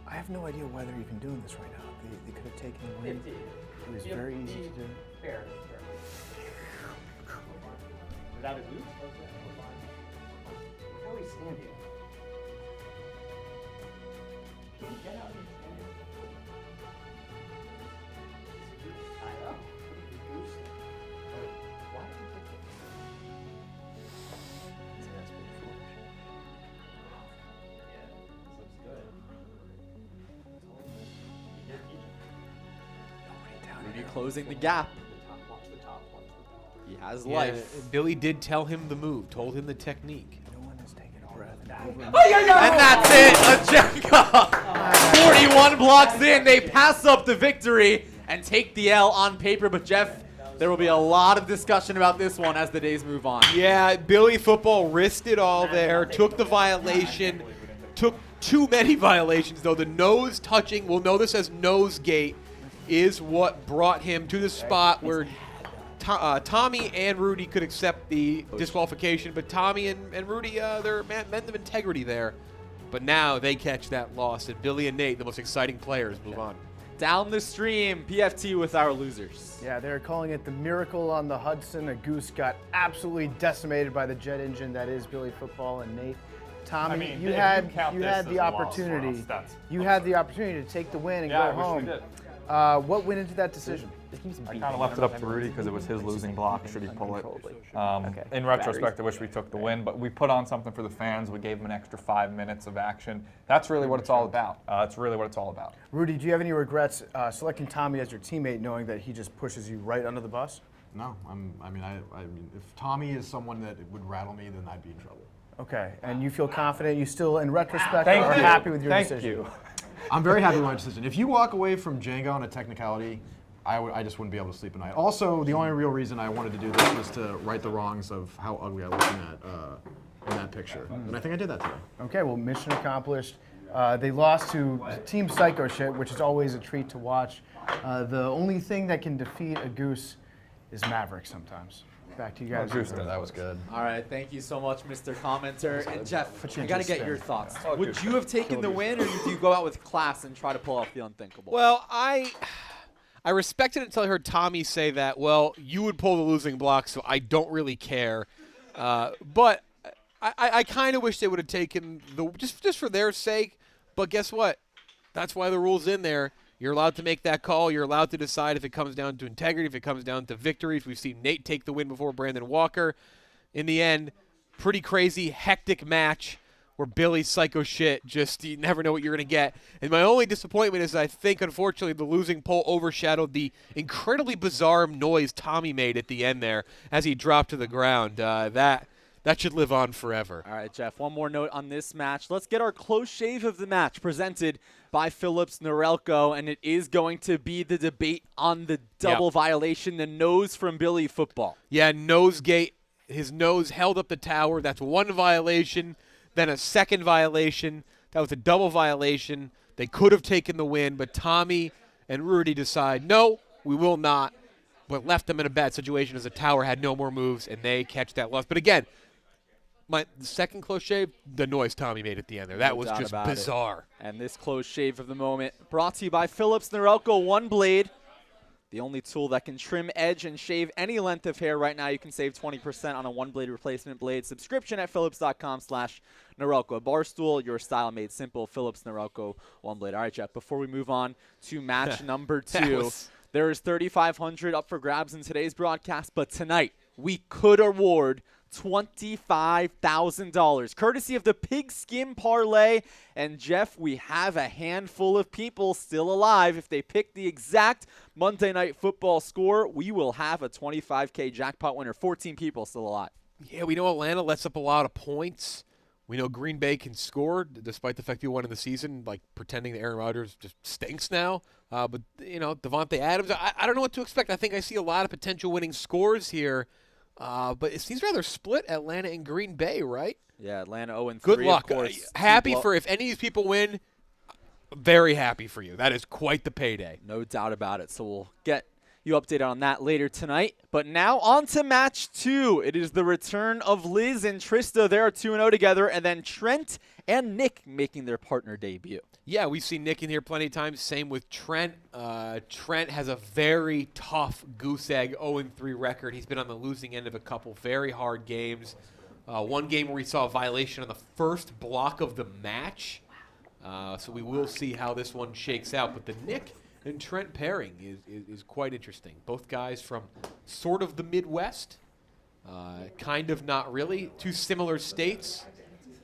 I have no idea why they're even doing this right now. They could have taken the win. It was very easy to do. Fair. Without a boot? How do we stand here? Can you get out and stand here? I know. Goose. Why did you take it? Yeah, this looks good. You did Egypt. Rudy closing the gap. Watch the top. He has Yeah, life. Billy did tell him the move, told him the technique. No one has taken a breath. Over And that's it, a Jenga. 41 blocks in, they pass up the victory and take the L on paper. But Jeff, there will be a lot of discussion about this one as the days move on. Yeah, Billy football risked it all there, took the violation, took too many violations though. The nose touching, we'll know this as nose gate, is what brought him to the spot where Tommy and Rudy could accept the disqualification, but Tommy and Rudy, they're men of integrity there. But now they catch that loss, and Billy and Nate, the most exciting players, move on. Down the stream, PFT with our losers. Yeah, they're calling it the miracle on the Hudson. A goose got absolutely decimated by the jet engine that is Billy football and Nate. Tommy, I mean, you if had you count you this had as the a loss for opportunity. us, that's You had the opportunity to take the win and Yeah, go I home. wish we did. What went into that decision? I kind of left it up to Rudy because it was his losing block. Should he pull it? In retrospect, I wish we took the win, but we put on something for the fans. We gave them an extra 5 minutes of action. That's really what it's all about. That's really what it's all about. Rudy, do you have any regrets selecting Tommy as your teammate, knowing that he just pushes you right under the bus? No, I mean, if Tommy is someone that would rattle me, then I'd be in trouble. Okay, and you feel confident? You still, in retrospect, are happy with your decision? Thank you. I'm very happy with my decision. If you walk away from Jenga on a technicality, I just wouldn't be able to sleep at night. Also, the only real reason I wanted to do this was to right the wrongs of how ugly I looked in that picture. And I think I did that today. Okay, well, mission accomplished. They lost to Team Psycho Shit, which is always a treat to watch. The only thing that can defeat a goose is Maverick sometimes. Back to you guys. That was good. All right, thank you so much, Mr. Commenter. And Jeff, I got to get your thoughts. Oh, Would you have taken the win, or do you go out with class and try to pull off the unthinkable? Well, I respected it until I heard Tommy say that, well, you would pull the losing block, so I don't really care. But I kind of wish they would have taken just for their sake. But guess what? That's why the rule's in there. You're allowed to make that call. You're allowed to decide if it comes down to integrity, if it comes down to victories. We've seen Nate take the win before Brandon Walker. In the end, pretty crazy, hectic match where Billy's psycho shit, just you never know what you're going to get. And my only disappointment is I think, unfortunately, the losing pole overshadowed the incredibly bizarre noise Tommy made at the end there as he dropped to the ground. That should live on forever. All right, Jeff, one more note on this match. Let's get our close shave of the match presented by Phillips Norelco, and it is going to be the debate on the double violation, the nose from Billy football. Yeah, nosegate. His nose held up the tower. That's one violation, then a second violation. That was a double violation. They could have taken the win, but Tommy and Rudy decide, no, we will not, but left them in a bad situation as the tower had no more moves, and they catch that loss. But again, the second close shave, the noise Tommy made at the end there. That was just bizarre. And this close shave of the moment brought to you by Phillips Norelco One Blade, the only tool that can trim, edge, and shave any length of hair. Right now, you can save 20% on a one-blade replacement blade subscription at phillips.com/Norelco. Barstool, your style made simple. Phillips Norelco One Blade. All right, Jeff, before we move on to match number 2, there is $3,500 up for grabs in today's broadcast, but tonight we could award $25,000, courtesy of the Pigskin Parlay. And Jeff, we have a handful of people still alive. If they pick the exact Monday Night Football score, we will have a $25K jackpot winner. 14 people still alive. Yeah, we know Atlanta lets up a lot of points. We know Green Bay can score, despite the fact they won in the season, like pretending that Aaron Rodgers just stinks now. But, you know, Devontae Adams, I don't know what to expect. I think I see a lot of potential winning scores here. But it seems rather split, Atlanta and Green Bay, right? Yeah, Atlanta 0-3. Good luck. Of course. Happy for if any of these people win, very happy for you. That is quite the payday. No doubt about it. So we'll get you updated on that later tonight. But now on to match 2. It is the return of Liz and Trista. They are 2-0 together. And then Trent and Nick making their partner debut. Yeah, we've seen Nick in here plenty of times. Same with Trent. Trent has a very tough goose egg 0-3 record. He's been on the losing end of a couple very hard games. One game where he saw a violation on the first block of the match. So we will see how this one shakes out. But the Nick and Trent pairing is quite interesting. Both guys from sort of the Midwest. Kind of not really. Two similar states.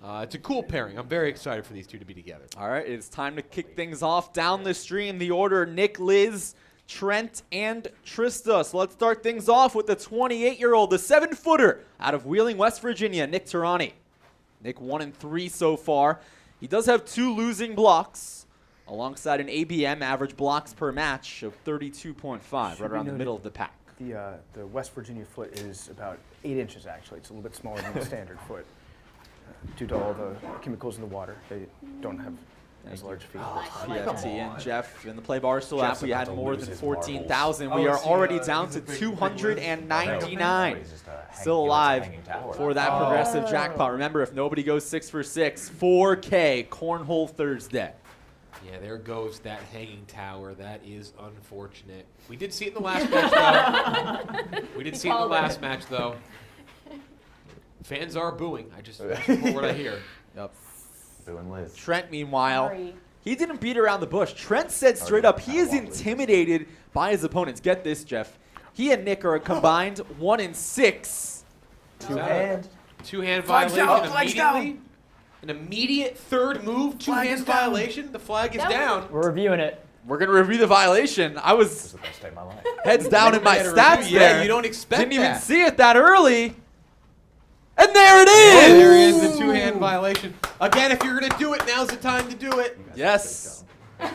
It's a cool pairing. I'm very excited for these two to be together. All right, it's time to kick things off. Down the stream, the order: Nick, Liz, Trent, and Trista. So let's start things off with the 28-year-old, the 7-footer out of Wheeling, West Virginia, Nick Tarani. Nick 1-3 so far. He does have 2 losing blocks, alongside an ABM average blocks per match of 32.5, right around the middle of the pack. The West Virginia foot is about 8 inches, actually. It's a little bit smaller than the standard foot. Due to all the chemicals in the water, they don't have as large feet. PFT and Jeff in the Play Barstool app, we had more than 14,000. We are already down to 299. Still alive for that progressive jackpot. Remember, if nobody goes 6 for 6, 4K Cornhole Thursday. Yeah, there goes that hanging tower. That is unfortunate. We did see it in the last match, though. Fans are booing. I just what I hear. Yep. Booing Liz. Trent, meanwhile, He didn't beat around the bush. Trent said straight up he is intimidated by his opponents. Get this, Jeff. He and Nick are a combined 1-6. Two-hand. Two-hand Flags violation down, flags immediately. down. An immediate third move, two-hand violation. The flag is down. We're reviewing it. We're going to review the violation. I was the best day of my life. heads down in my stats Yeah, there. you don't expect Didn't even that. see it that early. And there it is! There is the two-hand violation. Again, if you're going to do it, now's the time to do it. Yes.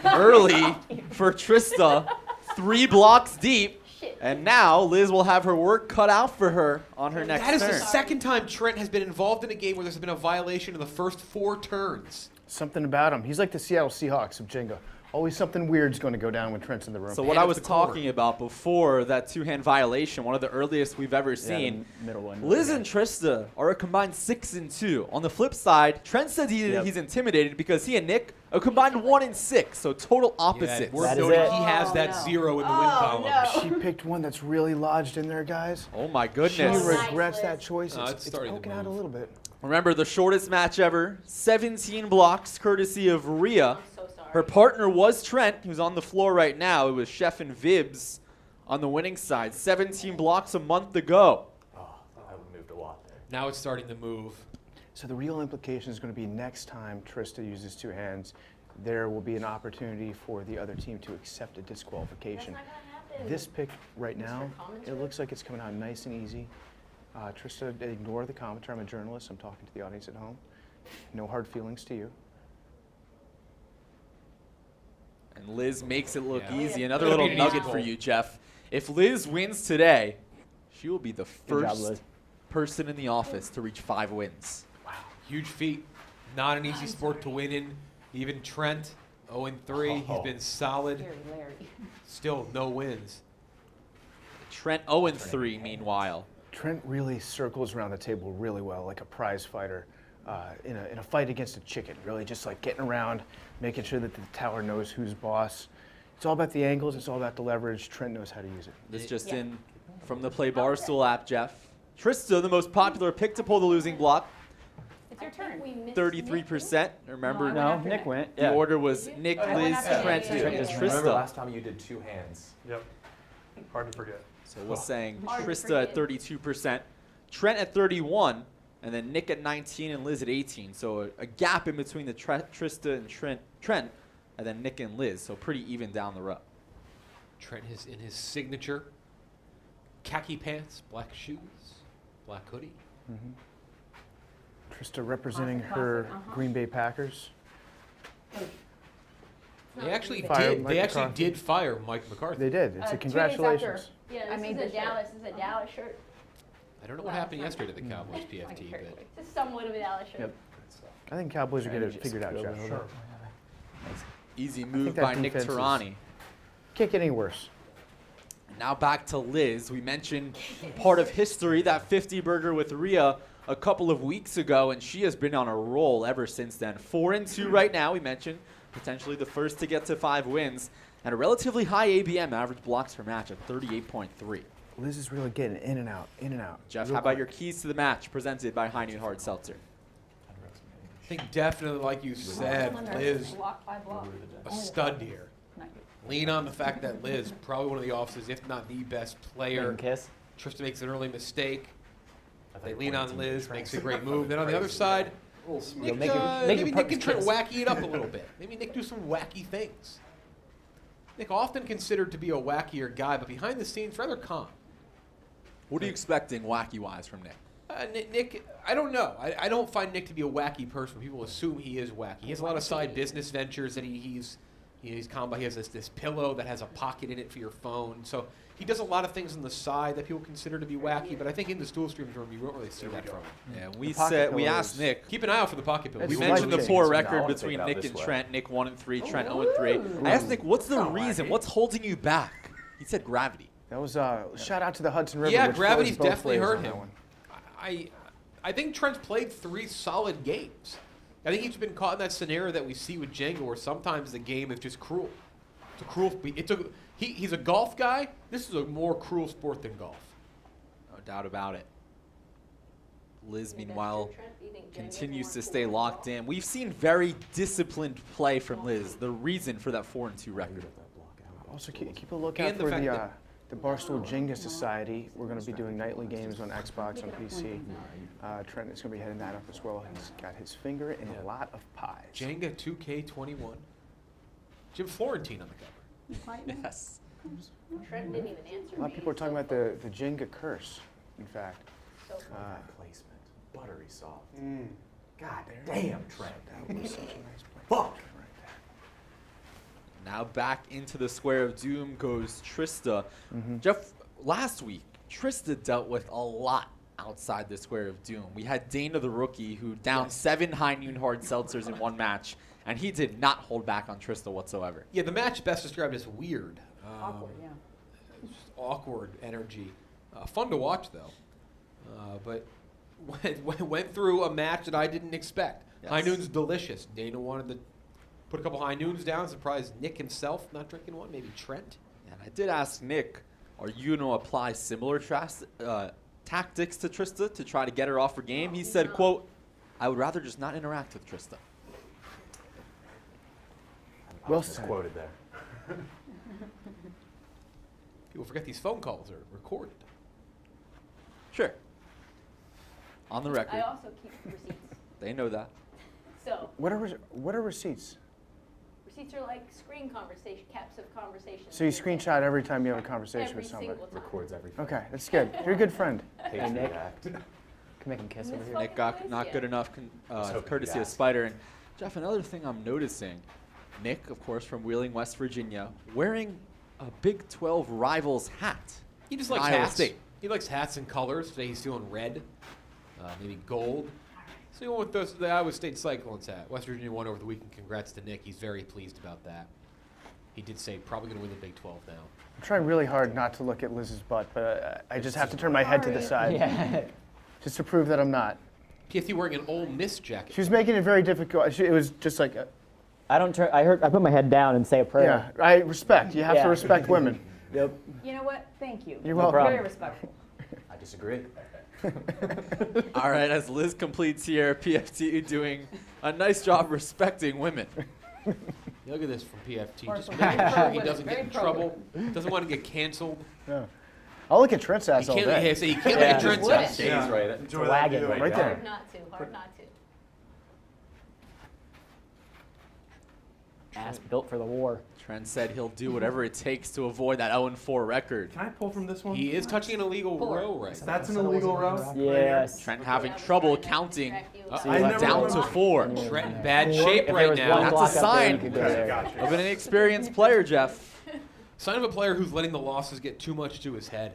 Early for Trista. 3 blocks deep. And now Liz will have her work cut out for her on her next That is turn. the second time Trent has been involved in a game where there's been a violation in the first 4 turns. Something about him. He's like the Seattle Seahawks of Jenga. Always something weird's going to go down when Trent's in the room. So what I was talking about before, that two-hand violation, one of the earliest we've ever seen. the middle one. Liz and Trista are a combined 6-2. On the flip side, Trent says he's intimidated because he and Nick are combined 1-6. So total opposites. Worth noting he has that 0 in the win column. She picked one that's really lodged in there, guys. Oh my She goodness. regrets that choice. No, It's starting to poking out a move. little bit. Remember the shortest match ever, 17 blocks, courtesy of Rhea. Her partner was Trent, who's on the floor right now. It was Chef and Vibs on the winning side. 17 blocks a month ago. I would moved a lot there. Now it's starting to move. So the real implication is going to be next time Trista uses two hands, there will be an opportunity for the other team to accept a disqualification. This pick right now, it looks like it's coming out nice and easy. Trista, ignore the commentary. I'm a journalist. I'm talking to the audience at home. No hard feelings to you. And Liz makes it look easy. It'll Another be little an easy nugget goal. for you, Jeff. If Liz wins today, she will be the Good job, first Liz. person in the office to reach 5 wins. Huge feat. Not an easy sport to win in. Even Trent, 0-3. He's been solid. Still no wins. Trent 0-3, meanwhile. Trent really circles around the table really well, like a prize fighter in a fight against a chicken. Really just like getting around, making sure that the tower knows who's boss. It's all about the angles. It's all about the leverage. Trent knows how to use it. This just in from the Play Barstool app, Jeff. Trista, the most popular pick to pull the losing block. It's your turn. 33%. Remember, No, Nick went. the order was Nick, Liz, Trent, and Remember Trista. last time you did two hands? Yep. Hard to forget. So we're saying Hard to Trista at 32%, Trent at 31, and then Nick at 19 and Liz at 18. So a gap in between the Trista and Trent, and then Nick and Liz. So pretty even down the row. Trent is in his signature khaki pants, black shoes, black hoodie. Trista representing her Green Bay Packers. They actually Fire did. Mike They actually McCarthy. did fire Mike McCarthy. They did. It's a 2 days after. congratulations. Yeah, I made this this is a Dallas. This is a Dallas shirt. I don't know what happened yesterday to the Cowboys PFT, but It's somewhat of a Dallas shirt. Yep. I think Cowboys are getting it figured out, Jeff. Sure. Easy move that by Nick defense is- Tarani. Can't get any worse. Now back to Liz. We mentioned part of history, that 50 burger with Rhea a couple of weeks ago, and she has been on a roll ever since then. 4-2 right now, we mentioned. Potentially the first to get to 5 wins. And a relatively high ABM, average blocks per match, at 38.3. Liz is really getting in and out, in and out. Jeff, Real how about quick. your keys to the match presented by High Noon Hard Seltzer? I think definitely, like you said, Liz, Block by block. a stud here. Lean on the fact that Liz, probably one of the offices, if not the best player. Kiss. Trista makes an early mistake. They lean on Liz, makes a great move. Then on the other side, Nick, make it maybe Nick partners can try to kiss. wacky it up a little bit. Maybe Nick do some wacky things. Nick often considered to be a wackier guy, but behind the scenes, rather calm. What are you expecting wacky-wise from Nick? Nick, I don't know. I don't find Nick to be a wacky person. People assume he is wacky. He has a lot of side business ventures that he's calm by. He has this pillow that has a pocket in it for your phone. So he does a lot of things on the side that people consider to be wacky. But I think in the Stool Streams room, you won't really see that from him. Yeah, pocket we pillow asked is- Nick. Keep an eye out for the pocket pillow. It's We life mentioned the changing. poor I record wanna take between it out Nick this and way. Trent. Nick 1-3, Trent 0-3. I asked Nick, what's the reason? What's holding you back? He said gravity. That was shout out to the Hudson River. Yeah, which gravity's flows both definitely ways hurt on that him. one. I think Trent's played 3 solid games. I think he's been caught in that scenario that we see with Jenga, where sometimes the game is just cruel. It's a cruel. He's a golf guy. This is a more cruel sport than golf. No doubt about it. Liz, meanwhile, continues to stay locked in. We've seen very disciplined play from Liz, the reason for that 4-2 record. Also, keep a lookout for the Barstool Jenga Society. We're going to be doing nightly games on Xbox, on PC. Trent is going to be heading that up as well. He's got his finger in a lot of pies. Jenga 2K21. Jim Florentine on the cover. Yes. Trent didn't even answer A lot of people are talking about the Jenga curse, in fact. Placement. Buttery soft. God damn, Trent. That was such a nice play. Fuck. Now back into the Square of Doom goes Trista. Jeff, last week, Trista dealt with a lot outside the Square of Doom. We had Dana the rookie who downed 7 high noon hard seltzers in one match, and he did not hold back on Trista whatsoever. Yeah, the match best described as weird. Awkward, yeah. Just awkward energy. Fun to watch, though. But went through a match that I didn't expect. Yes. High noon's delicious. Dana wanted to put a couple high noons down, surprised Nick himself not drinking one, maybe Trent. And I did ask Nick, are you going to apply similar tactics to Trista to try to get her off her game? He said, quote, I would rather just not interact with Trista. Well quoted there. People forget these phone calls are recorded. Sure. On the I record. also keep receipts. They know that. So What are receipts? receipts are like screen conversation, caps of conversations. So you screenshot every time you have a conversation Every with somebody? single time. Records everything. Okay, that's good. You're a good friend. Hey, Nick. Can make him kiss over here. Nick got not good enough courtesy of Spider. And Jeff, another thing I'm noticing, Nick, of course, from Wheeling, West Virginia, wearing a Big 12 Rivals hat. He just from likes Iowa hats. State. He likes hats and colors. Today he's doing red, maybe gold. So he went with the Iowa State Cyclones hat. West Virginia won over the weekend. Congrats to Nick. He's very pleased about that. He did say probably going to win the Big 12 now. I'm trying really hard not to look at Liz's butt, but I just have to turn my head to the side. Yeah. Just to prove that I'm not. PFT wearing an Ole Miss jacket. She was making it very difficult. It was just like, I don't turn. I put my head down and say a prayer. yeah, I respect. You have to respect women. Yep. You know what? Thank you. You're welcome. Very respectful. I disagree. All right, as Liz completes here, PFT doing a nice job respecting women. Look at this from PFT. Just Very making sure he pro-women, doesn't get very in trouble. Doesn't want to get canceled. Yeah. I'll look at Trent's ass He all can't, day. he can't look at Trent's Would ass. it? Days right. Enjoy wagon. that view. Right there. Hard not to. Hard not to. Ass built for the war. Trent said he'll do whatever it takes to avoid that 0-4 record. Can I pull from this one? He is touching an illegal row right now. That's an illegal row? Yes. Trent having trouble counting I never down to remember. 4. Trent in bad shape If there right was now. one That's block a up there, sign. you could go there. Gotcha. Of an inexperienced player, Jeff. Sign of a player who's letting the losses get too much to his head.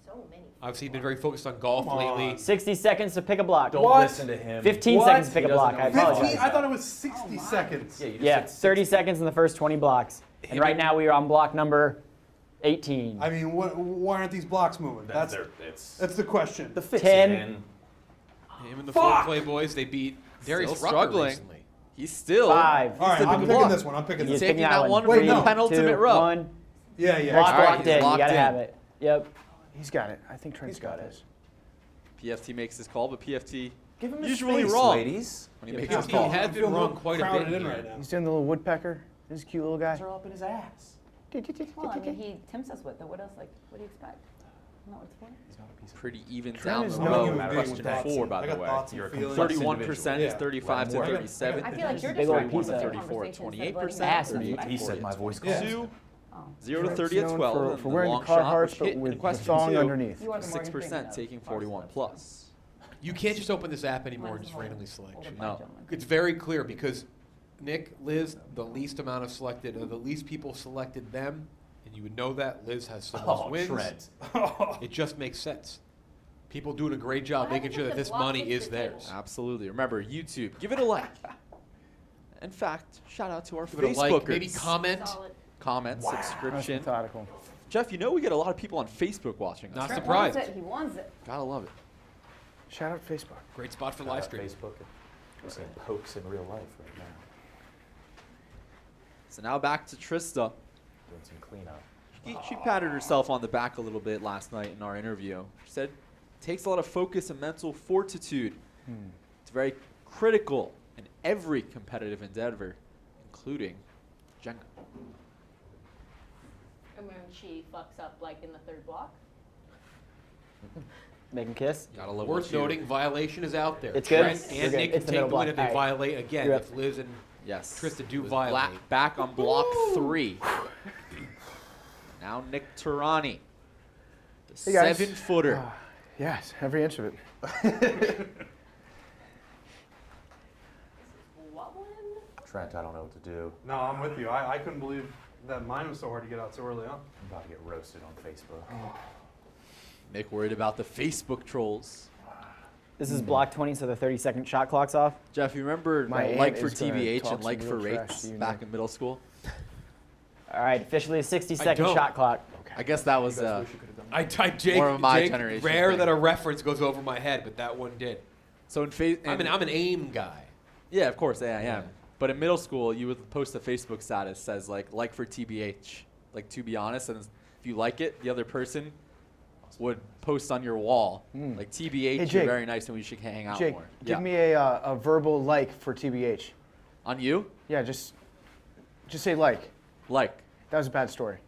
So many. Obviously, he's been very focused on golf lately. 60 seconds to pick a block. Don't listen to him. 15 What? seconds to pick He a block. doesn't I know. apologize. 15? I thought it was 60 seconds. Yeah, you just Yeah, said 30 seconds in the first 20 blocks. And right now we are on block number 18. I mean, why aren't these blocks moving? That's the question. The fix 10. it in. Him and the Full Play boys, they beat Darius Still Rucker struggling. recently. He's still 5. All right, the I'm big picking block. this one. I'm picking He's this taking that that one. one for Wait, the no. penultimate 2, row. 1. one. Yeah, yeah. Block's All right, locked he's in. You locked gotta in. have it. Yep. He's got it. I think Trent's got it. PFT makes his call, but PFT Give him his usually space, wrong ladies. when he makes PFT his call. has been wrong quite a crowded bit in here. right now. He's doing the little woodpecker. This cute little guy. They're up in his ass. Well, I mean, he tempts us with it. What else? Like, what do you expect? Not what it's for. He's not a piece of Pretty even Trent down is the no row. human being Question with thoughts. 4, by I the got way. thoughts and You're a feelings. complex 31% is Yeah. 35 to Right. 37. I feel like you're Big just old trying piece to of- 34 at conversation 28%. instead of letting Ass. it He said my voice Yeah. calls. 2, Oh. 0 to Trent's 30 at known 12. for and the wearing long the shot Carhartts, was but hit in with the question thong 2. underneath. You are the Morgan 6% Freeman of taking Barstool 41 Sports. plus. You can't just open this app anymore and just randomly select. Older No. black gentleman. It's very clear because Nick, Liz, the least amount of selected, or the least people selected them, and you would know that Liz has the most wins. Trent. It just makes sense. People doing a great job Well, I making think sure it's that the this block money hits is the table. theirs. Absolutely. Remember, YouTube, give it a like. In fact, shout out to our Give it a like, Facebookers. maybe comment. Solid. Comment, That's subscription. methodical. Jeff, you know we get a lot of people on Facebook watching us. Not Trent surprised. wants it. He wants it. Gotta love it. Shout out Facebook. Great spot for live stream. Facebook. We're seeing pokes in real life right now. So now back to Trista. Doing some cleanup. She patted herself on the back a little bit last night in our interview. She said, takes a lot of focus and mental fortitude. It's very critical in every competitive endeavor, including Jenga. And when she fucks up, like in the third block. Make him kiss. Gotta love Worth noting, violation is out there. It's good? Trent You're and good. Nick It's can the take middle the win block. if they All right. violate again. You're If Liz and Trista do Was violate. back on block 3. Now Nick Turani, the Hey, guys. 7-footer. Yes, every inch of it. Trent, I don't know what to do. No, I'm with you. I couldn't believe that mine was so hard to get out so early on. I'm about to get roasted on Facebook. Nick worried about the Facebook trolls. This is block 20, so the 30-second shot clock's off. Jeff, you remember My like aunt for is gonna TBH talk and like some for real trash rapes to you back now. in middle school? All right, officially a 60-second don't. shot clock. I guess that was I typed Jake. more of my Jake, generation rare thing. that a reference goes over my head, but that one did. So in I'm an aim guy. Yeah, of course, yeah, I am. But in middle school, you would post a Facebook status says like for TBH, like to be honest, and if you like it, the other person would post on your wall like TBH. Hey, You're Jake. very nice, and we should hang out Jake, more. give me a verbal like for TBH. On you? Yeah, just say like. Like. That was a bad story.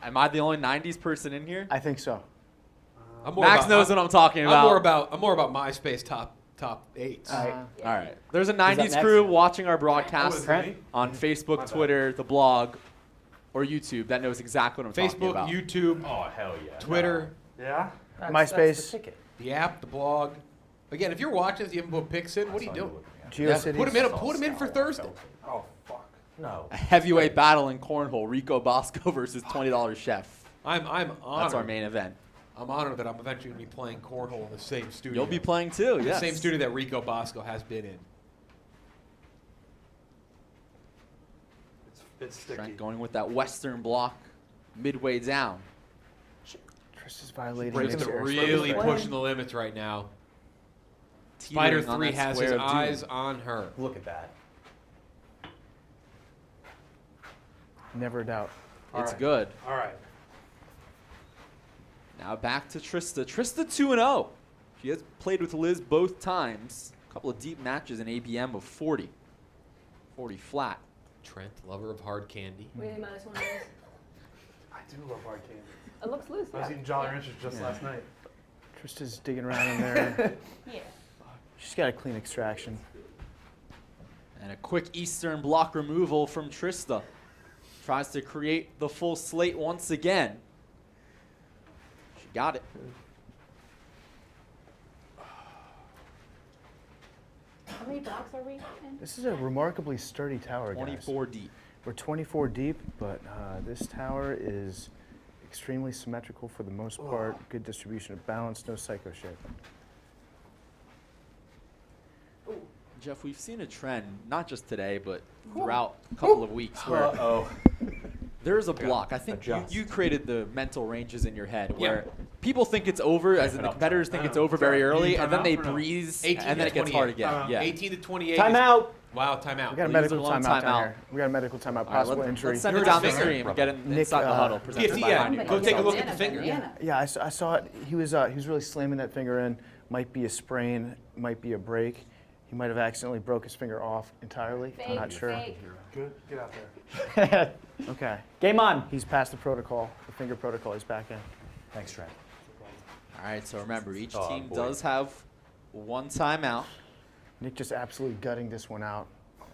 Am I the only '90s person in here? I think so. Max knows what I'm talking about. I'm more about MySpace top 8s. All right. There's a that 90s next? crew watching our broadcast Trent? on Facebook, Twitter, the blog, or YouTube that knows exactly what I'm talking Facebook, about. YouTube, Oh, hell yeah. Twitter, Yeah? MySpace. the app, the blog. Again, if you're watching this, you haven't put pics in. What are you doing? GeoCities. Put him in for Thursday. Oh, fuck. No. A heavyweight battle in cornhole: Rico Bosco versus $20 Chef. I'm honored. That's our main event. I'm honored that I'm eventually going to be playing cornhole in the same studio. You'll be playing too, The yes. same studio that Rico Bosco has been in. It's sticky. Trent going with that Western block midway down. Trista's violating Breaking Nick's airspace. really pushing the limits right now. Spider 3 has his eyes on her. Look at that. Never a doubt. It's good. All right. Now back to Trista. Trista 2-0. She has played with Liz both times. A couple of deep matches, an ABM of 40. 40 flat. Trent, lover of hard candy. Really minus one of those. I do love hard candy. It looks loose. I was eating Jolly Ranchers just last night. Trista's digging around in there. Yeah. She's got a clean extraction. And a quick Eastern block removal from Trista. Tries to create the full slate once again. She got it. How many blocks are we in? This is a remarkably sturdy tower, guys. 24 deep. We're 24 deep, but this tower is extremely symmetrical for the most part. Good distribution of balance, no psycho shit. Jeff, we've seen a trend, not just today, but throughout a couple of weeks where there's a block. I think you created the mental ranges in your head where people think it's over, as in the competitors think it's over very early, and then they breeze, and then it gets hard again. Yeah. 18 to 28. Timeout. Wow, timeout. We got a Leaves medical a long timeout down timeout. here. We got a medical timeout, All right, possible injury. let's send it down the stream and get it Nick, inside the huddle. Presented by yeah, Heine. go take a look at the finger. Yeah, I saw it. He was really slamming that finger in. Might be a sprain, might be a break. He might have accidentally broke his finger off entirely. I'm not sure. Good. Get out there. Okay. Game on. He's passed the protocol, the finger protocol. He's back in. Thanks, Trent. All right, so remember, each Oh, team boy. does have one timeout. Nick just absolutely gutting this one out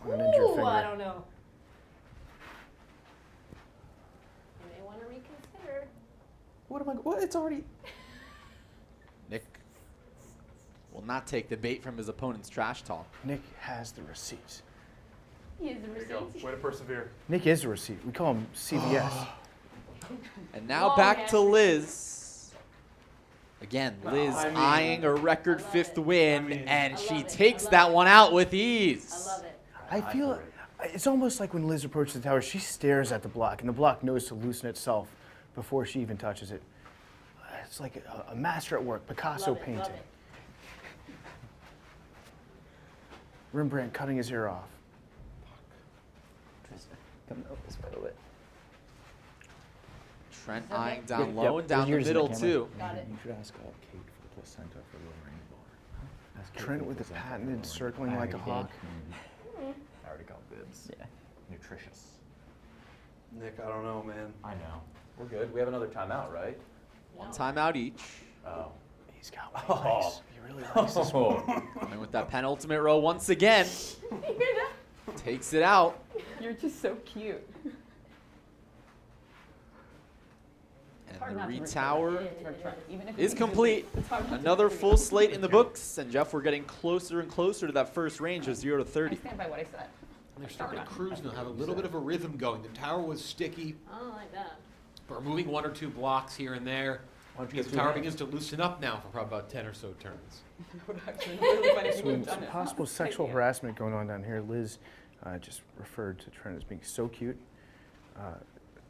on an injured finger. I don't know. You may want to reconsider. What? It's already. Nick will not take the bait from his opponent's trash talk. Nick has the receipts. He is the There you go. receipt. Way to persevere. Nick is a receipt. We call him CVS. And now Long back to ass Liz. Again, Liz eyeing a record fifth win, and she takes that one out with ease. I love it. I feel it's almost like when Liz approaches the tower, she stares at the block, and the block knows to loosen itself before she even touches it. It's like a master at work, Picasso Love it, painting. love it. Rembrandt cutting his ear off. Trista, come up this way a little bit. Trent Okay. eyeing down Yep, low and down the yours in the middle, camera. too. Got it. You should ask Kate for the placenta for lowering the bar. Ask Kate Trent for with the placenta for patented lowering. circling I like a already hawk. did. I already called bibs. Yeah. Nutritious. Nick, I don't know, man. I know. We're good. We have another timeout, right? One timeout each. Oh. He's got one nice. He really likes this one. And with that penultimate row once again, takes it out. You're just so cute. And the retower Even if is it's complete. it's hard not to Another figure full out. slate in the books. And Jeff, we're getting closer and closer to that first range of 0 to 30. I stand by what I said. They're starting to cruise now, have a little bit of a rhythm going. The tower was sticky. I don't like that. But we're moving 1 or 2 blocks here and there. The tower begins to loosen up now for probably about 10 or so turns. Some possible sexual harassment going on down here. Liz just referred to Trent as being so cute.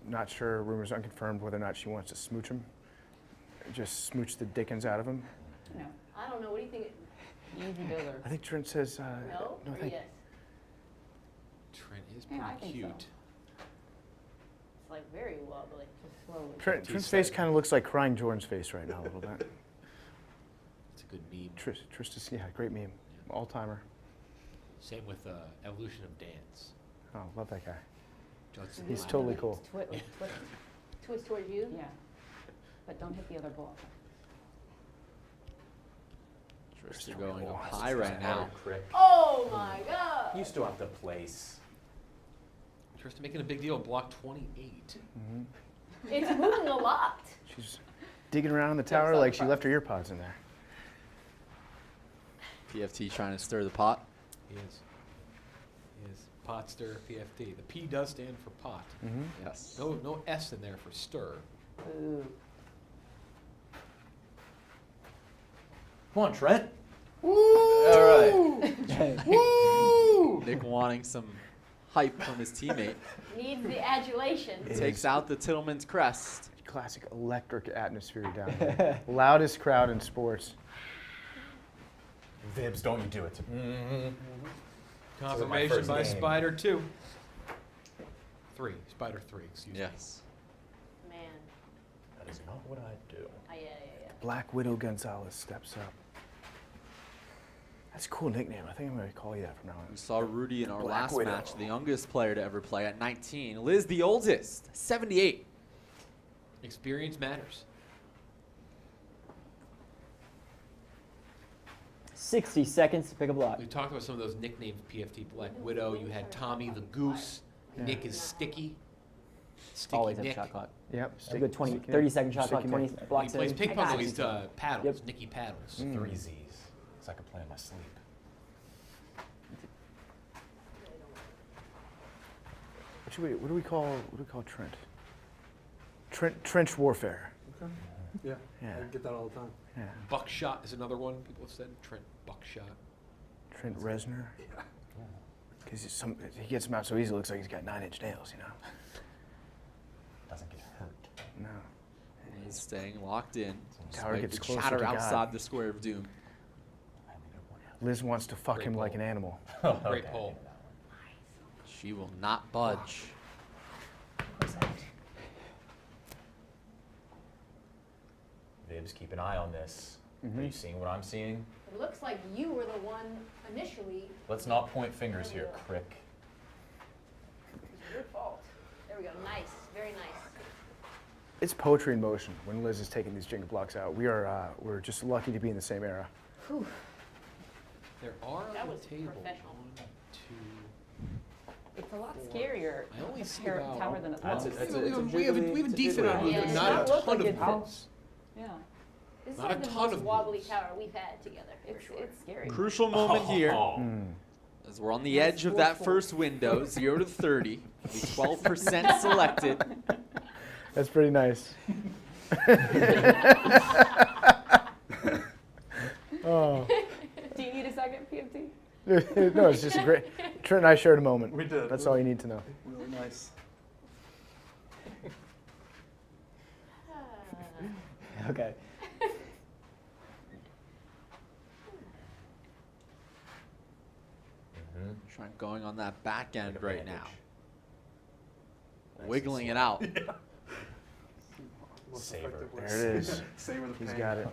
Not sure, rumors unconfirmed, whether or not she wants to smooch him. Just smooch the dickens out of him. No. I don't know. What do you think? Easy builder. I think Trent says No? no Or thank yes? Trent is Yeah, I pretty think so. cute. It's like very wobbly. Just slowly. Trent's face kind of looks like crying Jordan's face right now a little bit. It's a good meme. Tristan, yeah, great meme. All timer. Same with Evolution of Dance. Oh, love that guy. Judson He's Lyman. totally cool. Twist towards you? Yeah. But don't hit the other ball. Tristan going up high right now. Oh my God! You still have to place. Tristan making a big deal. Block 28. It's moving a lot. She's digging around in the tower like she left her ear pods in there. PFT trying to stir the pot. He is. He is. Pot stir PFT. The P does stand for pot. Yes. No S in there for stir. Ooh. Come on, Trent. All right. Woo! Nick wanting some hype from his teammate. Needs the adulation. Takes out the Tittleman's crest. Classic electric atmosphere down here. Loudest crowd in sports. Vibs, don't you do it. Confirmation by Spider 2. 3. Spider 3, excuse me. Yes. Man. That is not what I do. Yeah. Black Widow Gonzalez steps up. That's a cool nickname. I think I'm going to call you that from now on. We saw Rudy in our Black last Widow. match, the youngest player to ever play at 19. Liz, the oldest, 78. Experience matters. 60 seconds to pick a block. We talked about some of those nicknames PFT. Black Widow. You had Tommy the Goose. Yeah. Nick is Sticky. Sticky Always have Nick. shot clock. Yep. A good 20, 30-second shot clock, 20 When blocks he plays in. ping pong, though, he's paddles. Yep. Nicky paddles. 3 Z's. So I can play in my sleep. What do we call Trent? Trench warfare. Okay. Yeah. Yeah. I get that all the time. Yeah. Buckshot is another one people have said. Trent Buckshot. Trent Reznor. Yeah. Because he gets him out so easy. It looks like he's got 9-inch nails. You know. Doesn't get hurt. No. He's staying locked in. Tower despite gets the closer chatter to God. outside the square of doom. Liz wants to fuck Great him like pull. an animal. Great pull. She will not budge. Vibs, keep an eye on this. Are you seeing what I'm seeing? It looks like you were the one initially. Let's not point fingers here, Crick. It's your fault. There we go. Nice. Very nice. It's poetry in motion when Liz is taking these Jenga blocks out. We're just lucky to be in the same era. Whew. There are That on was the table professional. 1, 2. It's a lot scarier. I only see tower about- than it That's looks. We have a decent amount of Yeah, movement, it not a doesn't look ton like of it's- moves. Yeah. This is Not like a the ton most of wobbly moves. tower we've had together, for sure. It's scary. Crucial moment here. As we're on the edge of that first window, 0 to 30. Only 12% selected. That's pretty nice. Oh. Do you need a second, PFT? No, it's just a great. Trent and I shared a moment. We did. That's all you need to know. Really nice. Okay. Trent going on that back end right now. Wiggling it out. Savor. There it is. Savor the He's pain. got it.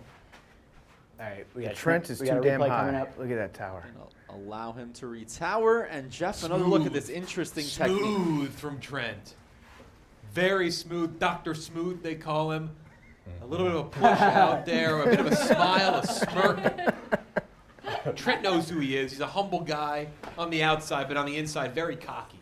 All right, The Trent is too damn high. Look at that tower. Allow him to retower. And Jeff, another look at this interesting technique. Smooth from Trent. Very smooth. Dr. Smooth, they call him. A little bit of a push out there, a bit of a smile, a smirk. Trent knows who he is. He's a humble guy on the outside, but on the inside, very cocky.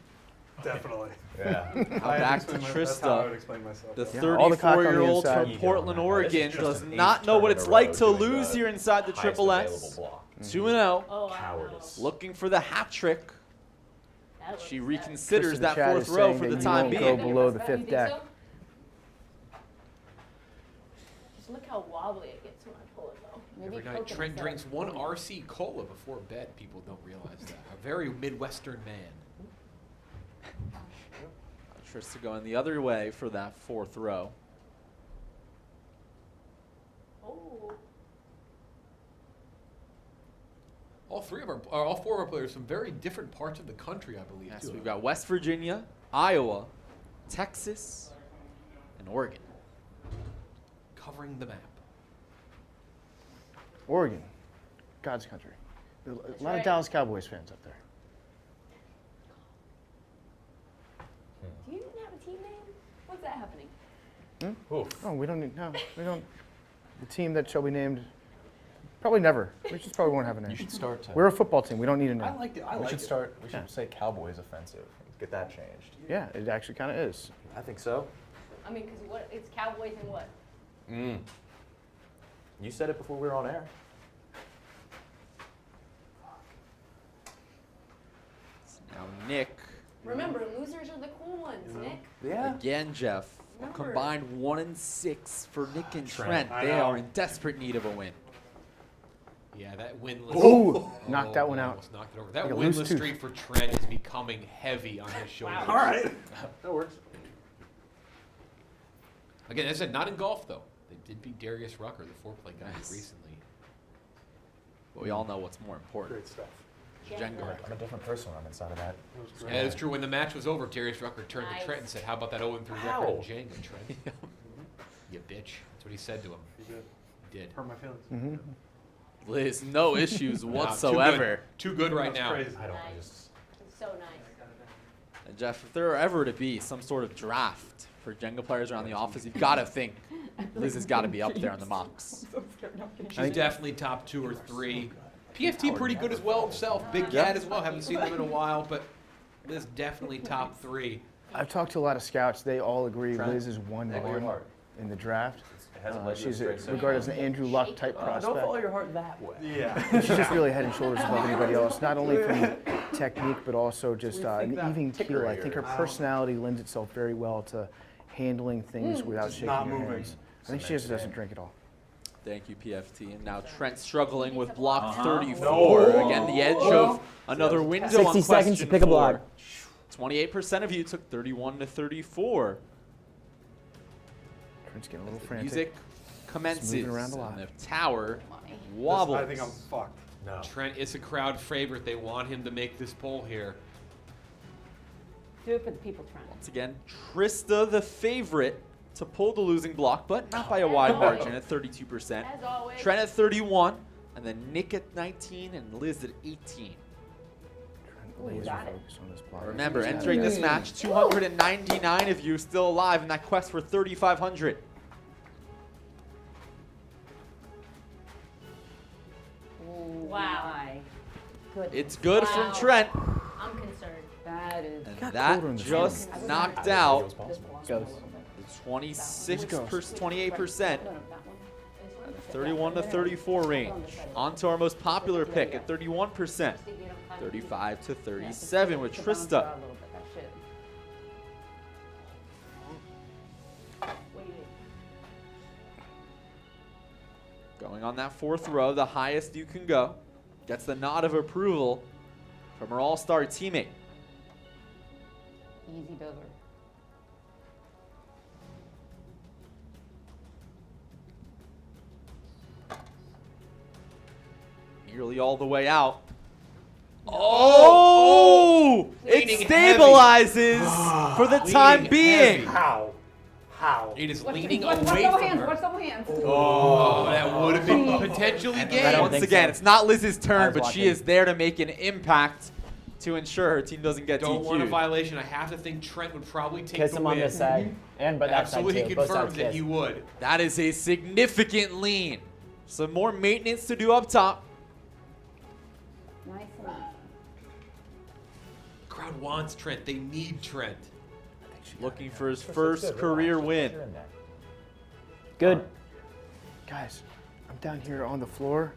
Definitely. Yeah. Back to That's how I would Trista. explain myself. The Yeah, all the cock on the 34-year-old inside. from Portland, Oregon, just does an not eighth know what turn in it's a like row to doing lose the here inside the highest Triple available S. block. 2-0. Oh, wow. Cowardice. Looking for the hat trick. That looks She bad. reconsiders Trista that Chat fourth is row saying for that the you time won't being. go below the You fifth think deck. so? Just look how wobbly it gets when I pull it, though. Maybe Every night, coconut Trent syrup. drinks one RC Cola before bed. People don't realize that. A very Midwestern man. Trista going the other way for that fourth row. Oh. All four of our players from very different parts of the country, I believe. Yes, too. we've got West Virginia, Iowa, Texas, and Oregon. Covering the map. Oregon, God's country. A lot of Dallas Cowboys fans up there. Do you even have a team name? What's that happening? Oh, we don't need, no, we don't. The team that shall be named, probably never. We just probably won't have a name. You should start to. We're a football team. We don't need a name. I like it. We should start. We should say Cowboys offensive. Get that changed. Yeah, it actually kind of is. I think so. I mean, because what? It's Cowboys and what? You said it before we were on air. Now Nick. Remember, losers are the cool ones, Nick. Yeah. Again, Jeff. A Remember. combined 1-6 for Nick and Trent. Trent. They are in desperate need of a win. Yeah, that winless. Ooh, knocked that one out. Almost knocked it over. That Like a loose winless tooth. streak for Trent is becoming heavy on his shoulders. All right. That works. Again, as I said, not in golf though. They did beat Darius Rucker, the foreplay guy, Yes. recently. But we all know what's more important. Great stuff. Jenga. I'm a different person when I'm inside of that. Yeah, it's true. When the match was over, Darius Rucker turned to Trent and said, "How about that 0-3 record in Ow. Jenga, Trent? You bitch." That's what he said to him. He did. He did. Hurt my feelings. Mm-hmm. Liz, no issues Nah, whatsoever. Too good right That's now. crazy. I don't. Nice. I just. It's so nice. And Jeff, if there are ever to be some sort of draft for Jenga players around the office, you've got to think Liz has got to be up there on the mocks. She's definitely top 2 or 3. PFT pretty good as well himself. Big Cat as well. Haven't seen them in a while, but Liz definitely top 3. I've talked to a lot of scouts. They all agree Trent, Liz is follow your 1-1 heart. in the draft. It hasn't led you She's straight so regarded as far. an Andrew Luck type Don't prospect. follow your heart that way. Yeah. She's just really head and shoulders above anybody else, not only from technique, but also just an even keel. I think her personality lends itself very well to handling things without Just shaking not her moving. hands. I think she just doesn't drink at all. Thank you, PFT. And now Trent struggling with block Uh-huh. 34. No. Again, the edge of another window 60 on seconds to question pick a 4. block. 28% of you took 31 to 34. Trent's getting a little frantic. Music commences. moving around a lot. And the tower wobbles. I think I'm fucked. No. Trent is a crowd favorite. They want him to make this poll here. Do it for the people, Trent. Once again, Trista the favorite to pull the losing block, but not by a wide margin at 32%. As always. Trent at 31, and then Nick at 19, and Liz at 18. Laser got it. focus on this block. Remember, entering this match, 299 of you still alive in that quest for 3,500. Wow. Good. It's good Wow. from Trent, I'm concerned. That is. and got that colder in the just I was knocked not- out This belongs Goes. a little bit. the 28%, No, that one. 31 to 34 range. On to our most popular pick at 31%, 35 to 37 with Just bounce Trista. around a little bit, that shit. Going on that fourth row, the highest you can go. Gets the nod of approval from her all-star teammate. Easy dozer. Nearly all the way out. Oh! It Leaning stabilizes for the time Leaning being. heavy. How? How? It is Watch leaning watch away double from hands. her. Watch double hands. Oh, that would have been potentially game. Once again, it's not Liz's turn, was but she watching. is there to make an impact to ensure her team doesn't get Don't want a DQ'd. violation. I have to think Trent would probably take Kiss the him win. on this side. And but that side Absolutely too. Both confirmed sides that kiss. he would. That is a significant lean. Some more maintenance to do up top. Nice one. Crowd wants Trent. They need Trent. Looking for his first career win. Good. Guys, I'm down here on the floor,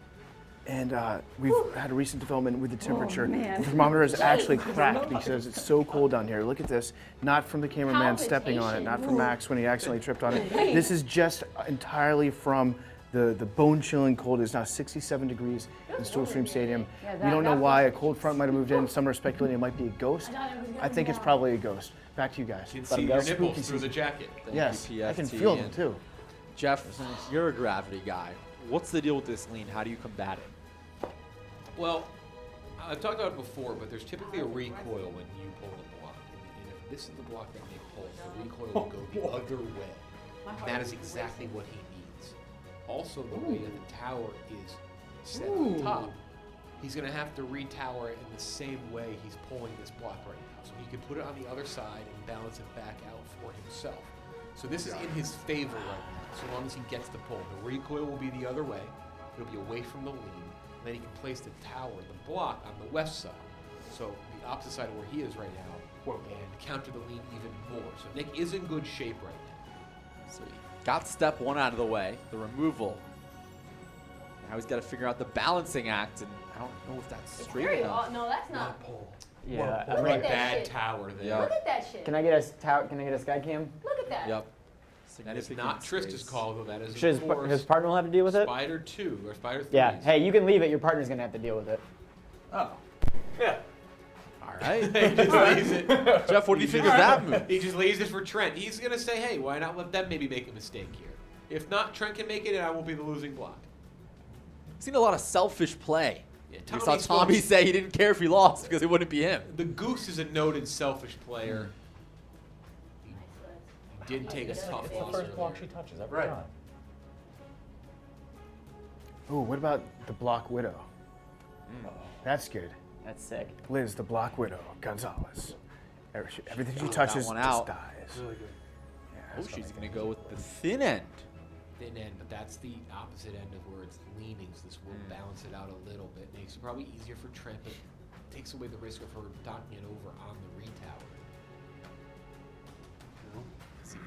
and we've had a recent development with the temperature. man. The thermometer is actually cracked because it's so cold down here. Look at this. Not from the cameraman stepping on it, not from Max when he accidentally tripped on it. This is just entirely from the bone-chilling cold. It's now 67 degrees in Stoolstream Stadium. We don't know why a cold front might have moved in. Some are speculating it might be a ghost. I think it's probably a ghost. Back to you guys. You can Let see 'em your go. nipples Spooky through the season. jacket. Yes, you, I can PFT, feel them and too. Jeff, you're a gravity guy. What's the deal with this lean? How do you combat it? Well, I've talked about it before, but there's typically a recoil when you pull the block. And if this is the block that Nick pulls, the recoil will go the other way. And that is exactly what he needs. Also, the way that the tower is set on top, he's going to have to retower it in the same way he's pulling this block right now. So he can put it on the other side and balance it back out for himself. So this is in his favor right now, so long as he gets the pull. The recoil will be the other way. It'll be away from the lean. And then he can place the tower, the block, on the west side. So the opposite side of where he is right now, and counter the lean even more. So Nick is in good shape right now. So he got step one out of the way, the removal. Now he's got to figure out the balancing act, and I don't know if that's straight enough. No, that's not. Yeah. Look Really at that bad shit. tower there. Yeah. Look at that shit. Can I get a sky cam? Look at that. Yep. That is not Trista's call, though. That is, Should of course, his partner will have to deal with it? Spider 2 or Spider 3. Yeah. Hey, you can leave it. Your partner's gonna have to deal with it. Oh. Yeah. All right. He just leaves it. Jeff, what do you think of that move? He just leaves it for Trent. He's going to say, hey, why not let them maybe make a mistake here? If not, Trent can make it, and I won't be the losing block. Seen a lot of selfish play. Yeah, You saw Tommy Smokes- say he didn't care if he lost because it wouldn't be him. The Goose is a noted selfish player. He did take a tough loss. First block she touches every Right. time. Ooh, what about the Block Widow? That's good. That's sick. Liz, the Block Widow, Gonzalez. Everything she Got touches that one just out. dies. Really good. Yeah, Oh, that's she's what I going to go with the thin end. Thin end, but that's the opposite end of where it's leaning, so this will balance it out a little bit. Makes it probably easier for Trent, but takes away the risk of her knocking it over on the retower.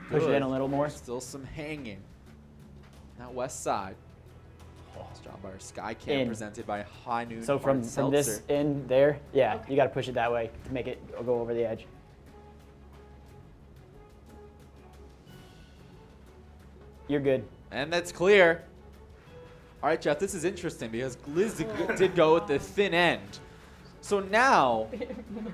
Push it Good. in a little more. Still some hanging. That west side. Nice job by our Sky Cam In. presented by High Noon. So from Hard this Seltzer. in there, yeah, you got to push it that way to make it go over the edge. You're good. And that's clear. All right, Jeff, this is interesting because Liz did go with the thin end. So now,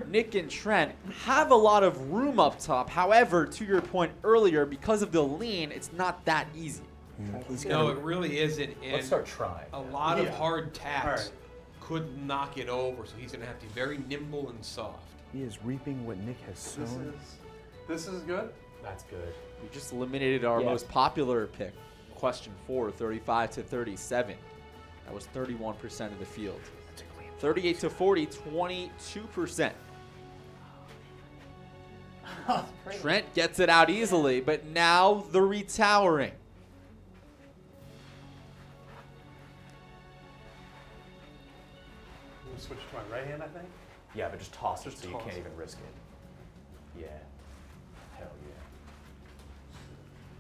Nick and Trent have a lot of room up top. However, to your point earlier, because of the lean, it's not that easy. No, it really isn't. And Let's start trying. A lot of Yeah. hard taps Alright. could knock it over, so he's going to have to be very nimble and soft. He is reaping what Nick has sown. This is good. That's good. We just eliminated our Yeah. most popular pick. Question 4, 35 to 37. That was 31% of the field. 38 to 40, 22%. Trent gets it out easily, but now the retowering. We'll switch to my right hand, I think. Yeah, but just toss it so you toss can't it. even risk it. Yeah. Hell yeah.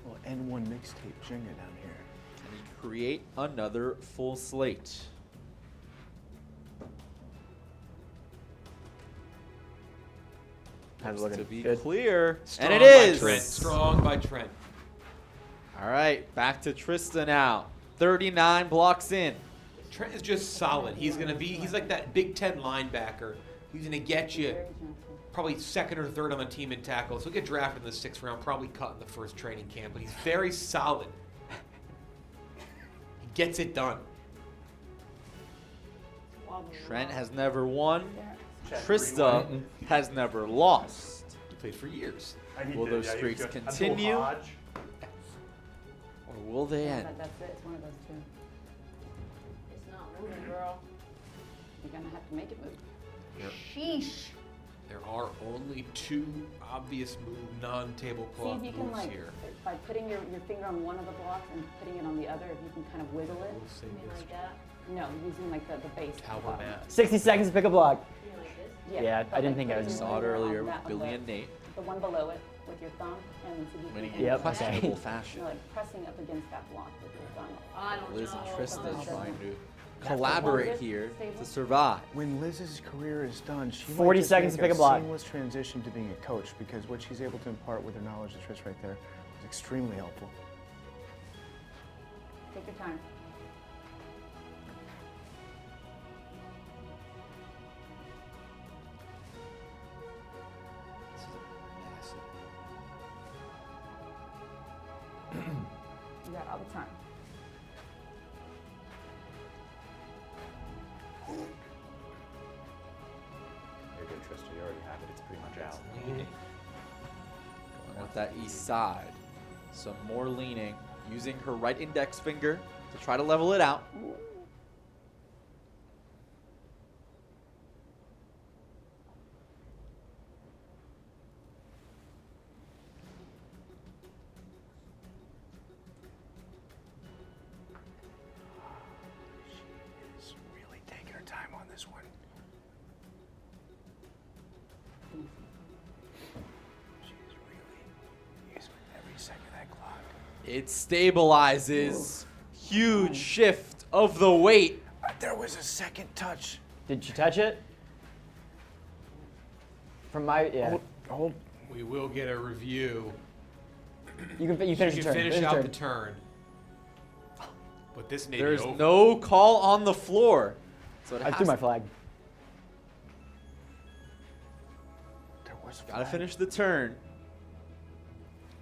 Well, N1 mixtape Jenga down here. Can we create another full slate? How's it Looks looking? to be Good? clear, Strong and it is. by Trent. Strong by Trent. All right, back to Trista now. 39 blocks in. Trent is just solid. He's like that Big Ten linebacker. He's going to get you probably second or third on the team in tackles. He'll get drafted in the 6th round, probably cut in the first training camp, but he's very solid. He gets it done. Trent has never won. Trista has never lost. He played for years. He Will did, those yeah, he was streaks good. Until continue? Hodge. will they end? That's it. It's one of those two. It's not moving, girl. You're gonna have to make it move. Sheesh. There are only 2 obvious non-tablecloth See if you can, moves like, here. by putting your finger on one of the blocks and putting it on the other, if you can kind of wiggle it. Like that. No, using like the base. Tower block. mat. 60 seconds to pick a block. Yeah, I didn't think I was We just saw it earlier with Billy and Nate. The one below it with your thumb, and see if you Winning can. in questionable fashion. You're like pressing up against that block with your thumb. I don't Liz and know. Tristan trying to That's collaborate the here longest to survive. When Liz's career is done, she 40 might just seconds make to pick a block. seamless transition to being a coach because what she's able to impart with her knowledge to Trish right there is extremely helpful. Take your time. You got all the time. You're good, Tristan. You already have it. It's pretty much out. Leaning. Going with that east side. Some more leaning, using her right index finger to try to level it out. She's really taking her time on this one. She's really using every second of that clock. It stabilizes. Huge shift of the weight. There was a second touch. Did you touch it? From my Hold. We will get a review. You finish She the turn. finish Finish out the the turn. But this may There's be over. no call on the floor. So it I has threw my flag. There was a Gotta finish the turn.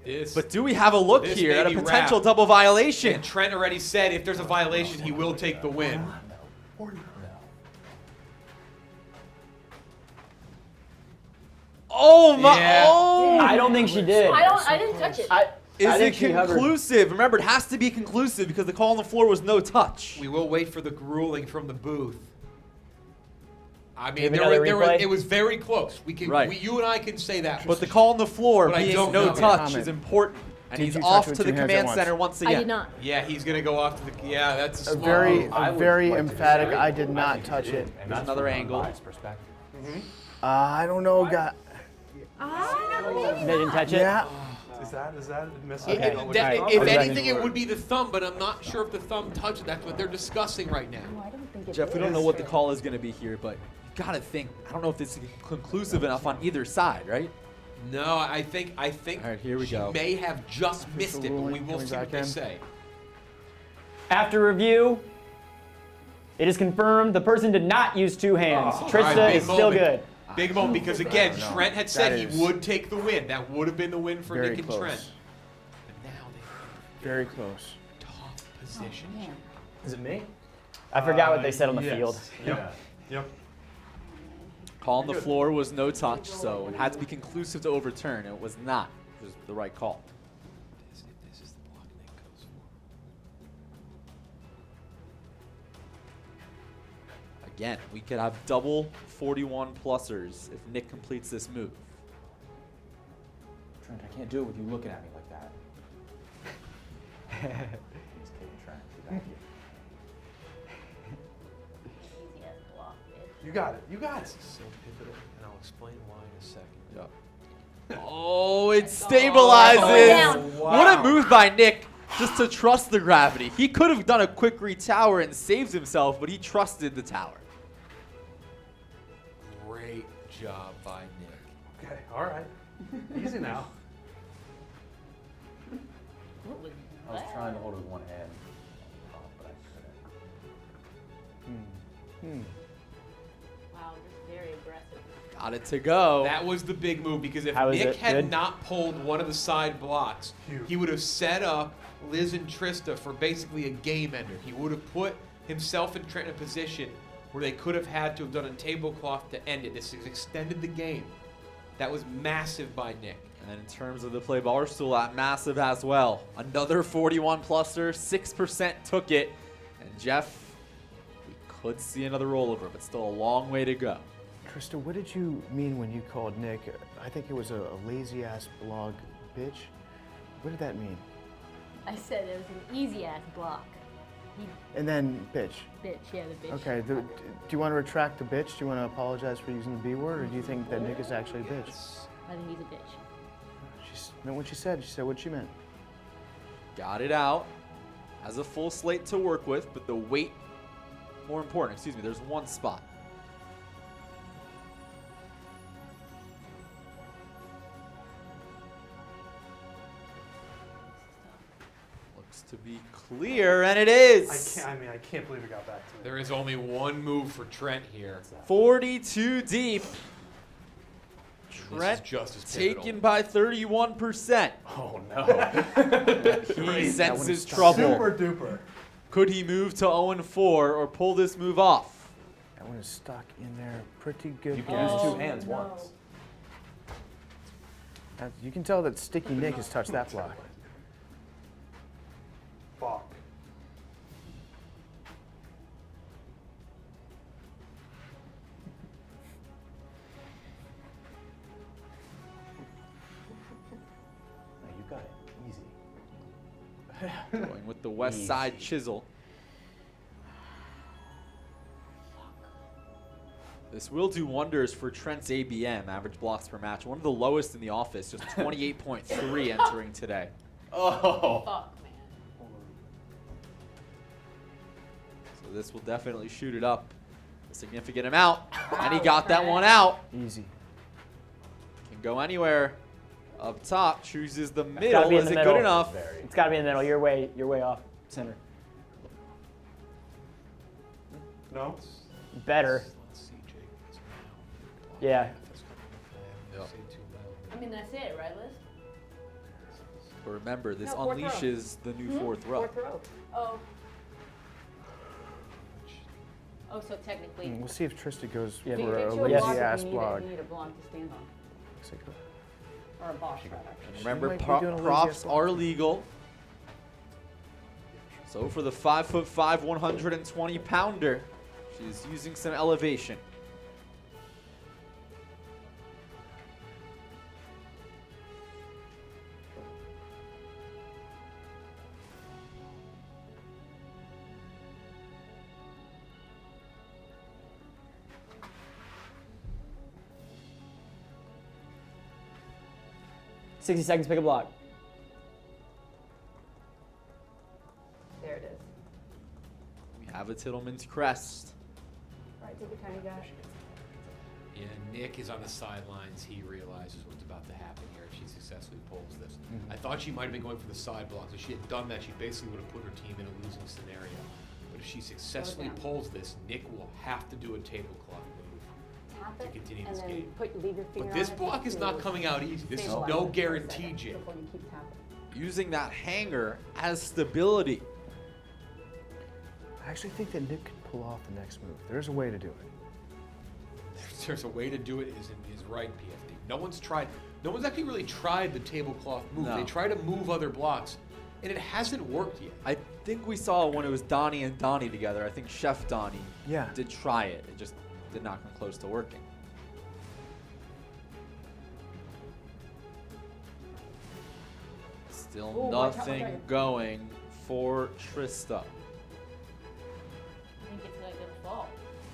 This, But do we have a look this here may at a be potential wrapped. double violation? And Trent already said if there's a violation, he will take the win. Oh my! Yeah. Oh! I don't think she did. I didn't touch it. Is I it think she hovered. conclusive? Remember, it has to be conclusive because the call on the floor was no touch. We will wait for the ruling from the booth. I mean, Maybe another replay? it was very close. We can, Right. you and I can say that. But the call on the floor But I being don't no know. touch Comment. is important. And Did he's you touch off with to the two hands at command once? center once I again. did not. Yeah, he's gonna go off to the. Yeah, that's a A smart very, move. a very emphatic. I did not touch it. And There's another angle. Perspective. I don't know, guy. They didn't touch it? Yeah. Is that admissible? Okay. Don't look That- at the if thumb? anything, it would be the thumb, but I'm not sure if the thumb touched it. That's what they're discussing right now. No, I don't think it Jeff, we is. don't know what the call is going to be here, but you got to think. I don't know if this is conclusive enough on either side, right? No, I think. All right, here we she go. may have just missed it, but we ruling will coming see what back they in. say. After review, it is confirmed the person did not use two hands. All Trista right, big is still moment. good. Big moment because again, Trent had said That he is would take the win. That would have been the win for very Nick and close. Trent. But now they Very close. tough position. Man. Is it me? I forgot what they said on the yes. field. Yep. Yep. Call on the floor was no touch, so it had to be conclusive to overturn. It was not. It was the right call. This is the block Nick goes for. Again, we could have double 41 plusers if Nick completes this move. Trent, I can't do it with you looking at me like that. He's kidding, Trent. Thank you. Easy as block, bitch. You got it. You got it. So pivotal, and I'll explain why in a second. Yep. Oh, it stabilizes. down. What a move by Nick just to trust the gravity. He could have done a quick re-tower and saved himself, but he trusted the tower. Great job by Nick. Okay. All right. Easy now. I was trying to hold it with one hand, but I couldn't. Wow, just very aggressive. Got it to go. That was the big move because if How is Nick it? had Good? not pulled one of the side blocks, Huge. he would have set up Liz and Trista for basically a game ender. He would have put himself and Trent in a position where they could have had to have done a tablecloth to end it. This has extended the game. That was massive by Nick. And in terms of the play Barstool app, massive as well. Another 41-pluser, 6% took it. And Jeff, we could see another rollover, but still a long way to go. Trista, what did you mean when you called Nick, I think it was a lazy-ass blog bitch? What did that mean? I said it was an easy ass block. And then bitch. Bitch, yeah, the bitch. Okay, do you want to retract the bitch? Do you want to apologize for using the B word, or do you think that Nick is actually a bitch? I think he's a bitch. She meant what she said what she meant. Got it out. Has a full slate to work with, but the weight, more important, excuse me, there's one spot. Looks to be clear, and it is. I can't believe it got back to me. There is only one move for Trent here. 42 deep. Trent just as pivotal. taken by 31%. Oh no. He senses trouble. Super duper. Could he move to 0-4 or pull this move off? That one is stuck in there pretty good. You can use 2 hands once. You can tell that Sticky Nick has touched that block. Fuck. You got it. Easy. Going with the west side chisel. This will do wonders for Trent's ABM, average blocks per match. One of the lowest in the office, just 28.3 entering today. Oh. Fuck, man. So this will definitely shoot it up a significant amount. And he got that one out. Easy. Can go anywhere. Up top, chooses the Gotta middle. be in Is the it middle. good enough? It's got to be in the middle. You're way off center. No? Better. Yeah. I mean, that's it, right, Liz? But remember, this No, fourth row. unleashes the new fourth row. Fourth row. Oh. Oh, so technically. We'll see if Trista goes Yeah, for a Get you a block if lazy-ass you need blog. You need a block to stand on. Or a boss, rather. Remember, might be doing a lazy props ass block. are legal. So for the 5'5", 120-pounder, she's using some elevation. $60 seconds, pick a block. There it is. We have a Tittleman's crest. All right, take your time, you guys. Yeah, Nick is on the sidelines. He realizes what's about to happen here if she successfully pulls this. I thought she might have been going for the side blocks. If she had done that, she basically would have put her team in a losing scenario. But if she successfully pulls this, Nick will have to do a tablecloth move Tap to it, continue and this then game. leave your finger But this on it block is not to coming out easy. This is stabilize no it for a guarantee, second Jim. before you keep tapping. Using that hanger as stability. I actually think that Nick could pull off the next move. There's a way to do it. There's a way to do it is right, PFD. No one's actually really tried the tablecloth move. No. They try to move other blocks, and it hasn't worked yet. I think we saw when it was Donnie and Donnie together. I think Chef Donnie Yeah. did try it. It just did not come close to working. Still Ooh, watch out, nothing watch out. going for Trista. I think it's like a fall.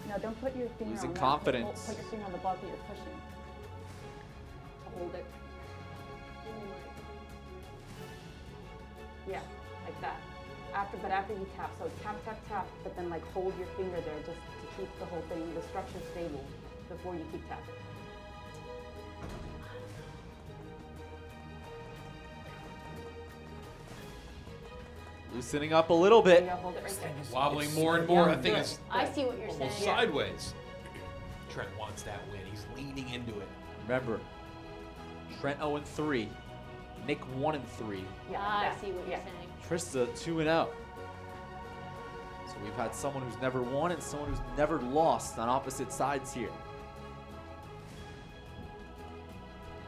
No, don't put your finger Losing on that. confidence. Put your finger on the block that you're pushing. Hold it. Yeah, like that. But after you tap, so tap, tap, tap, but then like hold your finger there just to keep the whole thing, the structure stable before you keep tapping. Loosening up a little bit. Yeah, hold it right there. Wobbling more and more. I think Good. it's I see what you're saying. almost sideways. Trent wants that win. He's leaning into it. Remember, Trent 0-3, Nick 1-3, Yeah, I that. see what Yeah. you're saying. Trista 2-0. So we've had someone who's never won and someone who's never lost on opposite sides here.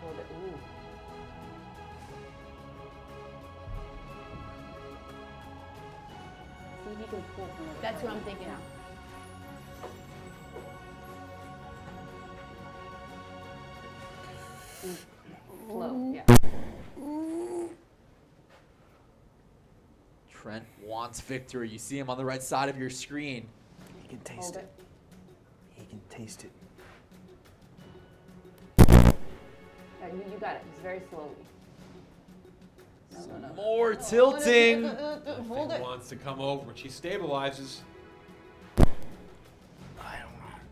Hold it. Ooh. See if you can pull from it. That's what I'm thinking. Flow, yeah. Trent wants victory. You see him on the right side of your screen. He can taste it. He can taste it. You got it. Just very slowly. No. More tilting. Hold it. Wants to come over when she stabilizes.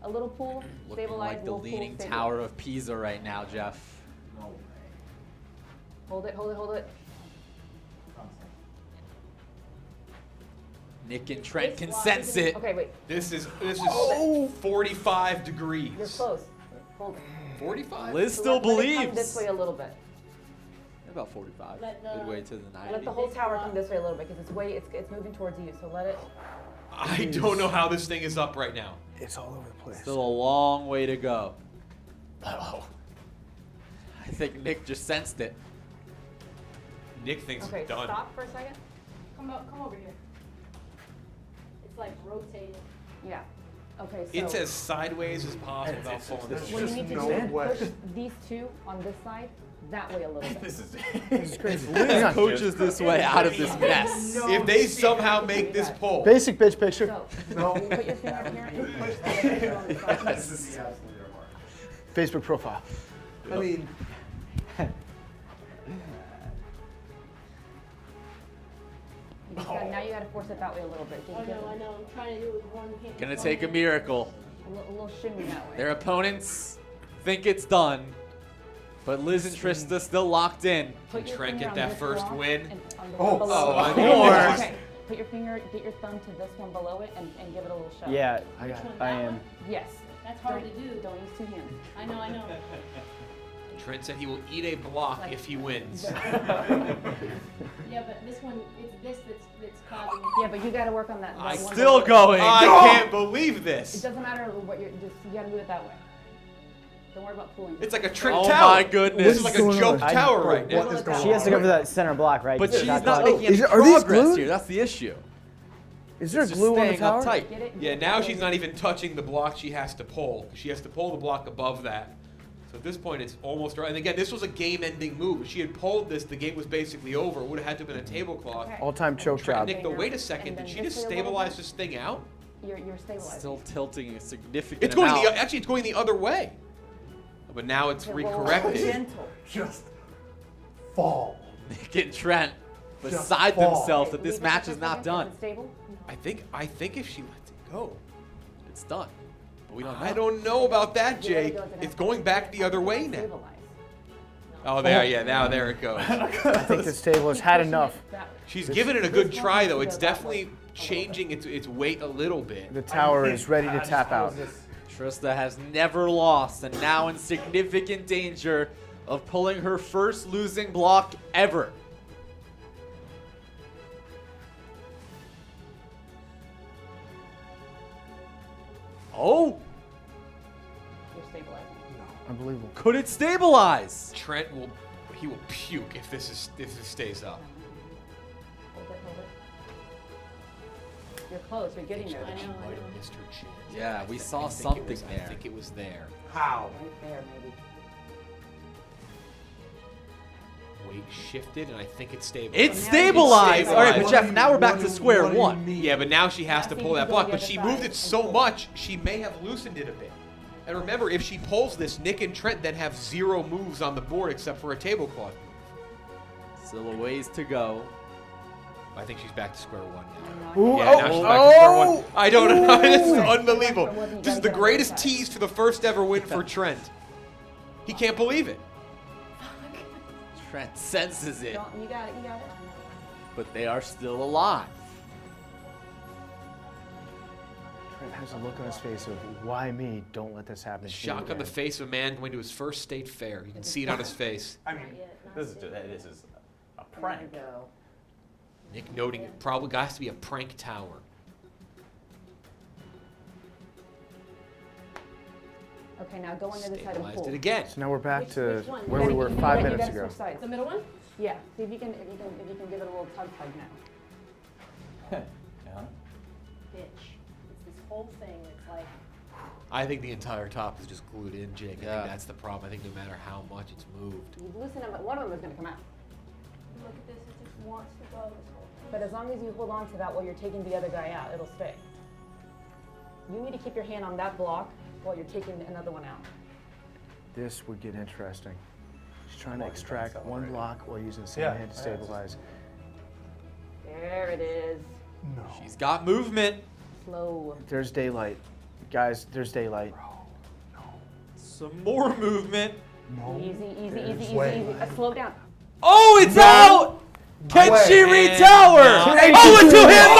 A little pull, Looking stabilize, like the little pull, leaning stabilize. tower of Pisa right now, Jeff. Hold it. Nick and Trent can sense it. Okay, wait. This is Hold 45 degrees. You're close. Hold it. 45? Liz So still let it come believes. this way a little bit. About 45. Let the- Midway to the 90. Let the whole tower come this way a little bit because it's moving towards you. So let it. I don't know how this thing is up right now. It's all over the place. Still a long way to go. I think Nick just sensed it. Nick thinks Okay, it's done. stop for a second. Come over here. It's like rotating. Yeah. Okay, so. It's as sideways as possible without falling. What you need to do is push these two on this side that way a little bit. This is If Liz coaches this way out of this mess. If they somehow make this pull. Basic bitch picture. So, put your finger here and push the other finger on the side. Facebook profile. I mean, Now you got to force it that way a little bit. I know. I'm trying to do it with one hand. Gonna take a miracle. A little shimmy that way. Their opponents think it's done. But Liz and Trista still locked in. Put your Trent finger get on that this first rock win? and on the Oh, one below oh, it. of course. Okay. Put your finger, get your thumb to this one below it and give it a little shove. Yeah, Which one, I that am. one? Yes. That's hard to do. Don't use two hands. I know. Trent said he will eat a block if he wins. Yeah, but this one, it's this that's causing it. Yeah, but you got to work on that. I one Still below it. going. I can't believe It this. doesn't matter what you're just. You got to move it that way. Don't worry about pulling. It's like a trick Oh tower. my goodness. This is like a What's joke going on? tower right now. what is going She has to on? go for that center block, right? But The she's shot not clock. making any Are these progress glued? here. That's the issue. Is there It's just glue on the staying tower? uptight. Get it? Yeah, now she's not even touching the block she has to pull. She has to pull the block above that. So at this point, it's almost right. And again, this was a game-ending move. If she had pulled this, the game was basically over. It would have had to have been a tablecloth. Okay. All-time choke job. Nick, though, wait a second. And Did then she this just way a little stabilize bit. this thing out? You're stabilizing. Still tilting a significant It's going amount. actually, it's going the other way. But now it's Okay, well, recorrected. gentle. just fall. Nick and Trent Just beside fall. themselves Okay, that this leave it match for a is not second. done. Is it stable? I think if she lets it go. It's done. But we don't know. I don't know about that, Jake. It's going back the other way now. Oh, there, yeah, now there it goes. I think this table has had enough. She's giving it a good try, though. It's definitely changing its weight a little bit. The tower is ready to tap out. Trista has never lost and now in significant danger of pulling her first losing block ever. Oh, You're stabilizing. Unbelievable. could it stabilize? Trent will puke if this stays up. Hold it. You're close. You're getting there. She might have missed her chance. Yeah, we saw I think something it was, there. I think it was there. How? Right there, maybe. Weight shifted, and I think it stabilized. It's stabilized! All right, but Jeff, now we're back to square one. Yeah, but now she has to pull that block. But she moved it so side. much, she may have loosened it a bit. And remember, if she pulls this, Nick and Trent then have 0 moves on the board except for a tablecloth move. Still a ways to go. I think she's back to square one now. Ooh, Yeah, now she's back to square one. I don't know. This is unbelievable. This is the greatest tease for the first ever win for Trent. He can't believe it. Trent senses it, You got it. but they are still alive. Trent has a look on his face of, why me? Don't let this happen. to you Shock on the again." face of a man going to his first state fair. You can see it on his face. I mean, this is a prank. There you go. Nick noting it probably has to be a prank tower. Okay, now go on the other side and Stabilized pull. it again. So now we're back to which one? where we were 5 minutes ago. The middle one? Yeah. See if you can give it a little tug now. Yeah. bitch. It's this whole thing. It's like, I think the entire top is just glued in, Jake. I think that's the problem. I think no matter how much it's moved. You loosen them, but one of them is going to come out. look at this, it just wants to go this whole thing. But as long as you hold on to that while you're taking the other guy out, it'll stay. You need to keep your hand on that block while you're taking another one out. This would get interesting. She's trying to extract one block while using the same hand to stabilize. There it is. No. She's got movement. Slow. There's daylight. Guys, there's daylight. Some more movement. Easy. Slow down. Oh, it's out! Can she retower? No. Oh, a two-hand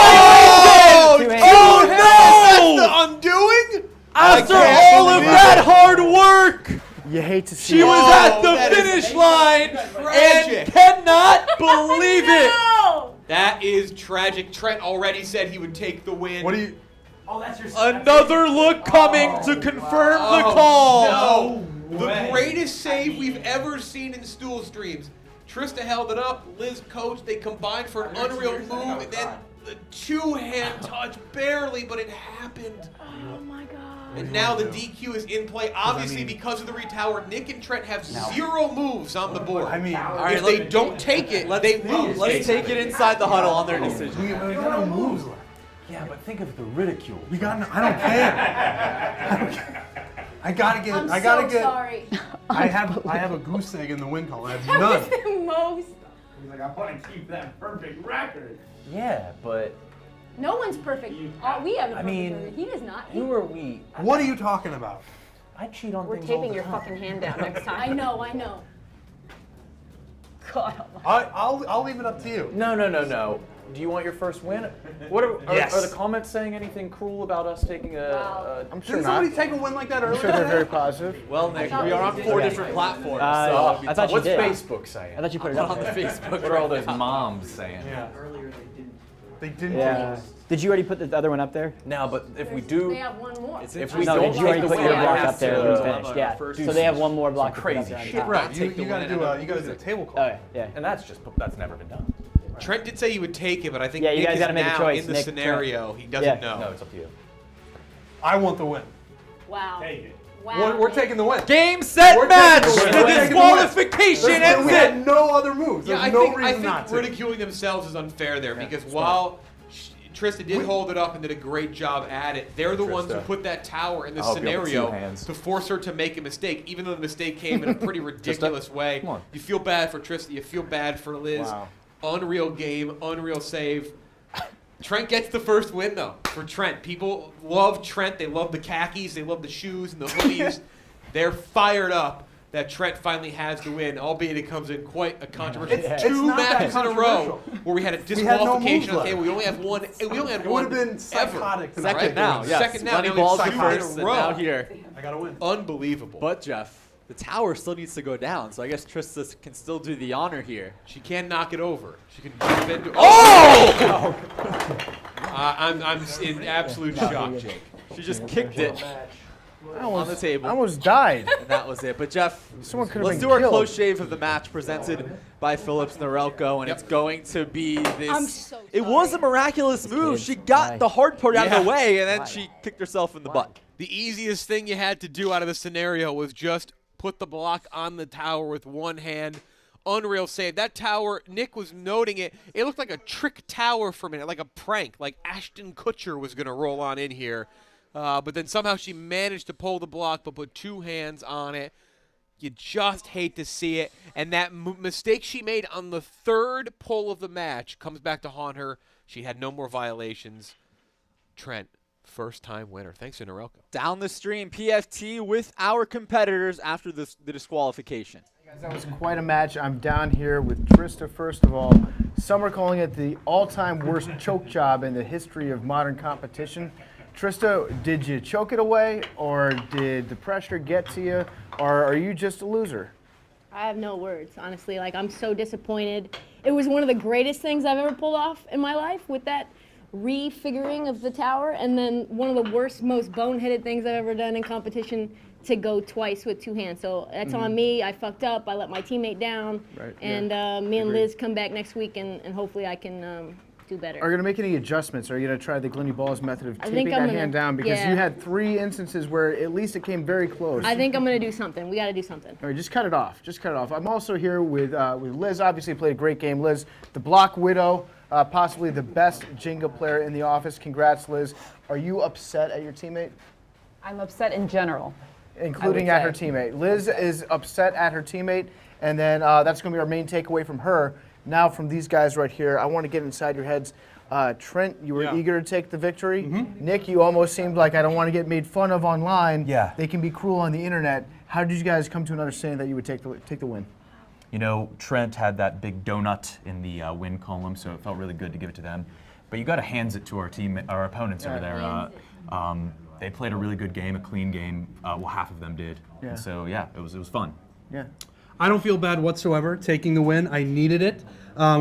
motion! Oh, no! That's the undoing? After all of that hard work, you hate to see she it. was at the finish line and cannot believe it. That is tragic. Trent already said he would take the win. What do you? Oh, that's your. Another look coming to confirm the call. No. The greatest save we've ever seen in Stool Streams. Trista held it up, Liz coached, they combined for an unreal move, and then the two-hand touch, barely, but it happened. Oh my God. And now the DQ is in play, obviously because of the retower. Nick and Trent have 0 moves on the board. I mean, if they don't take it, they lose. Let's take it inside the huddle on their decision. We got no moves left. Yeah, but think of the ridicule. We got no, I don't care. I gotta get. I'm I gotta so get. sorry. I have a goose egg in the win column. I have That was none. the most. He's like, I want to keep that perfect record. Yeah, but No one's perfect. We have a perfect mean, record. He does not. who are we? What are you talking about? I cheat on We're things all taping the your time. fucking hand down next time. I know. God almighty. I'll leave it up to you. No. Do you want your first win? What are the comments saying anything cruel about us taking a I'm sure Didn't not. somebody take a win like that I'm earlier? sure they're today? very positive. Well, Nick, we are on 4 different platforms. So I thought you What's did. Facebook saying? I thought you put it up on the there. Facebook. What are all those moms saying? Yeah. Earlier they didn't. They didn't. Yeah. Did you already put the other one up there? No, but if we They do, have one more. if we No, don't did you already take the put your win, block it up has there to, when we finished? Yeah. first So they have one more block to put crazy up there on shit. top. Right. You Take the gotta win do and you gotta do a table call. Okay, yeah. and that's never been done. Trent did say he would take it, but I think Yeah, you Nick guys is gotta make a now choice, in the Nick, scenario. He doesn't Yeah. know. No, it's up to you. I want the win. Wow. Take it. Wow. We're taking the win. Game, set, We're match. taking the win. The We're taking the win. disqualification We ends had it. no other moves. Yeah, There's I no think reason not to. ridiculing themselves is unfair there because while Trista did hold it up and did a great job at it, they're the ones who put that tower in the I hope you have scenario 2 hands. to force her to make a mistake, even though the mistake came in a pretty ridiculous way. Come on. You feel bad for Trista. You feel bad for Liz. Wow. Unreal game, unreal save. Trent gets the first win, though, for Trent. People love Trent. They love the khakis. They love the shoes and the hoodies. They're fired up that Trent finally has the win, albeit it comes in quite a controversial. It's 2 not that matches in a row controversial. where we had a We had no disqualification. moves Okay, left. we only have one. We only had It one. would have been ever. psychotic tonight. Second now, yes. Second now. Money Now balls it's are 2 first, in and a row. now here. I gotta win. Unbelievable. But Jeff, the tower still needs to go down, so I guess Trista can still do the honor here. She can knock it over. She can jump into. Oh! I'm in absolute shock, Jake. She just kicked it on the table. I almost died. And that was it. But Jeff, Someone could have let's been do our killed. close shave of the match presented by Phillips Norelco, and it's going to be this. I'm so it was a miraculous move. kids, She got why? the hard part out of the Yeah. way, and then she kicked herself in the butt. The easiest thing you had to do out of the scenario was just put the block on the tower with one hand. Unreal save. That tower, Nick was noting it. It looked like a trick tower for a minute, like a prank, like Ashton Kutcher was going to roll on in here. But then somehow she managed to pull the block but put 2 hands on it. You just hate to see it. And that mistake she made on the 3rd pull of the match comes back to haunt her. She had no more violations. Trent, first-time winner. Thanks to Norelco. Down the stream, PFT with our competitors after the disqualification. Guys, that was quite a match. I'm down here with Trista, first of all. Some are calling it the all-time worst choke job in the history of modern competition. Trista, did you choke it away, or did the pressure get to you, or are you just a loser? I have no words, honestly. Like, I'm so disappointed. It was one of the greatest things I've ever pulled off in my life with that refiguring of the tower, and then one of the worst, most boneheaded things I've ever done in competition to go twice with 2 hands. So that's on me. I fucked up. I let my teammate down. Right, And me and Liz come back next week, and hopefully I can have to better. Are you going to make any adjustments? Are you going to try the Glenny Balls method of I taping think that I'm hand gonna- down? Because yeah. you had 3 instances where at least it came very close. I think I'm going to do something. We got to do something. All right, just cut it off. Just cut it off. I'm also here with Liz. Obviously played a great game. Liz, the block widow, possibly the best Jenga player in the office. Congrats, Liz. Are you upset at your teammate? I'm upset in general. Including at her teammate. Liz is upset at her teammate, and then that's going to be our main takeaway from her. Now from these guys right here, I want to get inside your heads. Trent, you were eager to take the victory. Nick, you almost seemed like I don't want to get made fun of online. Yeah. They can be cruel on the internet. How did you guys come to an understanding that you would take the win? You know, Trent had that big donut in the win column, so it felt really good to give it to them. But you got to hands it to our opponents over there. They played a really good game, a clean game. Well, half of them did. Yeah. And so yeah, it was fun. Yeah. I don't feel bad whatsoever taking the win. I needed it.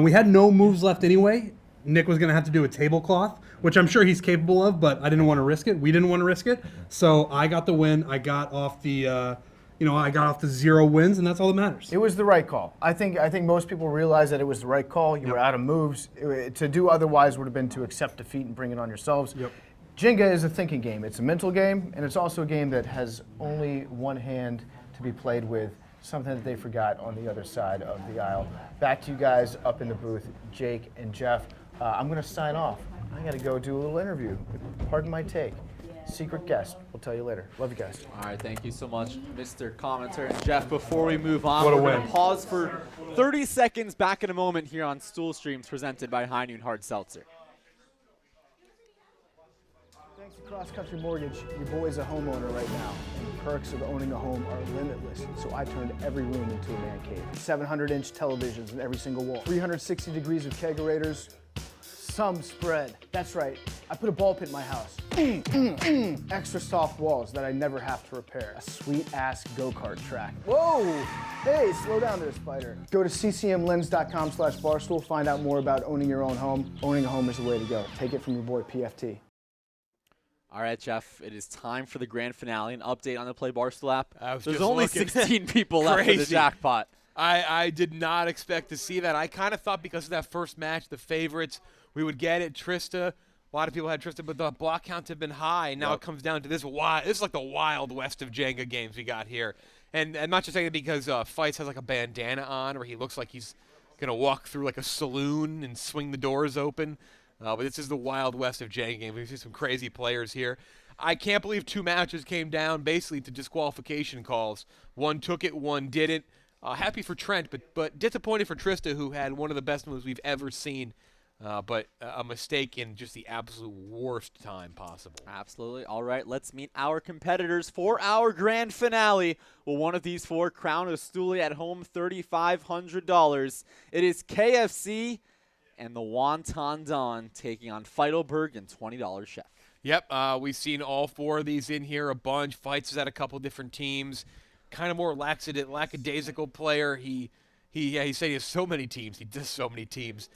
We had no moves left anyway. Nick was going to have to do a tablecloth, which I'm sure he's capable of, but I didn't want to risk it. We didn't want to risk it. So I got the win. I got off the, I got off the 0 wins, and that's all that matters. It was the right call. I think most people realize that it was the right call. You were out of moves. To do otherwise would have been to accept defeat and bring it on yourselves. Yep. Jenga is a thinking game. It's a mental game, and it's also a game that has only one hand to be played with, something that they forgot on the other side of the aisle. Back to you guys up in the booth, Jake and Jeff. I'm going to sign off. I got to go do a little interview. Pardon my take. Secret guest. We'll tell you later. Love you guys. All right, thank you so much, Mr. Commenter and Jeff. Before we move on, What a we're going win. to pause for 30 seconds. Back in a moment here on Stool Streams, presented by High Noon Hard Seltzer. Thanks to Cross Country Mortgage, your boy's a homeowner right now, and the perks of owning a home are limitless. So I turned every room into a man cave. 700-inch televisions in every single wall, 360 degrees of kegerators, some spread. That's right, I put a ball pit in my house. Extra soft walls that I never have to repair. A sweet-ass go-kart track. Whoa! Hey, slow down there, Spider. Go to ccmlens.com/barstool, find out more about owning your own home. Owning a home is the way to go. Take it from your boy, PFT. All right, Jeff, it is time for the grand finale. An update on the Play Barstool app. There's There's only looking. 16 people left for the jackpot. I did not expect to see that. I kind of thought because of that first match, the favorites, we would get it. Trista, a lot of people had Trista, but the block counts have been high. Now it comes down to this is like the Wild West of Jenga games we got here. And I'm not just saying it because Fights has like a bandana on where he looks like he's going to walk through like a saloon and swing the doors open. But this is the Wild West of Jenga games. We see some crazy players here. I can't believe 2 matches came down basically to disqualification calls. One took it, one didn't. Happy for Trent, but disappointed for Trista, who had one of the best moves we've ever seen. But a mistake in just the absolute worst time possible. Absolutely. All right, let's meet our competitors for our grand finale. Will one of these 4 crown a stoolie at home $3,500? It is KFC and the Wonton Don taking on Feitelberg and $20 Chef. Yep, we've seen all 4 of these in here a bunch. Fights is at a couple different teams. Kind of more lackadaisical player. He said he has so many teams. He does so many teams.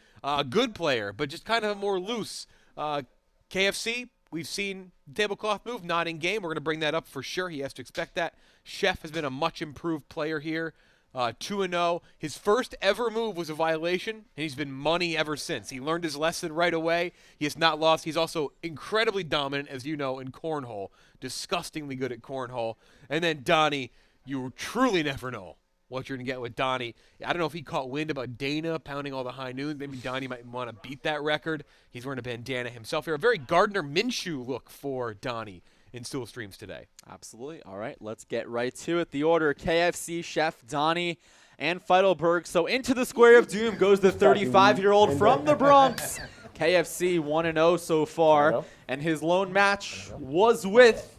Good player, but just kind of more loose. KFC, we've seen tablecloth move, not in game. We're going to bring that up for sure. He has to expect that. Chef has been a much improved player here. 2-0. His first ever move was a violation, and he's been money ever since. He learned his lesson right away. He has not lost. He's also incredibly dominant, as you know, in cornhole. Disgustingly good at cornhole. And then Donnie, you truly never know what you're going to get with Donnie. I don't know if he caught wind about Dana pounding all the high noons. Maybe Donnie might want to beat that record. He's wearing a bandana himself here. A very Gardner Minshew look for Donnie in Stool Streams today. Absolutely. All right, let's get right to it. The order, KFC, Chef, Donnie, and Feitelberg. So into the square of doom goes the 35-year-old from the Bronx. KFC 1-0 so far, and his lone match was with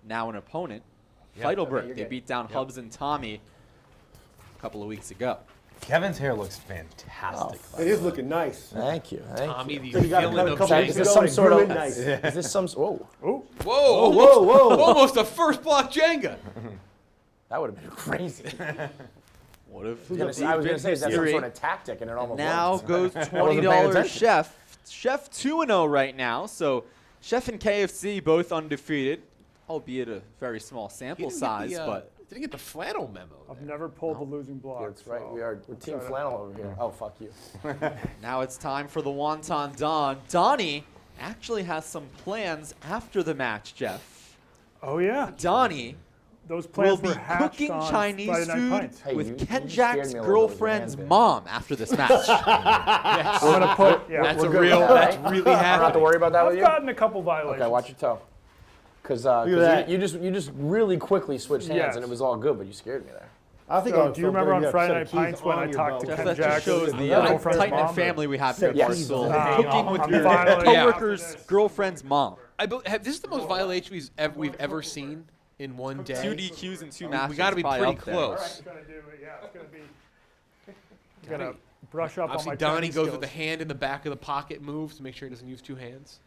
now an opponent, Feitelberg. They beat down Hubs and Tommy a couple of weeks ago. Kevin's hair looks fantastic. It is looking nice. Thank you. Tommy, the You got feeling a of couple Jenga. weeks ago and grew in nice. Is this some? Whoa. Oh. Whoa, almost a first block Jenga. That would have been crazy. What if I was going to say, is that some sort of tactic, and it almost now worked. goes I wasn't paying $20 attention. Chef. Chef 2-0 right now. So Chef and KFC both undefeated, albeit a very small sample size. But Didn't get the flannel memo. I've never pulled the losing block. That's right. so We're Team Flannel over here. Oh, fuck you. Now it's time for the Wonton Don. Donnie actually has some plans after the match, Jeff. Oh, yeah. Donnie Those plans will be were hatched cooking on Chinese Friday Night food Pints. Hey, with you Ken scared Jack's me a little bit with your girlfriend's hand, mom after this match. I'm gonna put. Yeah, That's We're a good real. with that, That's right? really I don't have to happening. worry about that with I've you? gotten a couple violations. Okay, watch your toe. Because that. you just really quickly switched hands Yes. and it was all good, but you scared me there. I think So, I would do you feel remember good on if you Friday had Night a set of Pints keys when I on your talked to belt. Ken That just Jackson? shows the girlfriend's tight-knit mom? family we have here at Yes. Barstool. Cooking with I'm your finally- coworker's girlfriend's mom. This is the most violations we've ever seen in one day. 2 DQs and 2 matches. We got to be probably pretty up there. close. It's gonna do it. Yeah, it's gonna be. Gotta brush up on Obviously, my Donnie Chinese goes skills. with the hand in the back of the pocket move to make sure he doesn't use 2 hands.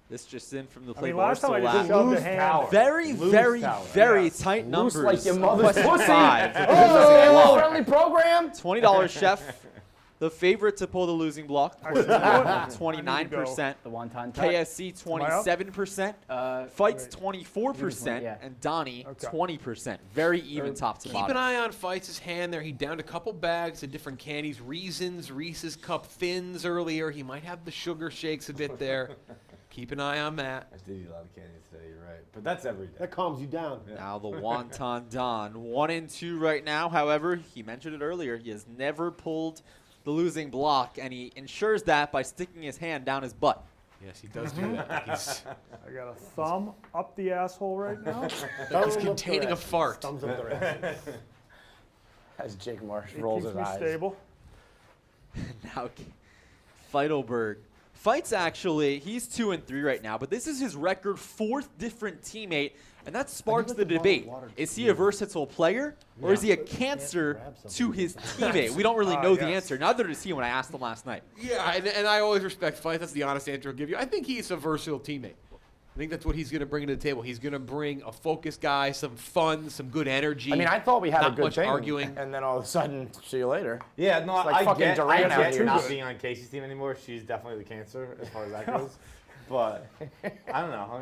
This just in from the I play mean, last time I Barstool just lap. shoved the hand. Very, very tight Loose numbers. like your mother's Question pussy. 5. Oh, friendly program. $20, Chef. The favorite to pull the losing block. Actually, you know what? 29%. The wonton touch. KFC 27%. Fights 24%. Yeah. And Donnie 20%. Very even top to Keep bottom. an eye on Fights' hand there. He downed a couple bags of different candies. Reese's Cup Thins earlier. He might have the sugar shakes a bit there. Keep an eye on that. I did eat a lot of candy today, you're right. But that's every day. That calms you down. Now the Wonton Don. 1-2 right now. However, he mentioned it earlier. He has never pulled the losing block, and he ensures that by sticking his hand down his butt. Yes, he does do that. He's I got a thumb up the asshole right now. he's containing a fart. Thumbs up the rest. As Jake Marsh It rolls keeps his me eyes. stable. Now, Feitelberg. Fights actually, he's 2-3 right now, but this is his record 4th different teammate, and that sparks the debate. Is he a versatile player, or is he a cancer to his teammate? We don't really know the answer. Neither does he when I asked him last night. Yeah, and I always respect Fights. That's the honest answer I'll give you. I think he's a versatile teammate. I think that's what he's going to bring to the table. He's going to bring a focused guy, some fun, some good energy. I mean, I thought we had not a good much thing, arguing. and then all of a sudden, see you later. Yeah, no, It's like I fucking get Durant out here. not being on Casey's team anymore. She's definitely the cancer as far as that goes. But I don't know.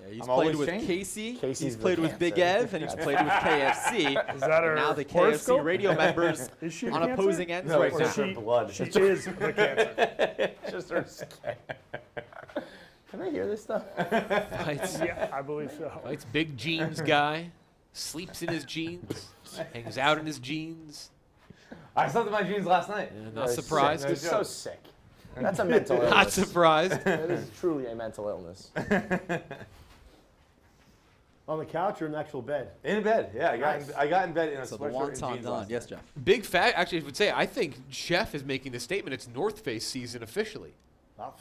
He's I'm played always with changing. Casey, Casey's he's the played with Big cancer. Ev, and he's played with KFC. Is that her Now the KFC horoscope? radio members Is she a on cancer? opposing ends No, right it's now. just her blood. She is the cancer. Just her skin. Can I hear this stuff? Fights, Yeah, I believe so. Fights big jeans guy, sleeps in his jeans, hangs out in his jeans. I slept in my jeans last night. Yeah, not surprised. It's so sick. That's a mental illness. Not surprised. That is truly a mental illness. On the couch or in the actual bed? In bed, yeah. I got in bed in a So the sweatshirt and Wonton jeans Don. last Yes, night. Jeff. Big fact. Actually, I would say I think Chef is making the statement. It's North Face season officially.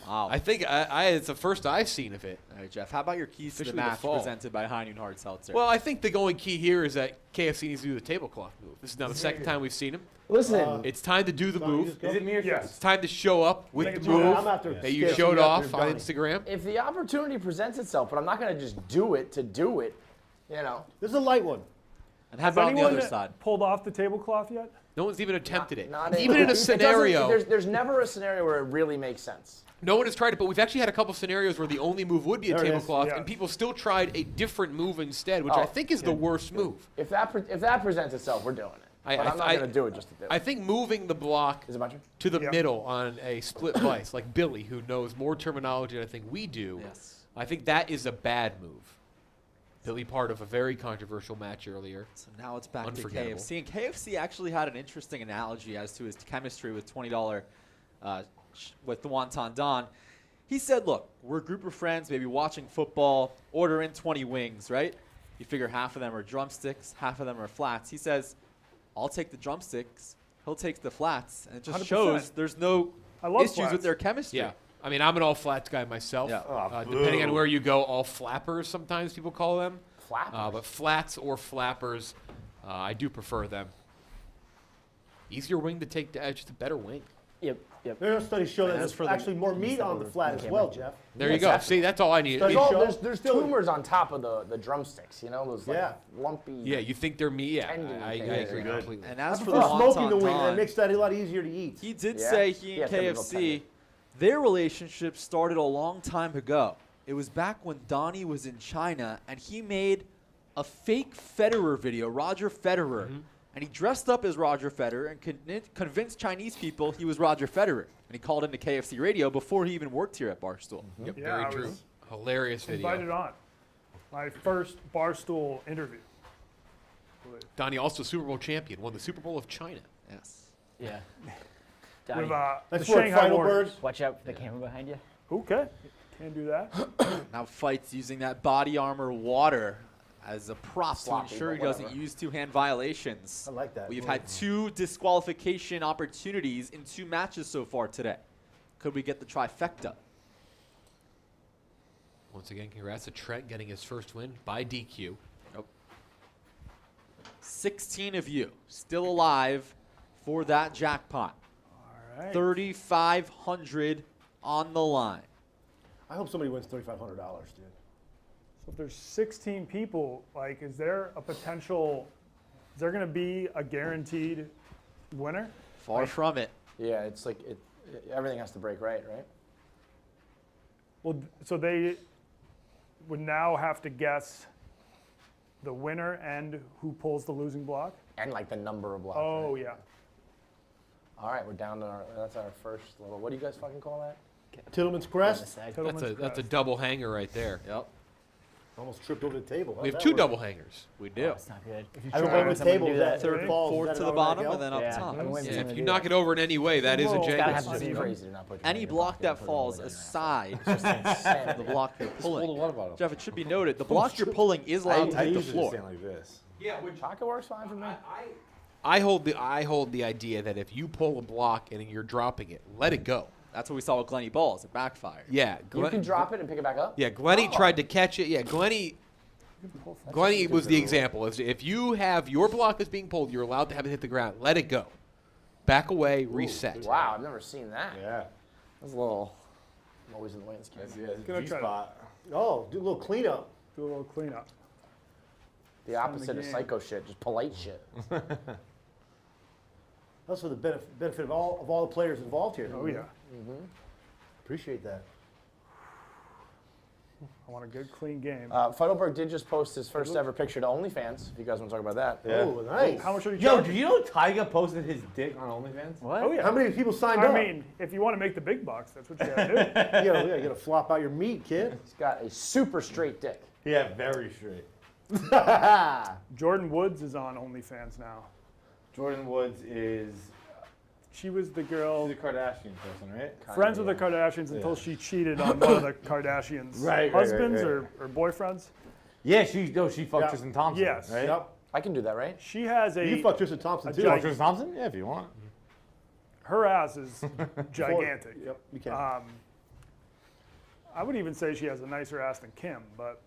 Wow. I think it's the first I've seen of it. All right, Jeff, how about your keys to the Officially the match fall. presented by High Noon Hard Seltzer? Well, I think the going key here is that KFC needs to do the tablecloth move. This is now the second time we've seen him. Listen, It's time to do the move. Is it me or Yes. It's time to show up with Think the it's okay. move I'm after that you Skip. showed I'm off after on Donnie. Instagram. if the opportunity presents itself, but I'm not going to just do it to do it, you know. This is a light one. and how Has about on the anyone other side? pulled off the tablecloth yet? No one's even attempted it. Not Even in a it doesn't- scenario. There's never a scenario where it really makes sense. No one has tried it, but we've actually had a couple scenarios where the only move would be a There it is. tablecloth, Yeah. and people still tried a different move instead, which Oh, I think is the worst move. If that presents itself, we're doing it. But I'm not going to do it just to do it. I think moving the block Is it my turn? to the Yep. middle on a split vice, like Billy, who knows more terminology than I think we do, Yes. I think that is a bad move. Billy part of a very controversial match earlier. So now it's back to Unforgettable. KFC. And KFC actually had an interesting analogy as to his chemistry with $20 with the Wonton Don. He said, look, we're a group of friends, maybe watching football, order in 20 wings, right? You figure half of them are drumsticks, half of them are flats. He says, I'll take the drumsticks, he'll take the flats. And it just 100%. shows there's no I love issues flats. with their chemistry. Yeah. I mean, I'm an all flats guy myself. Yeah. Depending on where you go, all flappers sometimes people call them. Flappers? But flats or flappers, I do prefer them. Easier wing to take, just a better wing. Yep. There's studies show that And there's as for the- actually more meat on the flat as well, Jeff. There you go. See, that's all I need. Studies There's, show- there's tumors on top of the drumsticks, you know, those like Yeah. lumpy. Yeah, you think they're me? Yeah, Tendon I things. agree Yeah. completely. And I as for prefer the smoking the Wonton wing. That Don, makes that a lot easier to eat. he did Yeah? say he Yeah, and it's a little KFC, tender. their relationship started a long time ago. It was back when Donnie was in China, and he made a fake Federer video, Roger Federer. And he dressed up as Roger Federer and convinced Chinese people he was Roger Federer. And he called into KFC radio before he even worked here at Barstool. Yep, Yeah, very I true. was Hilarious video. Invited on. My first Barstool interview. Donnie, also Super Bowl champion, won the Super Bowl of China. Yes. Yeah. With That's the for Shanghai Feitelberg. Warriors. Watch out for the camera behind you. Okay. Can't do that. Now fights using that body armor water as a prop Sloppy, to ensure he but doesn't whatever. use two-hand violations. I like that. We've had 2 disqualification opportunities in 2 matches so far today. Could we get the trifecta? Once again, congrats to Trent getting his first win by DQ. Nope. 16 of you still alive for that jackpot. All right. 3,500 on the line. I hope somebody wins $3,500, dude. So if there's 16 people, like, is there a potential? Is there going to be a guaranteed winner? Far from it. Yeah, it's like everything has to break right? Well, so they would now have to guess the winner and who pulls the losing block. And like the number of blocks. Oh right? yeah. All right, we're down to that's our first little. What do you guys fucking call that? Tittleman's crest. That's a double hanger right there. Yep. Almost tripped over the table. We have 2 double hangers. We do. That's not good. If you trip over the table, that third, falls. fourth Is that to the an bottom, automatic and then out? up top. Yeah, if you knock it over in any way, that is a Whoa. Gotta have Jenga. to It's see crazy to not put your Any hand in your block pocket that and put it falls over there. aside It's just insanity. the block you're pulling. Hold the water bottle. Jeff, it should be noted, the block you're pulling is allowed to hit the usually floor. stand like this. Yeah, Pocket works fine for me. I hold the idea that if you pull a block and you're dropping it, let it go. That's what we saw with Glenny Balls. It backfired. Yeah, You can drop it and pick it back up. Yeah, Glenny tried to catch it. Yeah, Glenny was the example. If you have your block is being pulled, you're allowed to have it hit the ground. Let it go. Back away, reset. Wow, I've never seen that. Yeah. That's a little. I'm always in the way in this game. That's Gonna try to- G-spot. Oh, do a little cleanup. Do a little cleanup. The opposite of game. psycho shit, just polite shit. That's for the benefit of all the players involved here. Oh yeah. Appreciate that. I want a good, clean game. Feitelberg did just post his first ever picture to OnlyFans. If you guys want to talk about that. Yeah. Oh, nice. How much are you Yo, charging? do you know Tyga posted his dick on OnlyFans? What? Oh yeah. How many people signed I up? mean, if you want to make the big bucks, that's what you gotta do. You gotta flop out your meat, kid. He's got a super straight dick. Yeah, very straight. Jordan Woods is on OnlyFans now. Jordan Woods is She was the girl, she's a Kardashian person, right? friends with the Kardashians until she cheated on one of the Kardashians' Right, husbands right. Or boyfriends. Yeah, she fucked Yeah. Tristan Thompson. Yes. Right? Yep. I can do that, right? She has a. You fuck Tristan Thompson a too. giant- Tristan Thompson? Yeah, if you want. Her ass is gigantic. Yep, you can. I would even say she has a nicer ass than Kim, but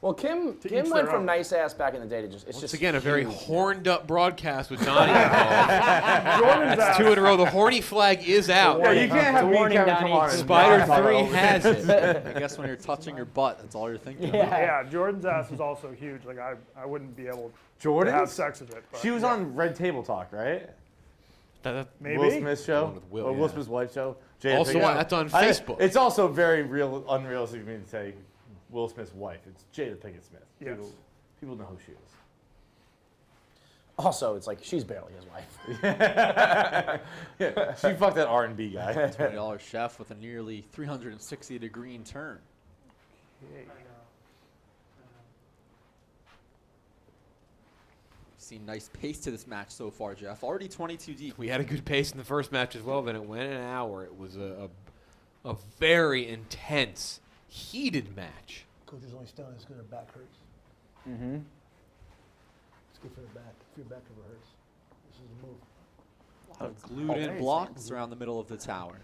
Well, Kim To Kim each went their from own. nice ass back in the day to just. It's Once just again, a very huge. horned up broadcast with Donnie involved. Jordan's That's ass. 2 in a row. The horny flag is out. Yeah, you can't have me and Kevin come on and Spider not talk 3 about has it. I guess when you're touching your butt, that's all you're thinking about. Yeah, Jordan's ass is also huge. Like I wouldn't be able to Jordan? have sex with it. But She was yeah. on Red Table Talk, right? Maybe. Will Smith's show? The one with Will, or yeah. Will Smith's wife show? Also, that's on Facebook. It's also very unrealistic of me to say Will Smith's wife. It's Jada Pinkett Smith. Yes. People know who she is. Also, it's like she's barely his wife. Yeah, she fucked that R&B guy. $20 chef with a nearly 360-degree turn. Seen nice pace to this match so far, Jeff. Already 22 deep. We had a good pace in the first match as well. Then it went an hour. It was a very intense, heated match. Coaches only stand as good as back hurts. Mm-hmm. It's good for the back. If your back ever hurts, this is the move. A lot of glued-in blocks around the middle of the tower.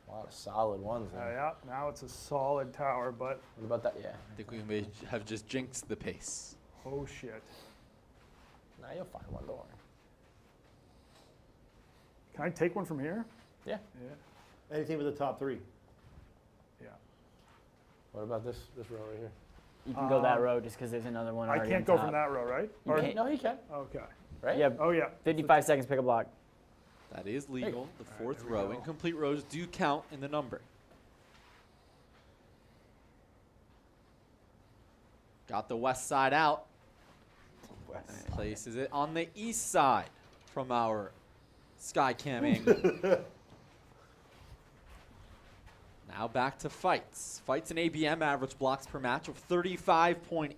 A lot of solid ones there. Yeah, now it's a solid tower, but What about that? Yeah. I think we may have just jinxed the pace. oh shit. Now you'll find one, don't worry. Can I take one from here? Yeah. Yeah. Anything with the top three. Yeah. What about this row right here? You can go that row just because there's another one I already can't on go from top. that row, right? You can't. No, you can. Okay. Right? Yeah. Oh yeah. 55 seconds, pick a block. That is legal. The fourth row. Incomplete rows do count in the number. Got the west side out. Places it on the east side from our Skycam angle. Now back to Fights. Fights and ABM average blocks per match of 35.8.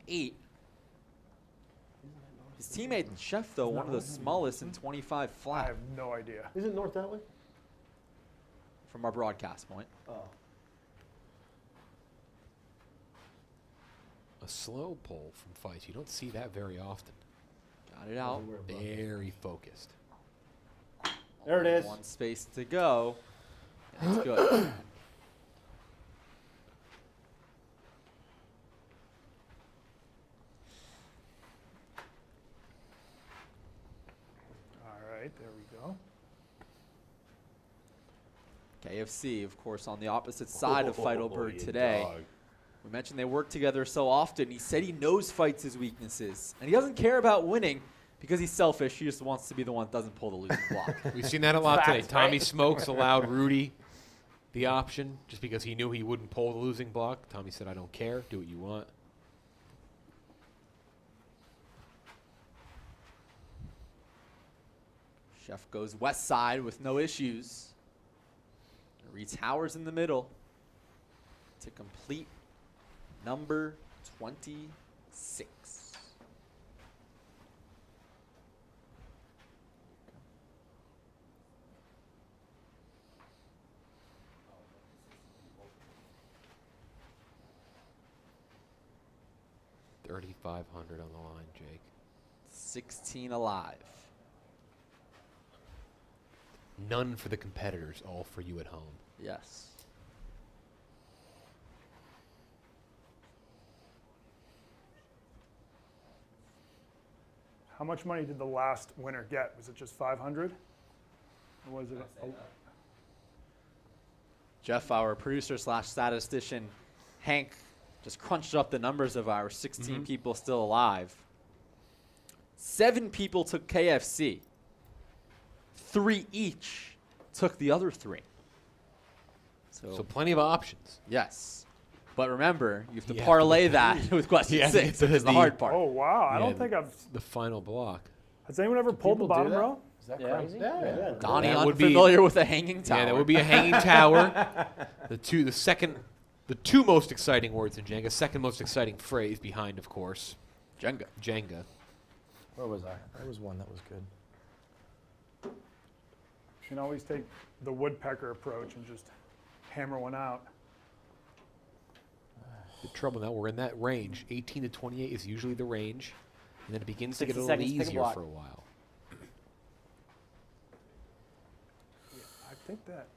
His teammate Chef, though, one of the smallest in 25 flat. I have no idea. Isn't North that way? From our broadcast point. Oh. A slow pull from Fights. You don't see that very often. Got it out. Very focused. There it is. One space to go. And it's good. There we go. KFC, of course, on the opposite side of Feitelberg you today. dog. We mentioned they work together so often. He said he knows Fights his weaknesses. And he doesn't care about winning because he's selfish. He just wants to be the one that doesn't pull the losing block. We've seen that a lot today. Tommy Smokes allowed Rudy the option just because he knew he wouldn't pull the losing block. Tommy said, I don't care. Do what you want. Chef goes west side with no issues. Reads Howers in the middle to complete number 26. $3,500 on the line, Jake. 16 alive. None for the competitors, all for you at home. Yes. How much money did the last winner get? Was it just 500? Or was it? Jeff, our producer slash statistician, Hank, just crunched up the numbers of our 16 people still alive. 7 people took KFC. 3 each took the other 3. So plenty of options. Yes. But remember, you have to parlay that with question 6, which is the hard part. Oh, wow. I don't think I've... The final block. Has anyone ever pulled the bottom row? Is that crazy? Yeah. Donnie That would unfamiliar with a hanging tower. Yeah, that would be a hanging tower. The two most exciting words in Jenga. Second most exciting phrase behind, of course. Jenga. Jenga. Where was I? There was one that was good. You can always take the woodpecker approach and just hammer one out. The trouble now, we're in that range. 18 to 28 is usually the range. And then it begins to get a 60 little seconds, pick a easier block. for a while. I think that.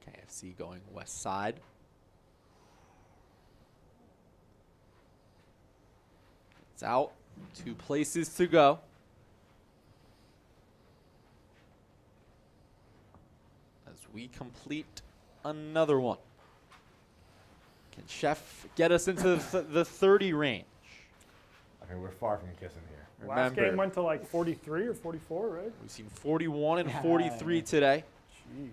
KFC going west side. It's out. 2 places to go. As we complete another one. Can Chef get us into the 30 range? I mean, we're far from kissing here. Last game went to like 43 or 44, right? We've seen 41 and 43 today. Jeez.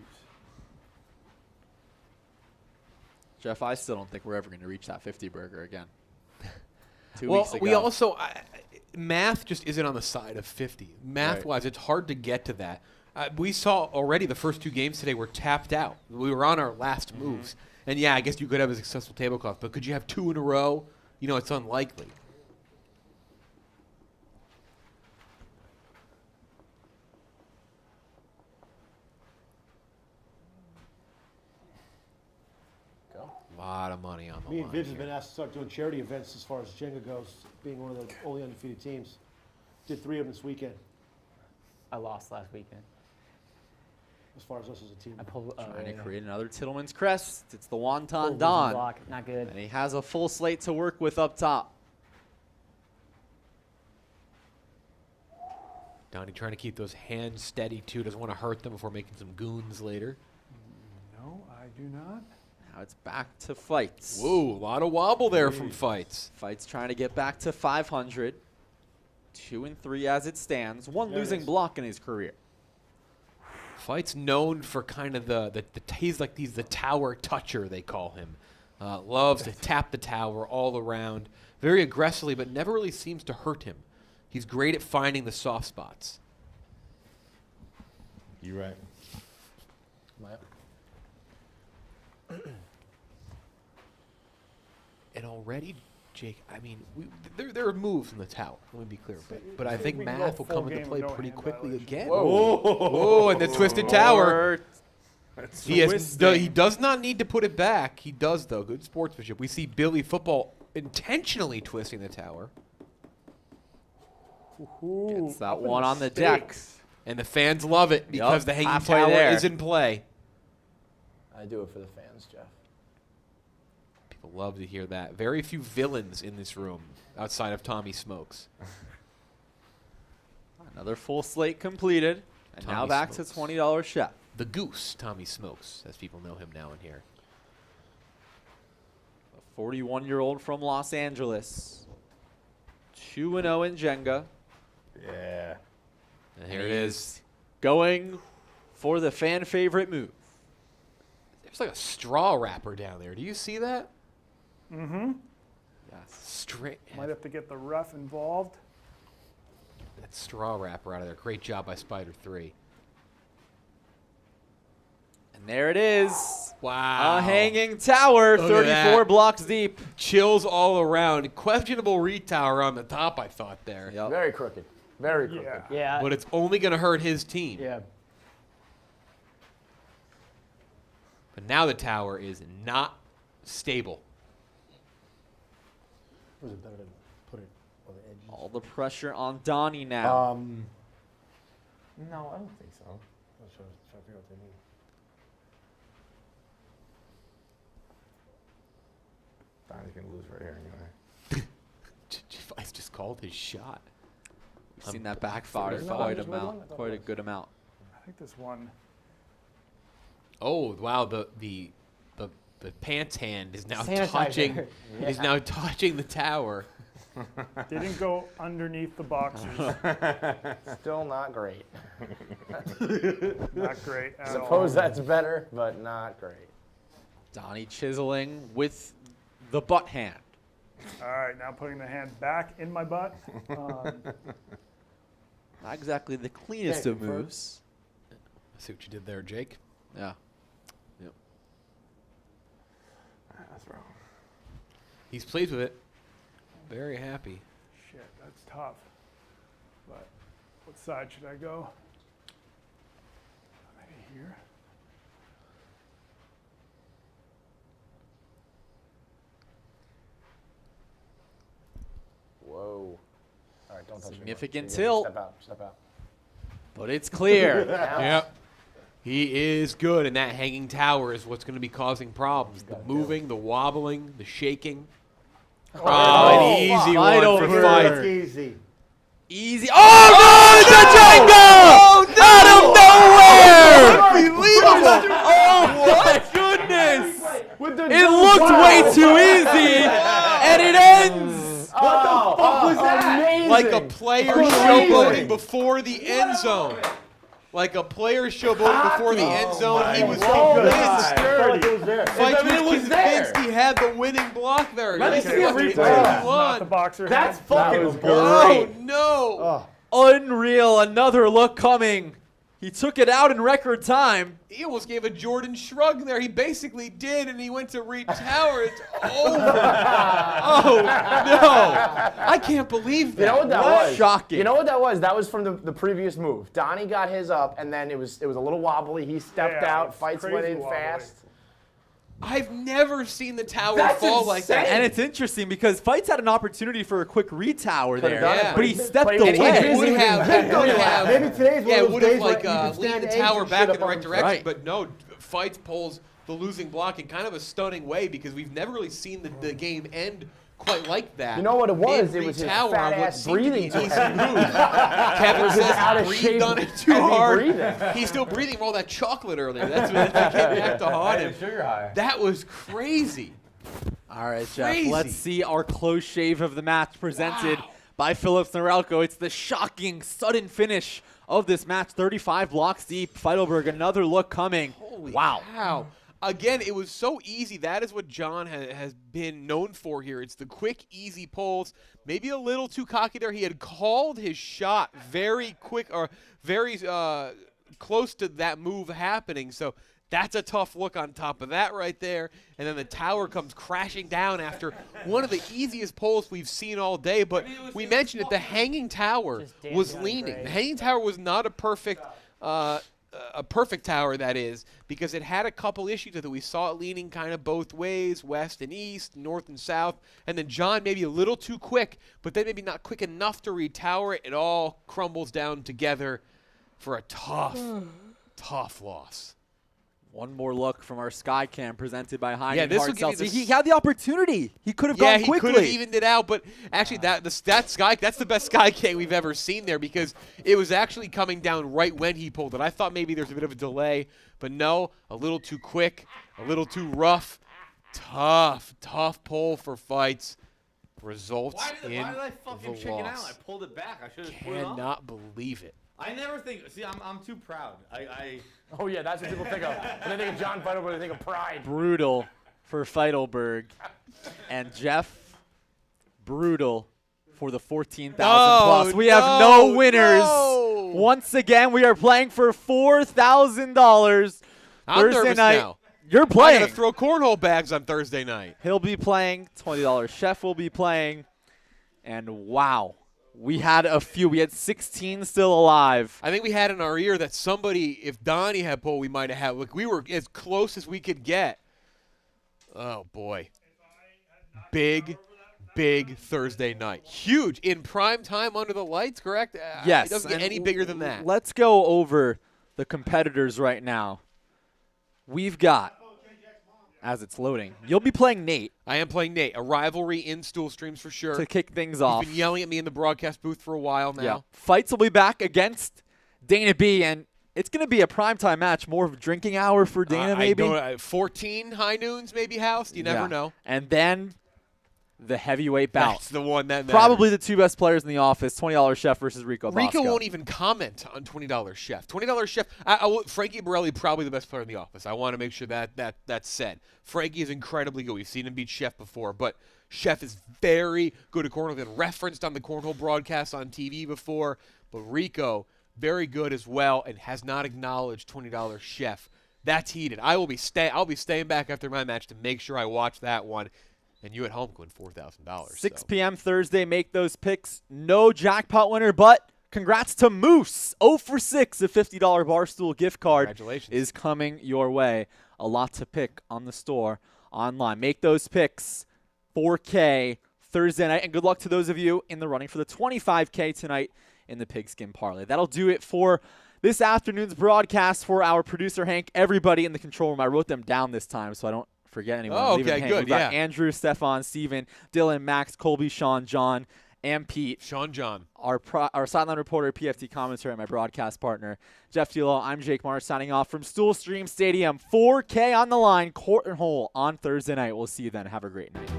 Jeff, I still don't think we're ever going to reach that 50 burger again. 2 Well, weeks ago. we also math just isn't on the side of 50. Math-wise, it's hard to get to that. We saw already the first 2 games today were tapped out. We were on our last moves. And yeah, I guess you could have a successful tablecloth, but could you have 2 in a row? You know, it's unlikely. A lot of money on the Me line. and Viv have here. been asked to start doing charity events as far as Jenga goes, being one of the only undefeated teams. Did 3 of them this weekend, I lost last weekend. as far as us as a team. I pulled. Trying to create another Tittleman's Crest. It's the Wonton Pulled Don. losing block. Not good. And he has a full slate to work with up top. Donnie trying to keep those hands steady, too. Doesn't want to hurt them before making some goons later. No, I do not. Now it's back to Fights. Whoa, a lot of wobble there from Fights. Fights trying to get back to 500. 2 and 3 as it stands. 1 There it losing is. block in his career. Fight's known for kind of he's the tower toucher, they call him. Loves to tap the tower all around, very aggressively, but never really seems to hurt him. He's great at finding the soft spots. You right. And already, Jake, I mean, there are moves in the tower. Let me be clear. But I think math will come into play pretty quickly again. Whoa. Whoa, and the twisted tower. He does not need to put it back. He does, though. Good sportsmanship. We see Billy Football intentionally twisting the tower. Gets that one on the deck. And the fans love it because the hanging tower is in play. I do it for the fans, Jeff. People love to hear that. Very few villains in this room outside of Tommy Smokes. Another full slate completed. And now back to $20 chef. The Goose, Tommy Smokes, as people know him now in here. A 41-year-old from Los Angeles. 2-0 in Jenga. Yeah. And here it is. Going for the fan favorite move. There's like a straw wrapper down there. Do you see that? Mm-hmm. Yes. Straight. Might have to get the ref involved. That straw wrapper out of there. Great job by Spider 3. And there it is. Wow. A hanging tower, Look 34 blocks deep. Chills all around. Questionable retower on the top, I thought there. Yep. Very crooked. Very crooked. Yeah. But it's only going to hurt his team. Yeah. But now the tower is not stable. Was it better to put it on the edge? All the pressure on Donnie now. No, I don't think so. I was trying to figure out what they mean. Donnie's going to lose right here anyway. I just called his shot. We've seen that backfire quite a good amount. I think this one. Oh wow! The pants hand is now Sanitizer. touching Yeah. is now touching the tower. Didn't go underneath the boxers. Still not great. Not great at all. Suppose that's better, but not great. Donnie chiseling with the butt hand. All right, now putting the hand back in my butt. Not exactly the cleanest of moves. I see what you did there, Jake. Yeah. Yep. That's wrong. He's pleased with it. Very happy. Shit, that's tough. But what side should I go? Maybe here. Whoa. All right, don't touch me. Significant tilt. Step out. Step out. But it's clear. Yep. He is good, and that hanging tower is what's going to be causing problems. The moving, the wobbling, the shaking. An easy one for Fight. Easy. Easy. Oh, no! The Jenga! Out of nowhere! Unbelievable! Oh, my goodness! It looked way too easy, and it ends. What the fuck was that? Amazing. Like a player showboating before the end zone. Like a player showboating before the end zone. He was convinced. Fight was convinced he had the winning block there. Not the boxer That's hand. fucking was great. Oh, no. Unreal. Another look coming. He took it out in record time. He almost gave a Jordan shrug there. He basically did, and he went to reach tower. It's over. Oh, no. I can't believe that. You know what that was? Shocking. You know what that was? That was from the previous move. Donnie got his up, and then it was a little wobbly. He stepped out. Fights went in fast. I've never seen the tower That's fall like that. And it's interesting because Fights had an opportunity for a quick retower there, done it, but he stepped but he away. Would have, Maybe today's one of those would have days like where you can lead stand the eggs tower and back shit in the up right on- direction, Right. but no, Fights pulls the losing block in kind of a stunning way because we've never really seen the game end quite like that. You know what it was? In It was his retower fat on what ass seemed to be breathing. an easy move. Kevin was his out of says shape breathed on it too heavy hard. breathing. He's still breathing from all that chocolate earlier. That's what came back to haunt him. Sugar high. That was crazy. All right, Jeff, Crazy. let's see our close shave of the match presented by Phillips Norelco. It's the shocking, sudden finish of this match. 35 blocks deep. Feitelberg, another look coming. Holy wow. cow. Again, it was so easy. That is what John has been known for here. It's the quick, easy pulls. Maybe a little too cocky there. He had called his shot very quick, or very close to that move happening. So that's a tough look on top of that right there. And then the tower comes crashing down after one of the easiest pulls we've seen all day. But we mentioned it, the hanging tower was leaning. The hanging tower was not a perfect tower, that is, because it had a couple issues with it. We saw it leaning kind of both ways, west and east, north and south. And then John maybe a little too quick, but then maybe not quick enough to retower it. It all crumbles down together for a tough, tough loss. One more look from our Sky Cam presented by Heine. Yeah, this would give you he had the opportunity. He could have gone quickly. Yeah, he could have evened it out, but actually that's the best Sky Cam we've ever seen there, because it was actually coming down right when he pulled it. I thought maybe there's a bit of a delay, but no, a little too quick, a little too rough. Tough pull for Fights. Results Why did I fucking chicken out? I pulled it back. I should have put it on. Cannot believe it. I never think. See, I'm too proud. Oh yeah, that's what people think of. When they think of John Feitelberg, they think of pride. Brutal for Feitelberg. And Jeff, brutal for the 14,000 plus. We have no winners. No. Once again, we are playing for $4,000 I'm Thursday nervous night. now. You're playing. I gotta throw cornhole bags on Thursday night. He'll be playing. $20 Chef will be playing. And wow. We had a few. We had 16 still alive. I think we had in our ear that somebody, if Donnie had pulled, we might have had. Look, we were as close as we could get. Oh, boy. Big Thursday night. Huge. In prime time under the lights, correct? Yes. It doesn't get any bigger than that. Let's go over the competitors right now. We've got, as it's loading, you'll be playing Nate. I am playing Nate. A rivalry in Stool Streams for sure. To kick things off. He's been yelling at me in the broadcast booth for a while now. Yeah. Fights will be back against Dana B, and it's going to be a primetime match, more of a drinking hour for Dana maybe. 14 high noons maybe, House. You never know. And then the heavyweight bout. That's the one that matters. Probably the two best players in the office, $20 Chef versus Rico Rico Bosco. won't even comment on $20 Chef. $20 Chef, Frankie Borelli, probably the best player in the office. I want to make sure that's said. Frankie is incredibly good. We've seen him beat Chef before, but Chef is very good at cornhole. Been referenced on the cornhole broadcast on TV before, but Rico, very good as well, and has not acknowledged $20 Chef. That's heated. I'll be staying back after my match to make sure I watch that one. And you at home win $4,000. 6 p.m. Thursday, make those picks. No jackpot winner, but congrats to Moose. 0 for 6, a $50 Barstool gift card. Congratulations. Is coming your way. A lot to pick on the store online. Make those picks. 4K Thursday night. And good luck to those of you in the running for the 25K tonight in the Pigskin Parlay. That'll do it for this afternoon's broadcast. For our producer, Hank, everybody in the control room. I wrote them down this time so I don't forget anyone. Oh, okay, good. We've got Andrew, Stefan, Steven, Dylan, Max, Colby, Sean, John, and Pete. John. Our sideline reporter, PFT commentary, and my broadcast partner, Jeff Dilo. I'm Jake Marsh signing off from Stool Stream Stadium. 4K on the line, court and hole on Thursday night. We'll see you then. Have a great night.